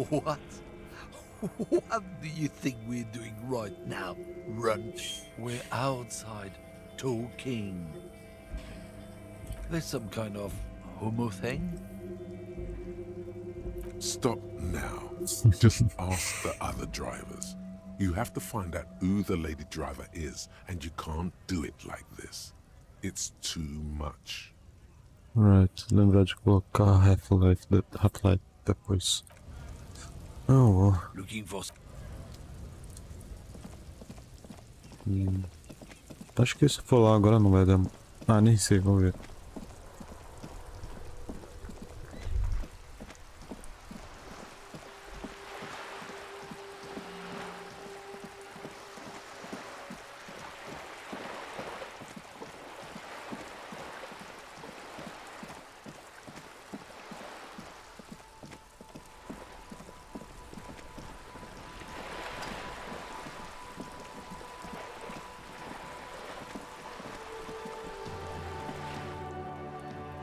What? What do you think we're doing right now? Run. We're outside, talking. There's some kind of homo thing? Stop now. Just ask the other drivers. You have to find out who the lady driver is, and you can't do it like this. It's too much. Right, lembrar de colocar Half-Life depois. Oh, well. Looking for... Acho que se for lá agora não vai dar. Ah, nem sei, vamos ver.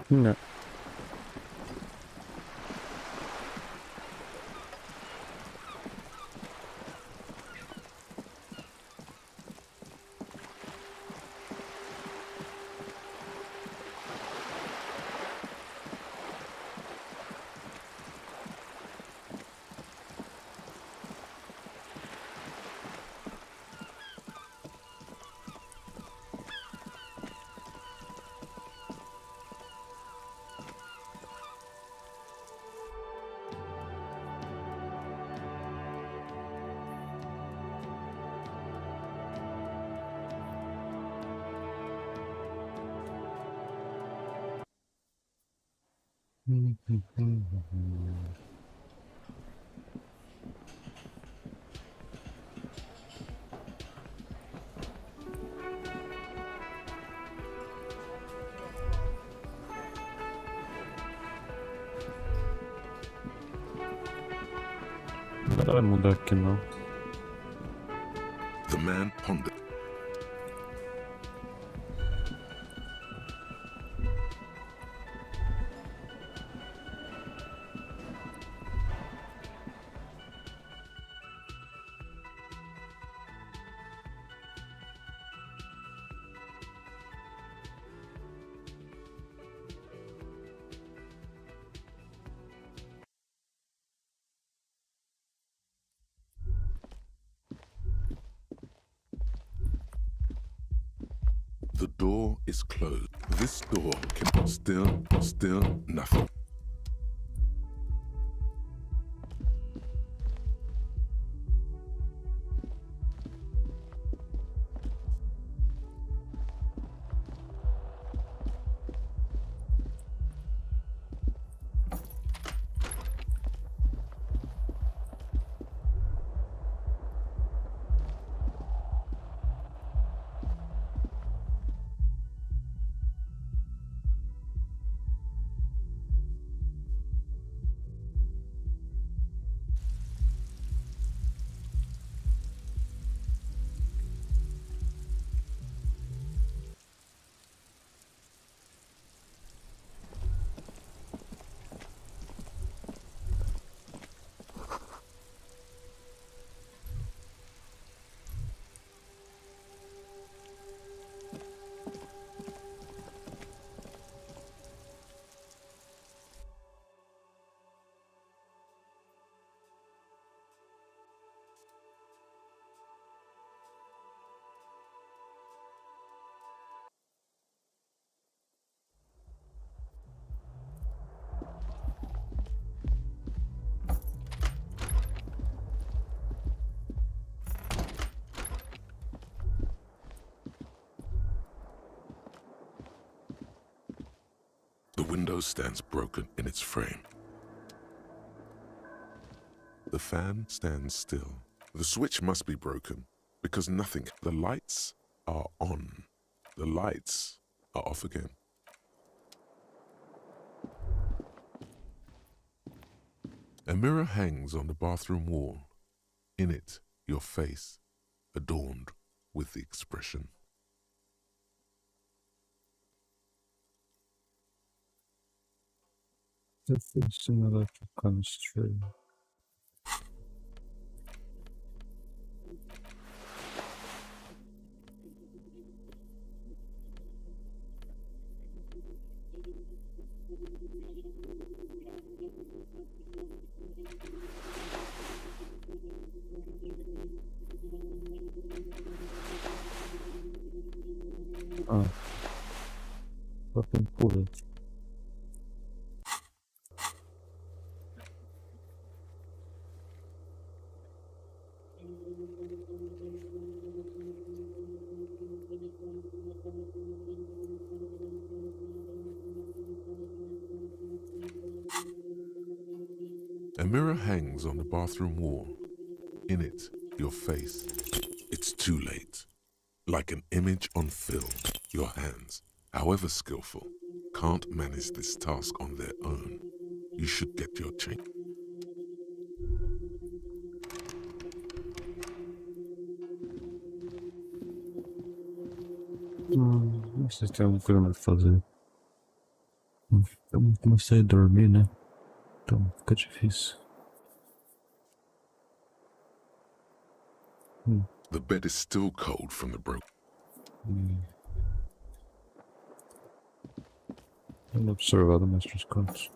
Não. Não vai mudar aqui não. The man pondered. The door is closed. This door can still nothing. The window stands broken in its frame. The fan stands still. The switch must be broken because nothing. The lights are on. The lights are off again. A mirror hangs on the bathroom wall. In it, your face, adorned with the expression. Something similar to chemistry. Ah, fucking bullet. A mirror hangs on the bathroom wall. In it, your face. It's too late. Like an image on film, your hands, however skillful, can't manage this task on their own. You should get your change. Não sei se tem alguma coisa mais a fazer. Eu comecei a dormir, né? Então fica difícil. The bed is still cold from the broke. Vamos observar do Mestres Cantos.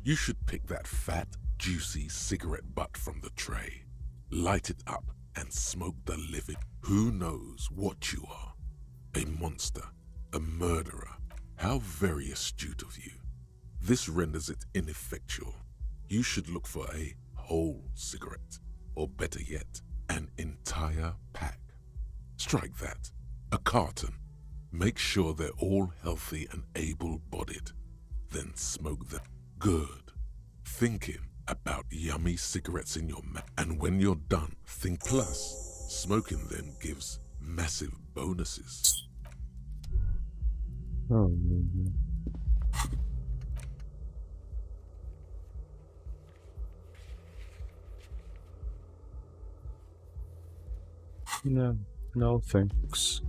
You should pick that fat, juicy cigarette butt from the tray, light it up, and smoke the living. Who knows what you are? A monster, a murderer. How very astute of you. This renders it ineffectual. You should look for a whole cigarette, or better yet, an entire pack. Strike that. A carton. Make sure they're all healthy and able-bodied. Then smoke them. Good. Thinking about yummy cigarettes in your mouth. And when you're done, think plus. Smoking them gives massive bonuses. Oh, no, no thanks.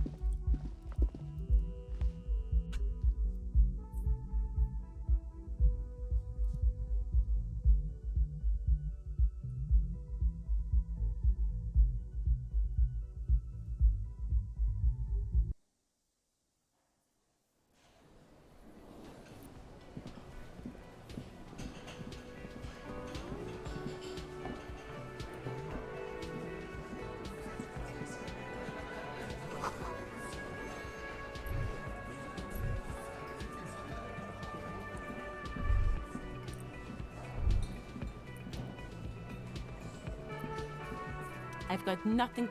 I've got nothing.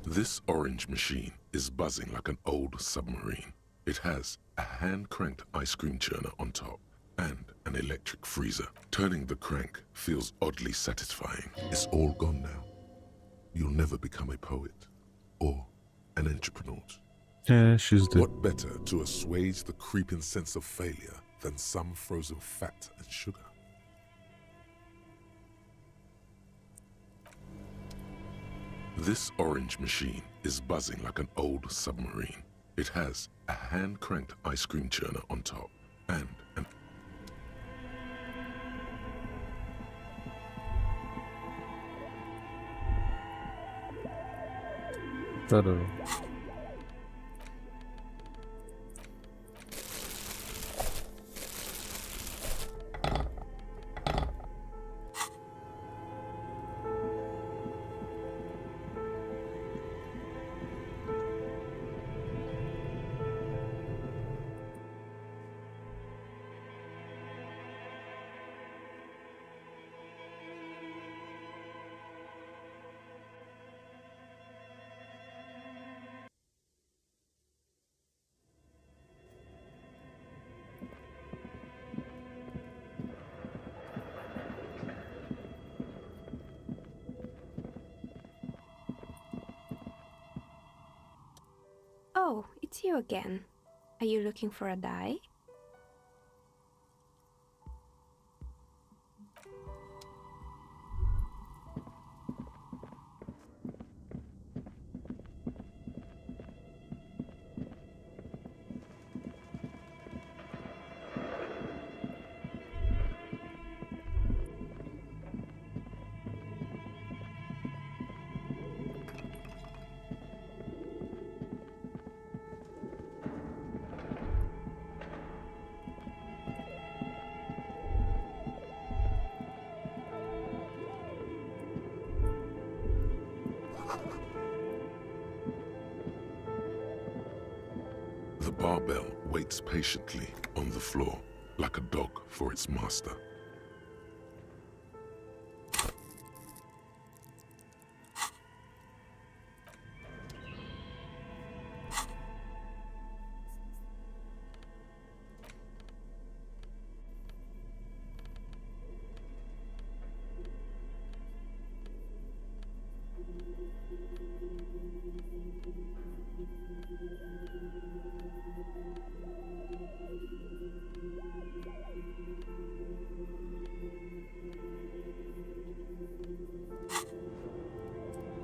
This orange machine is buzzing like an old submarine. It has a hand-cranked ice cream churner on top and an electric freezer. Turning the crank feels oddly satisfying. It's all gone now. You'll never become a poet or an entrepreneur. Yeah, she's dead. What better to assuage the creeping sense of failure than some frozen fat and sugar? This orange machine is buzzing like an old submarine. It has a hand-cranked ice cream churner on top and an... Better. Oh, it's you again. Are you looking for a die? The barbell waits patiently on the floor, like a dog for its master.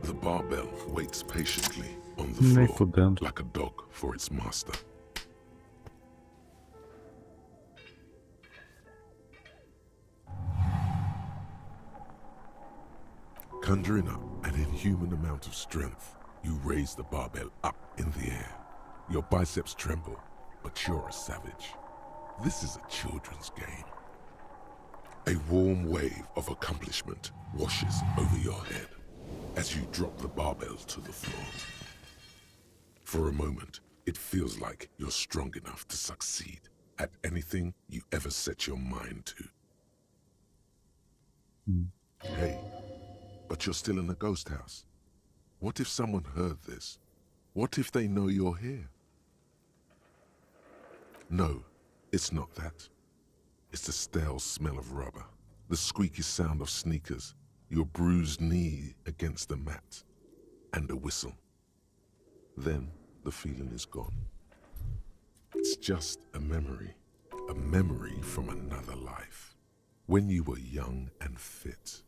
The barbell waits patiently on the Nem floor, fudendo. like a dog for its master. Conjuring up an inhuman amount of strength, you raise the barbell up in the air. Your biceps tremble, but you're a savage. This is a children's game. A warm wave of accomplishment washes over your head as you drop the barbell to the floor. For a moment, it feels like you're strong enough to succeed at anything you ever set your mind to. Hey, but you're still in a ghost house. What if someone heard this? What if they know you're here? No, it's not that. It's the stale smell of rubber, the squeaky sound of sneakers, your bruised knee against the mat, and a whistle. Then the feeling is gone. It's just a memory from another life, when you were young and fit.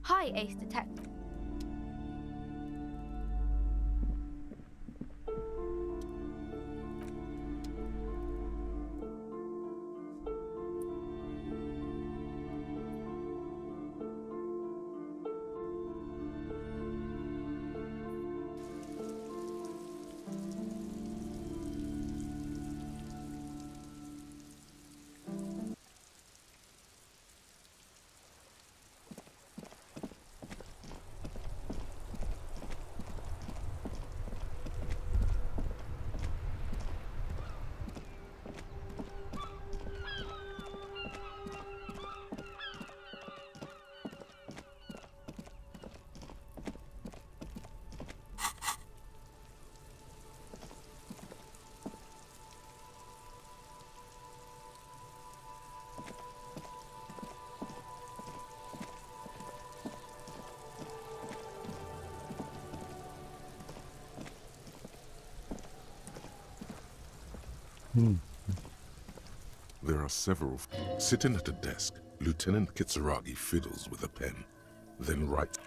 Hi, Ace Detective. There are several. Sitting at a desk, Lieutenant Kitsuragi fiddles with a pen, then writes.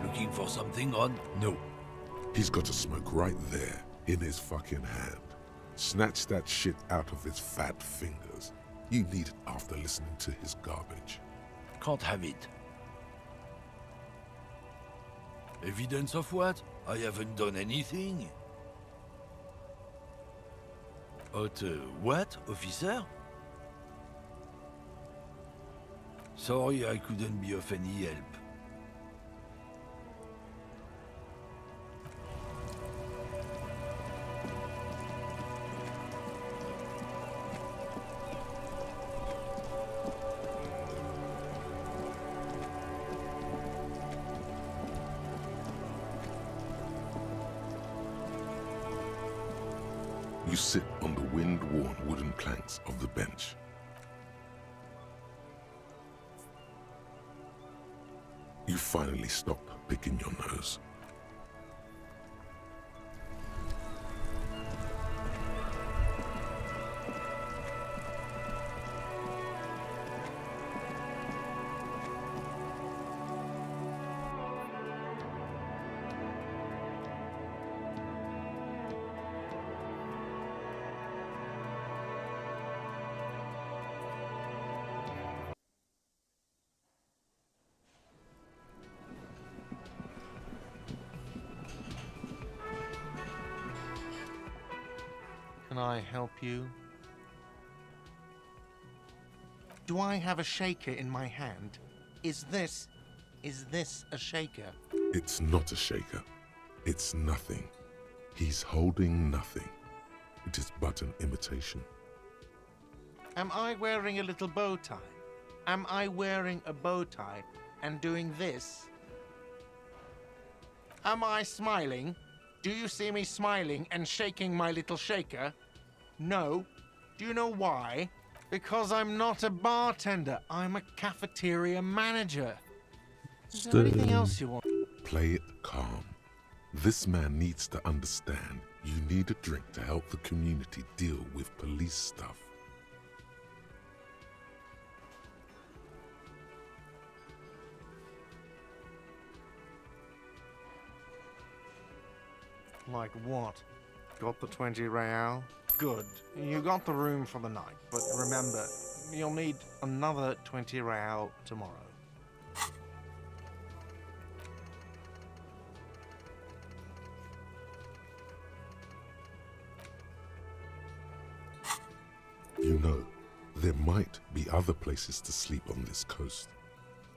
Looking for something on? No. He's got a smoke right there, in his fucking hand. Snatch that shit out of his fat fingers. You need it after listening to his garbage. Can't have it. Evidence of what? I haven't done anything. What, officer? Sorry, I couldn't be of any help. You sit on the wind-worn wooden planks of the bench. You finally stop picking your nose. Can I help you? Do I have a shaker in my hand? Is this a shaker? It's not a shaker. It's nothing. He's holding nothing. It is but an imitation. Am I wearing a little bow tie? Am I wearing a bow tie and doing this? Am I smiling? Do you see me smiling and shaking my little shaker? No. Do you know why? Because I'm not a bartender. I'm a cafeteria manager. Is there anything else you want? Play it calm. This man needs to understand You need a drink to help the community deal with police stuff. Like what? Got the 20 real? Good. You got the room for the night, but remember, you'll need another 20 real tomorrow. You know, there might be other places to sleep on this coast.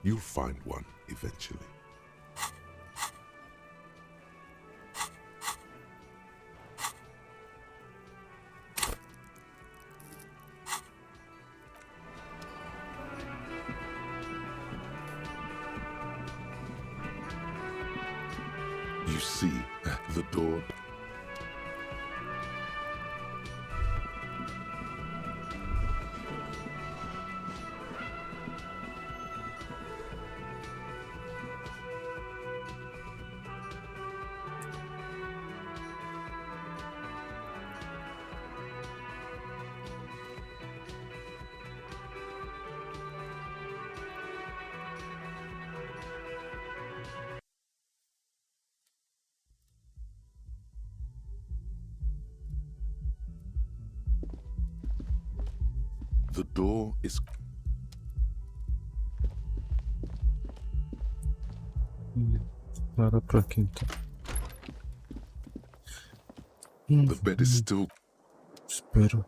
You'll find one eventually. You see the door. The door is... Para pra quinta. The bed is still... Espera.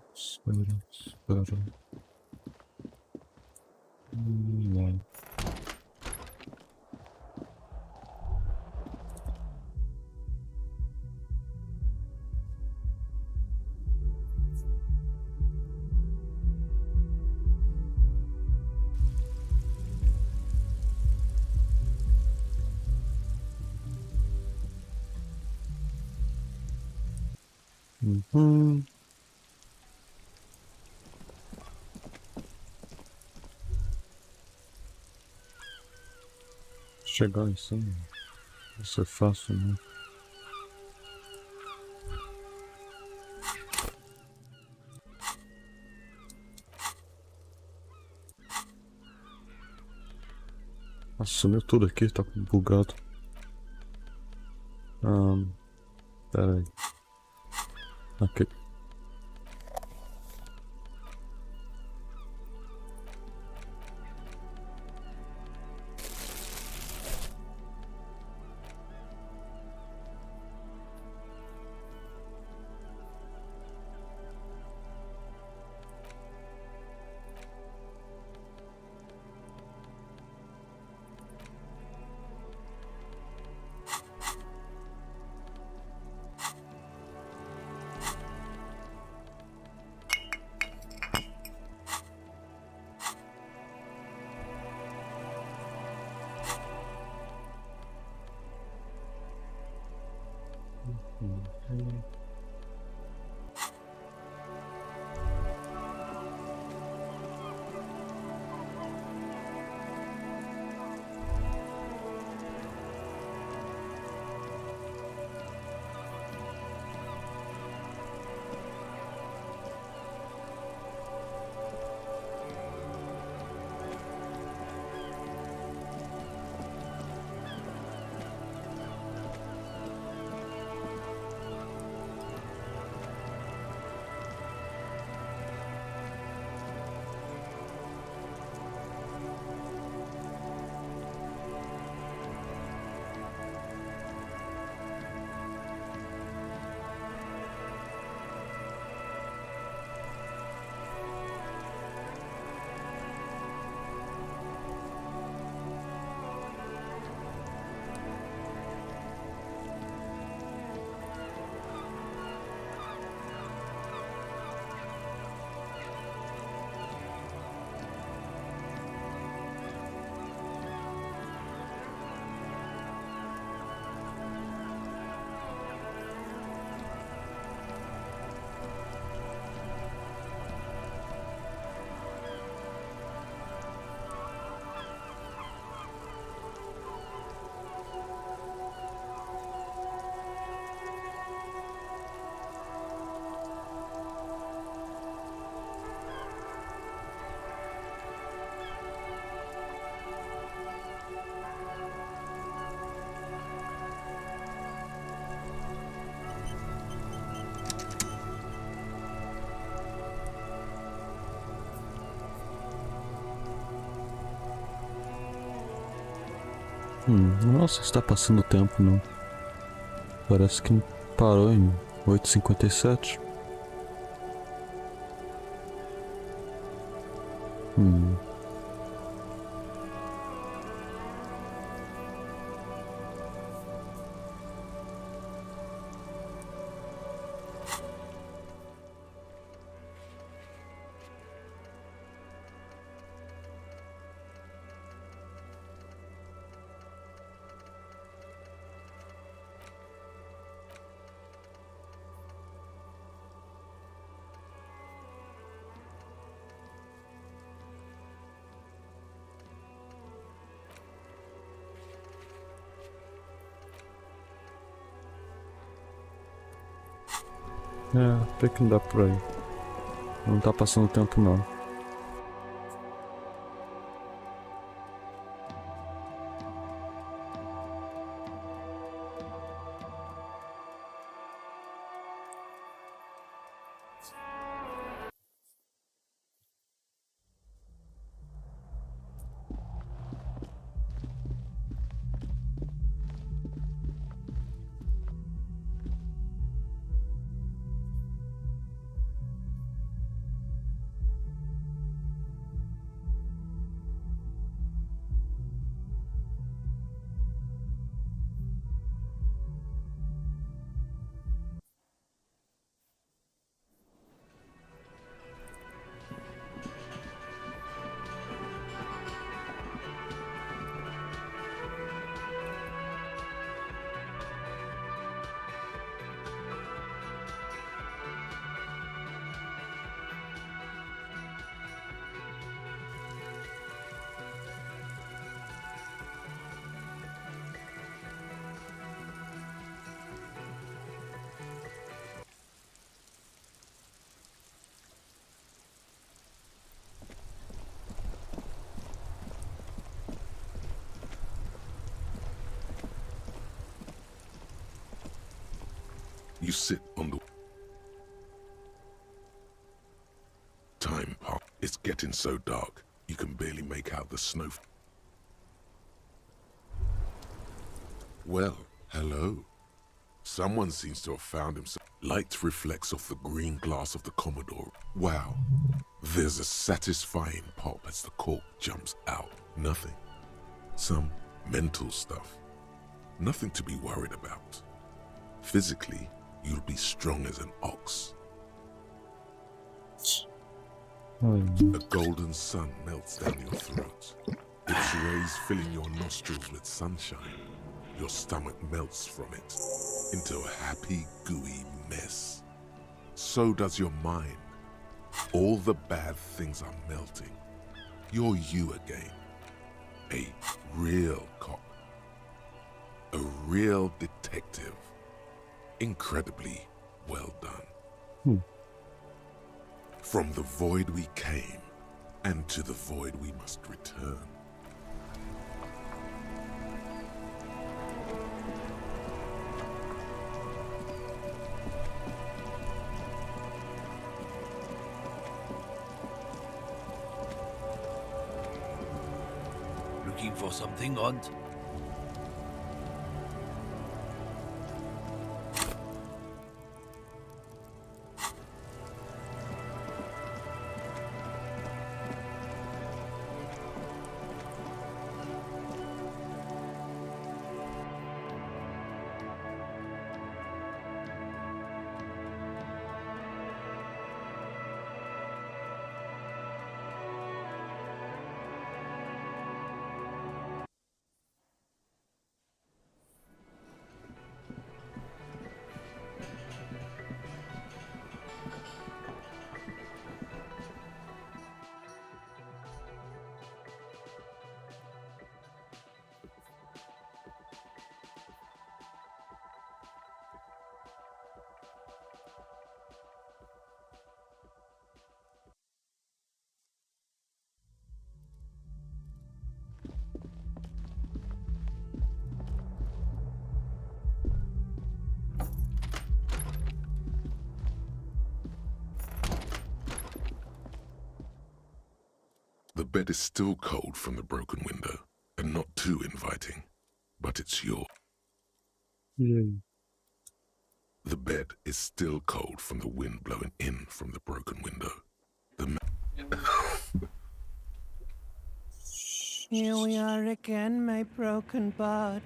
Não. Chegar em cima vai ser fácil, né? Sumiu tudo aqui, tá bugado. Pera aí. Ok. Nossa, está passando o tempo, não. Parece que parou em 8h57. Até que não dá por aí. Não tá passando tempo não. You sit on the... Time pop. It's getting so dark, you can barely make out the snow. Well, hello. Someone seems to have found himself. Light reflects off the green glass of the Commodore. Wow. There's a satisfying pop as the cork jumps out. Nothing. Some mental stuff. Nothing to be worried about. Physically, you'll be strong as an ox. A golden sun melts down your throat. Its rays filling your nostrils with sunshine. Your stomach melts from it into a happy, gooey mess. So does your mind. All the bad things are melting. You're you again. A real cop. A real detective. Incredibly well done. From the void we came, and to the void we must return. Looking for something, Aunt? The bed is still cold from the broken window, and not too inviting. but it's yours. Yay. The bed is still cold from the wind blowing in from the broken window. Here we are again, my broken bud.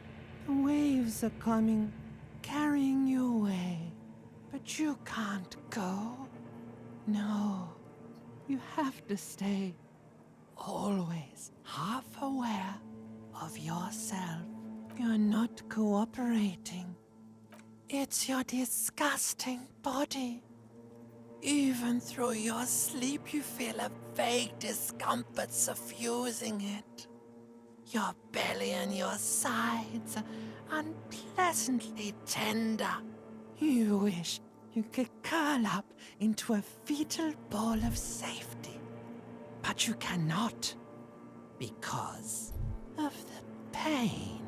The waves are coming, carrying you away. But you can't go. No, you have to stay. Always half aware of yourself. You're not cooperating. It's your disgusting body. Even through your sleep, you feel a vague discomfort suffusing it. Your belly and your sides are unpleasantly tender. You wish you could curl up into a fetal ball of safety. But you cannot, because of the pain.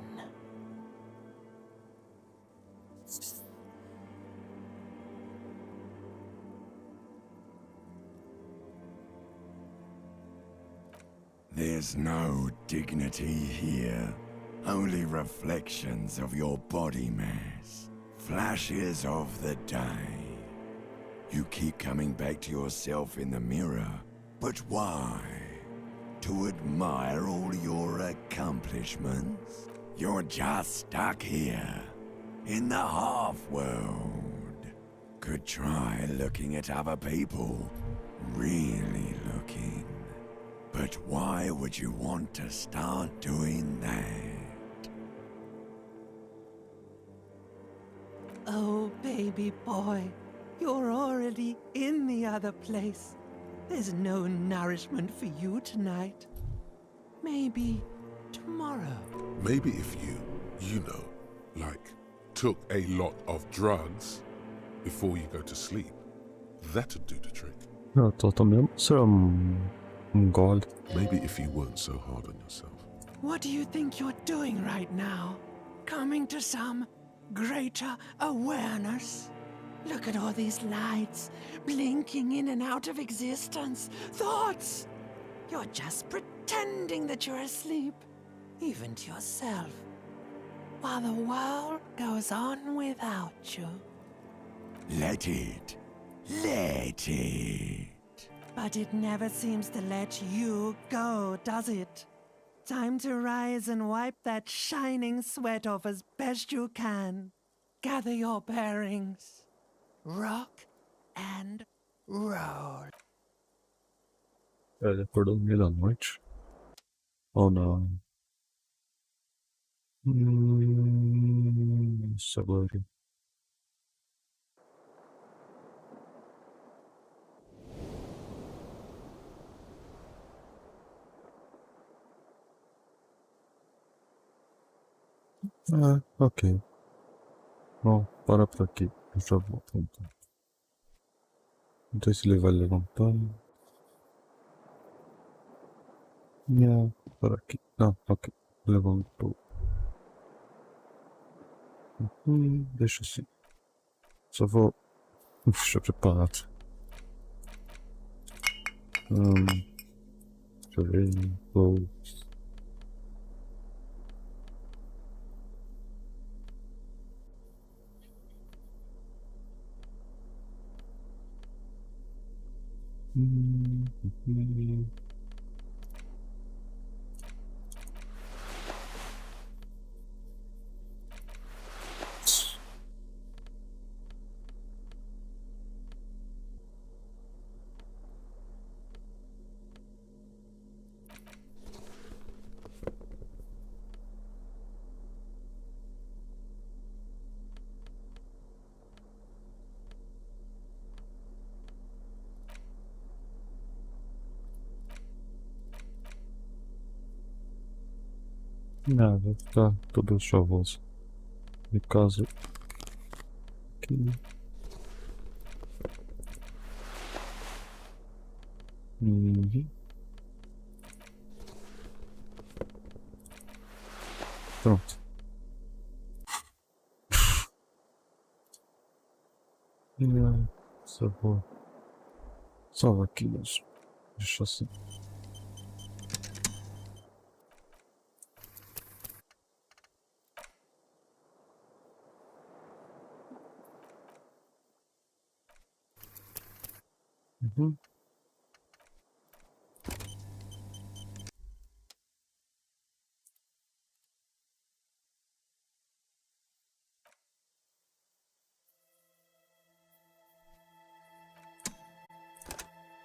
There's no dignity here. Only reflections of your body mass. Flashes of the day. You keep coming back to yourself in the mirror. But why? To admire all your accomplishments? You're just stuck here. In the half-world. Could try looking at other people. Really looking. But why would you want to start doing that? Oh, baby boy, you're already in the other place. There's no nourishment for you tonight. Maybe tomorrow. Maybe if you know, like, took a lot of drugs before you go to sleep, that'd do the trick. Ja, to mesmo será gole. Maybe if you weren't so hard on yourself. What do you think you're doing right now? Coming to some greater awareness? Look at all these lights, blinking in and out of existence. Thoughts! You're just pretending that you're asleep, even to yourself, while the world goes on without you. Let it. Let it. But it never seems to let you go, does it? Time to rise and wipe that shining sweat off as best you can. Gather your bearings. Rock and roll. Ele acordou no meio da noite? Ou não? Isso agora. Ah, ok. Bom, para por aqui. Eu já volto então. Não sei se ele vai levantar. Não, por aqui. Não, ok. Levantou. Deixa assim. Só vou. Deixa preparado. Deixa eu ver. Vou. Não, vai ficar tudo chavoso. No caso aqui. Pronto. Só vou salvar aqui mesmo. Deixa assim. Mhm.